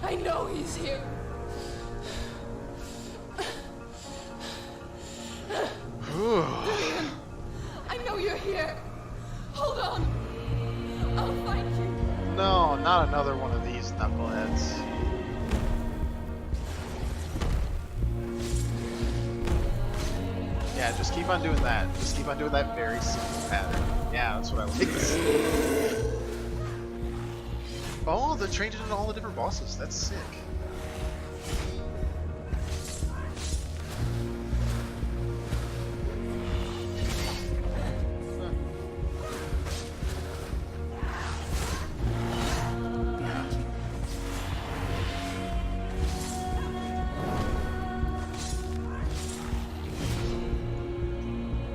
I know he's here. Lillian, I know you're here. Hold on. I'll find you. No, not another one of these knuckleheads. Yeah, just keep on doing that. Just keep on doing that very simple pattern. Yeah, that's what I like to see. Oh, they're trained into all the different bosses. That's sick.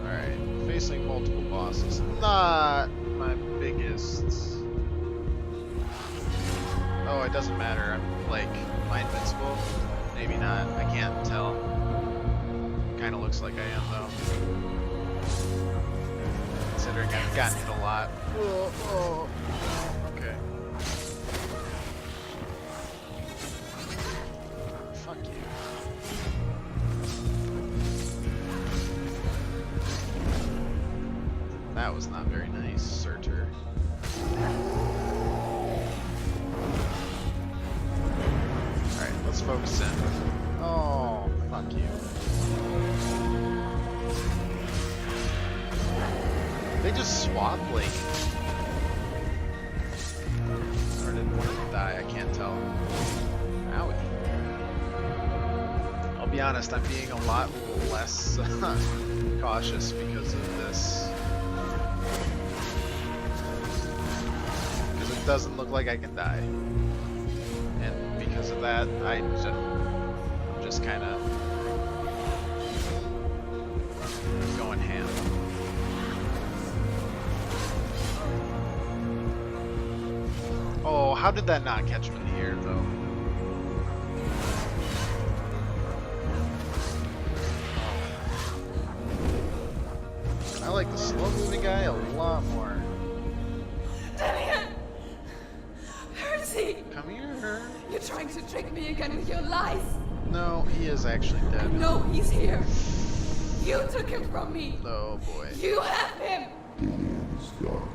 Alright, facing multiple bosses. Not my biggest. Oh, it doesn't matter. I'm like, am I invincible? Maybe not. I can't tell. Kinda looks like I am though. Considering I've gotten hit a lot. Oh. Okay. Fuck you. That was not very nice, Surtur. Alright, let's focus in. Oh, fuck you. They just swap, like... Or did one of them die? I can't tell. Owie. I'll be honest, I'm being a lot less cautious because of this. Because it doesn't look like I can die. And because of that, I'm just kind of going ham. Oh, how did that not catch him in the air, though? I like the slow-moving guy a lot more. Dillian! Where is he? Come here. You're trying to trick me again with your lies. No, he is actually dead. No, he's here. You took him from me. Oh, boy. You have him. Dillian is gone.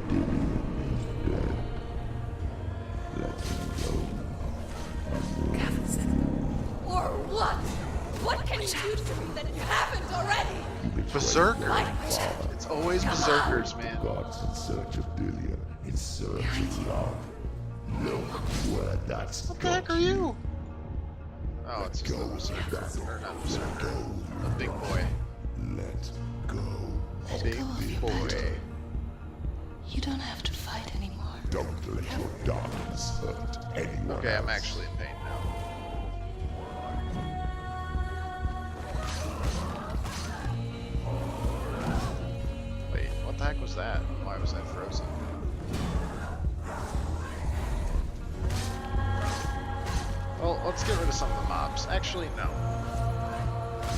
Dillian is dead. Let him go now. Or what? What can you do to me that you haven't already? Berserker. It's always berserkers, man. God's in search of Dillian, in search of love. Look where that's What the heck are you? Oh, it's just the berserker. Or not berserker. The big boy. Let go. Big boy. You don't have to fight anymore. Don't let your darkness hurt anyone Okay, I'm else. actually in pain now. Wait, what the heck was that? Why was I frozen? Well, let's get rid of some of the mobs. Actually, no.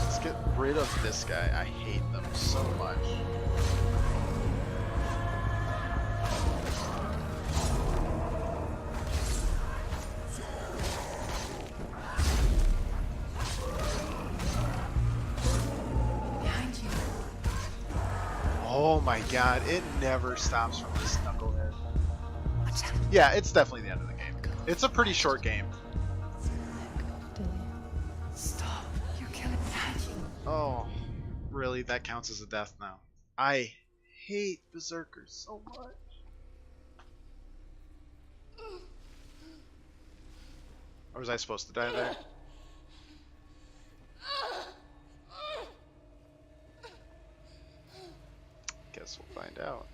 Let's get rid of this guy. I hate them so much. Behind you. Oh my god, it never stops from this knucklehead. Yeah, it's definitely the end of the game. It's a pretty short game. Stop. You're killing Daddy. Oh, really? That counts as a death now. I hate berserkers so much. Or was I supposed to die there? Guess we'll find out.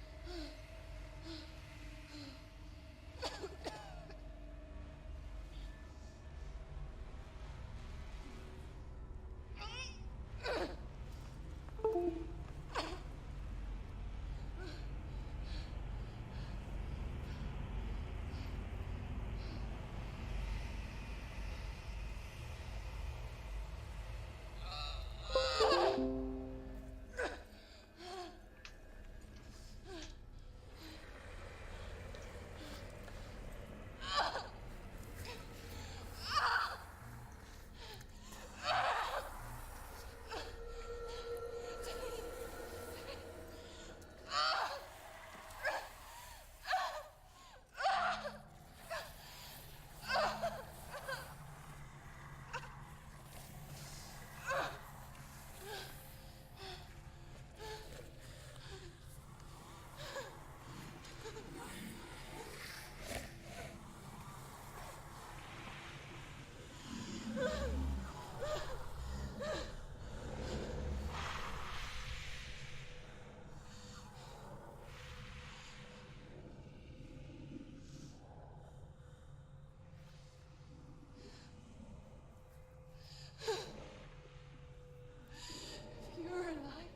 You're alive.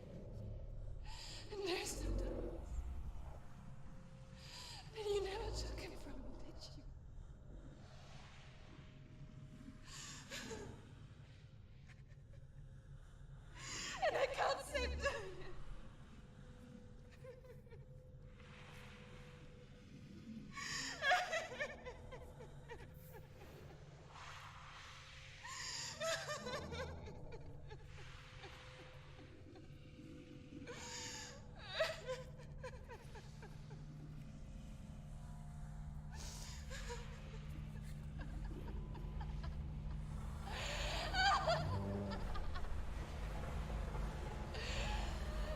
And there's no doubt. And you never took him from me, did you? And I can't save Dillian.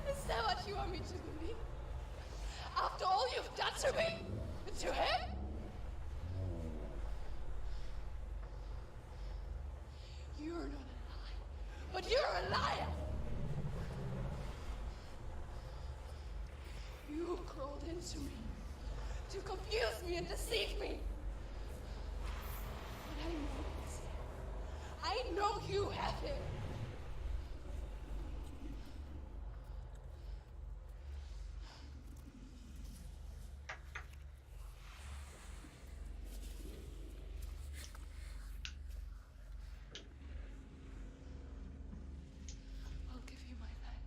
Is that what you want me to believe? After all you've done to me? To him? to me, to confuse me and deceive me. But I know it. I know you have him. I'll give you my life.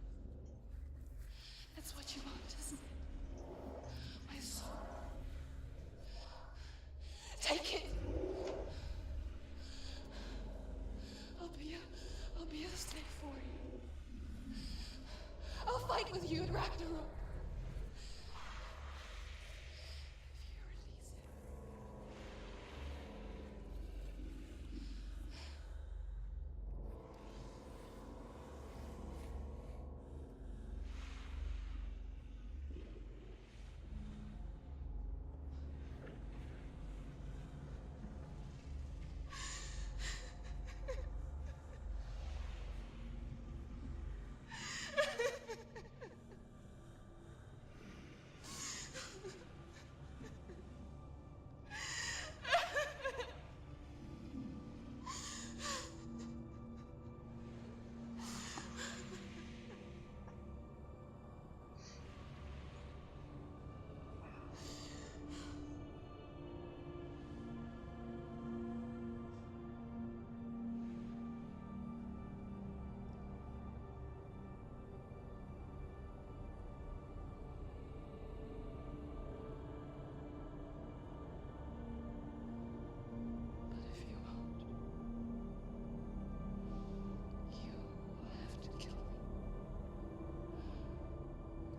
That's what you want, isn't it? My soul. Take it. I'll be a slave for you. I'll fight with you at Ragnarok. If you release it. But if you won't, you will have to kill me.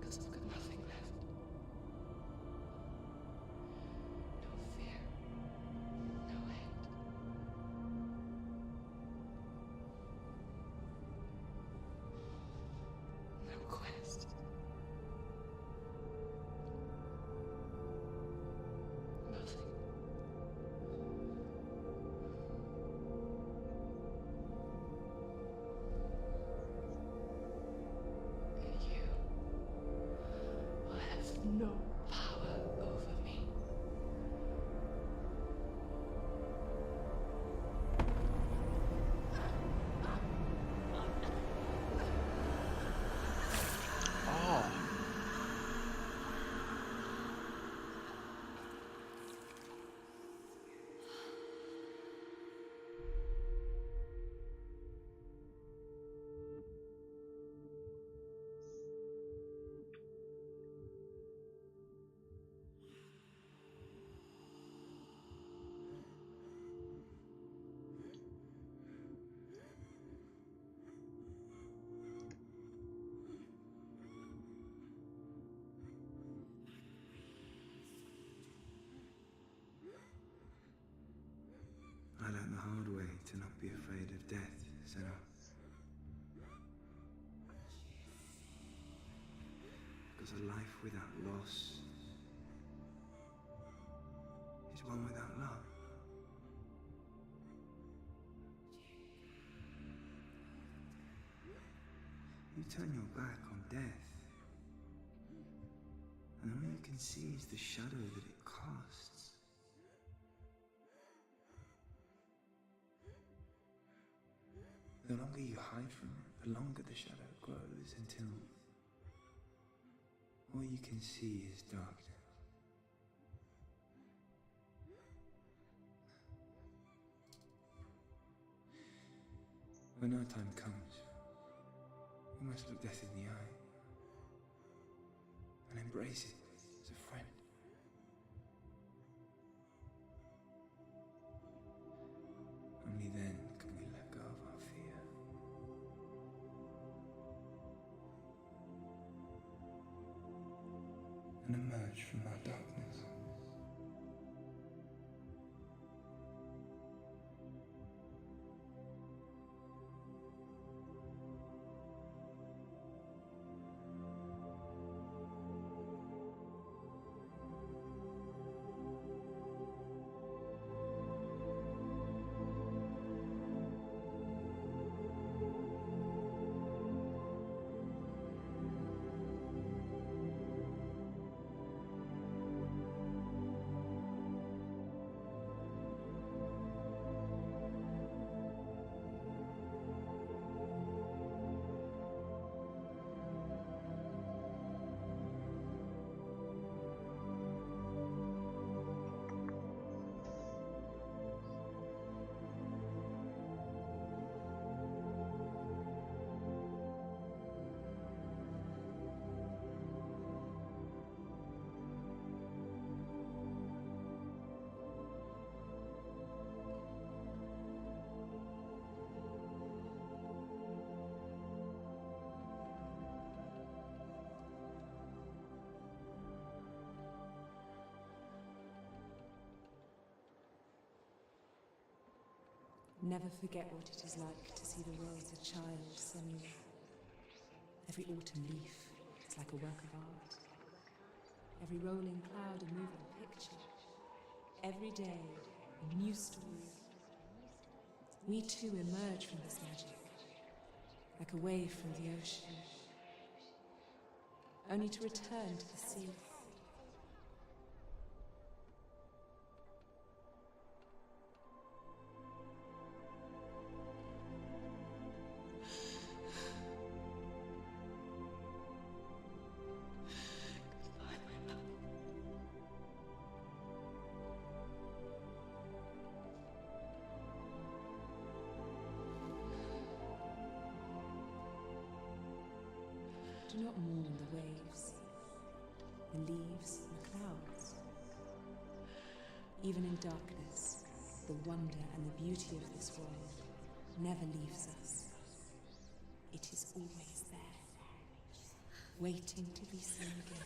Because I've got nothing left. No fear. No hate. No quest. Nothing. And you will have no power over me. Oh. I learned the hard way to not be afraid of death, Senna. Because a life without loss is one without love. You turn your back on death, and all you can see is the shadow that it casts. The longer you hide from it, the longer the shadow grows until all you can see is darkness. When our time comes, we must look death in the eye and embrace it as a friend. Only then can we let go of our fear. And emerge from our darkness. Never forget what it is like to see the world as a child, Senua. Every autumn leaf is like a work of art. Every rolling cloud a moving picture. Every day, a new story. We too emerge from this magic, like a wave from the ocean, only to return to the sea. Do not mourn the waves, the leaves, and the clouds. Even in darkness, the wonder and the beauty of this world never leaves us. It is always there, waiting to be seen again.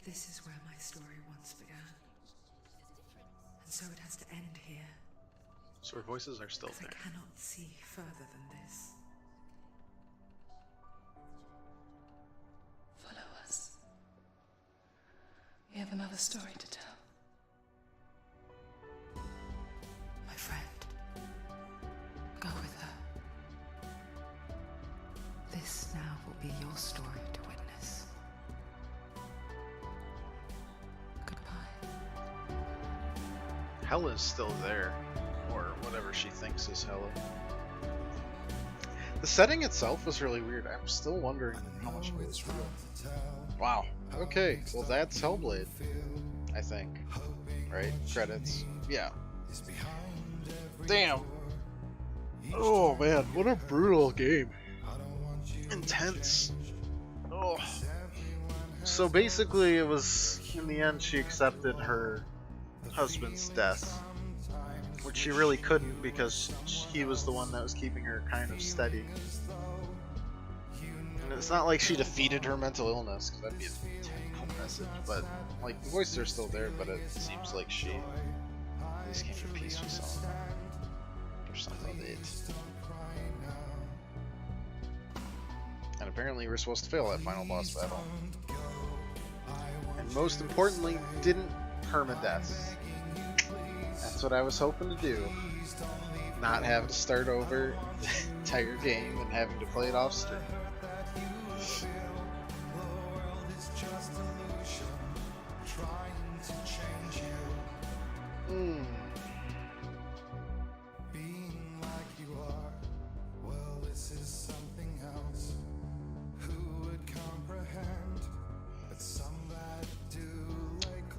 This is where my story once began. And so it has to end here. So her voices are still there. I cannot see further than this. Follow us. We have another story to tell. My friend, go with her. This now will be your story to witness. Hella's still there, or whatever she thinks is Hella. The setting itself was really weird. I'm still wondering how much of it is real. Wow. Okay, well that's Hellblade, I think. Right? Credits. Yeah. Damn. Oh man, what a brutal game. Intense. Oh. So basically it was, in the end she accepted her husband's death, which she really couldn't because he was the one that was keeping her kind of steady. And it's not like she defeated her mental illness, because that'd be a terrible message, but like the voices are still there, but it seems like she at least came to peace with something or something of it. And apparently we're supposed to fail that final boss battle. And most importantly, didn't permadeath. That's what I was hoping to do. Not have to start over the entire game and having to play it off stream.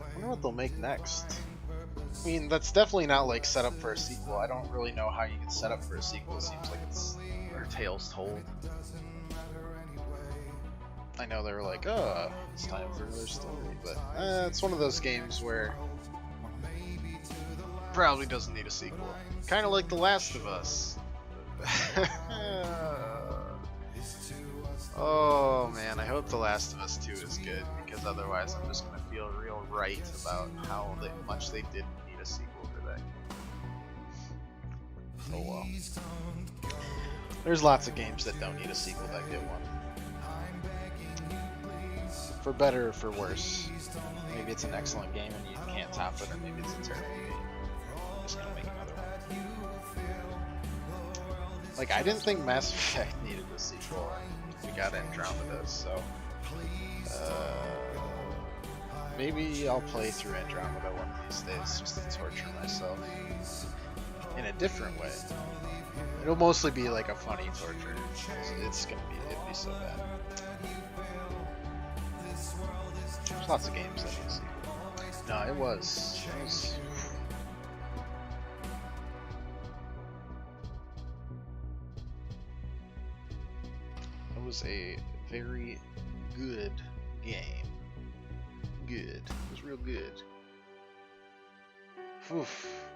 I wonder what they'll make next. I mean, that's definitely not like set up for a sequel. I don't really know how you can set up for a sequel. It seems like it's their tales told. I know they were like, oh, it's time for another story, but it's one of those games where probably doesn't need a sequel. Kind of like The Last of Us. Oh man, I hope The Last of Us 2 is good, because otherwise I'm just gonna feel real right about how much they didn't need a sequel for that game. Oh well. There's lots of games that don't need a sequel that get one. For better or for worse. Maybe it's an excellent game and you can't top it, or maybe it's a terrible game. I'm just gonna make another one. Like, I didn't think Mass Effect needed a sequel. We got Andromeda, so maybe I'll play through Andromeda one of these days just to torture myself in a different way. It'll mostly be like a funny torture. It'd be so bad. There's lots of games that need a sequel. No, it was. It was a very good game. Good. It was real good. Oof.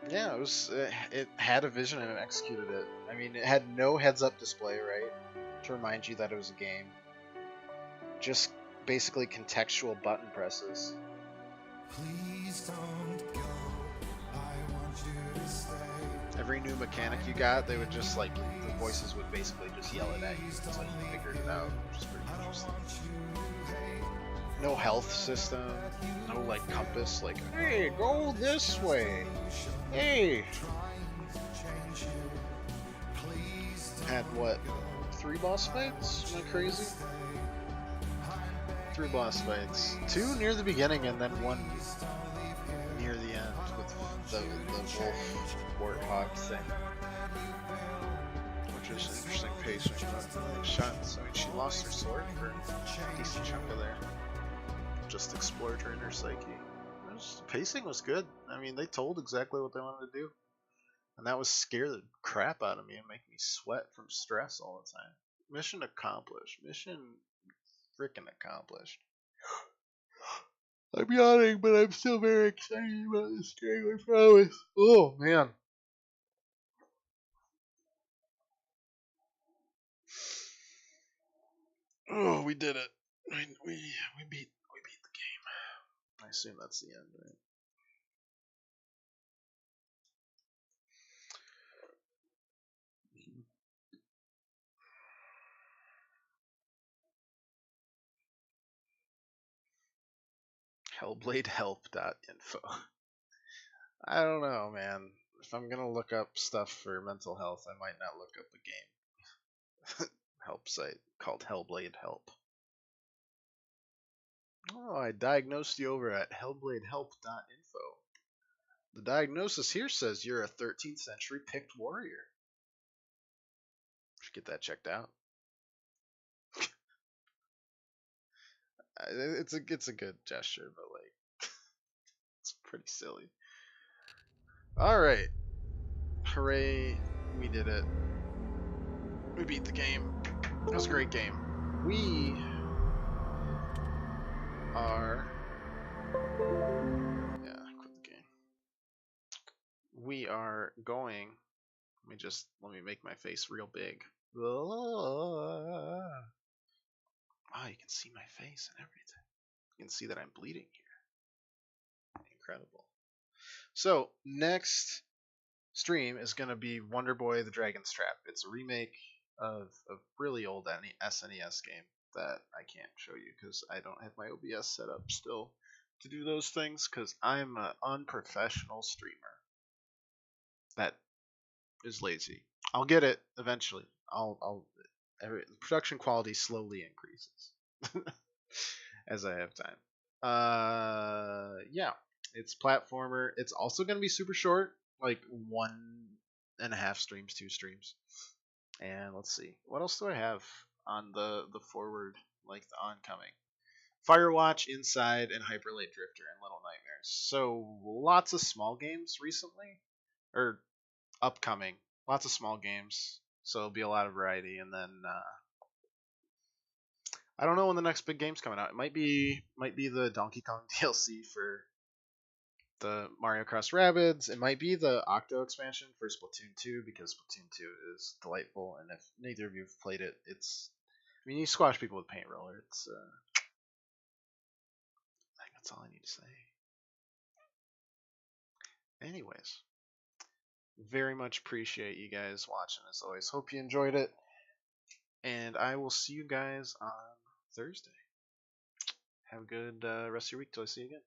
Yeah, it was. It had a vision and it executed it. I mean, it had no heads-up display, right, to remind you that it was a game. Just basically contextual button presses. Please don't go. I want you to stay. Every new mechanic you got, they would just like the voices would basically just yell it at you until you figured it out, which is pretty interesting. No health system, no like compass, like hey, go this way. Hey. Had what? 3 boss fights? Am I crazy? 3 boss fights. 2 near the beginning and then 1 near the end with the wolf warthog thing. Which is interesting pacing. Shots. I mean, she lost her sword for a decent chunk of there. Just explored her inner psyche. Pacing was good. I mean, they told exactly what they wanted to do. And that was scare the crap out of me and make me sweat from stress all the time. Mission accomplished. Mission freaking accomplished. I'm yawning, but I'm still very excited about this game, I promise. Oh, man. Oh, we did it. We beat the game. I assume that's the end, right? Hellbladehelp.info. I don't know, man. If I'm gonna look up stuff for mental health, I might not look up a game help site called Hellblade Help. Oh, I diagnosed you over at hellbladehelp.info. The diagnosis here says you're a 13th century Pict warrior. Should get that checked out. It's a good gesture, but like it's pretty silly. All right, hooray! We did it. We beat the game. It was a great game. We are. Yeah, quit the game. We are going. Let me make my face real big. Wow, you can see my face and everything. You can see that I'm bleeding here. Incredible. So, next stream is going to be Wonder Boy the Dragon's Trap. It's a remake of a really old SNES game that I can't show you because I don't have my OBS set up still to do those things because I'm an unprofessional streamer that is lazy. I'll get it eventually. The production quality slowly increases as I have time. Yeah, it's platformer. It's also going to be super short, like 1.5 streams, 2 streams. And let's see, what else do I have on the forward, like the oncoming? Firewatch, Inside, and Hyper Light Drifter and Little Nightmares. So lots of small games recently, or upcoming. Lots of small games, so it'll be a lot of variety. And then I don't know when the next big game's coming out. It might be the Donkey Kong DLC for the Mario Cross Rabbids. It might be the Octo expansion for Splatoon 2 because Splatoon 2 is delightful. And if neither of you have played it, I mean, you squash people with paint roller. I think that's all I need to say. Anyways, very much appreciate you guys watching as always. Hope you enjoyed it. And I will see you guys on Thursday. Have a good rest of your week till I see you again.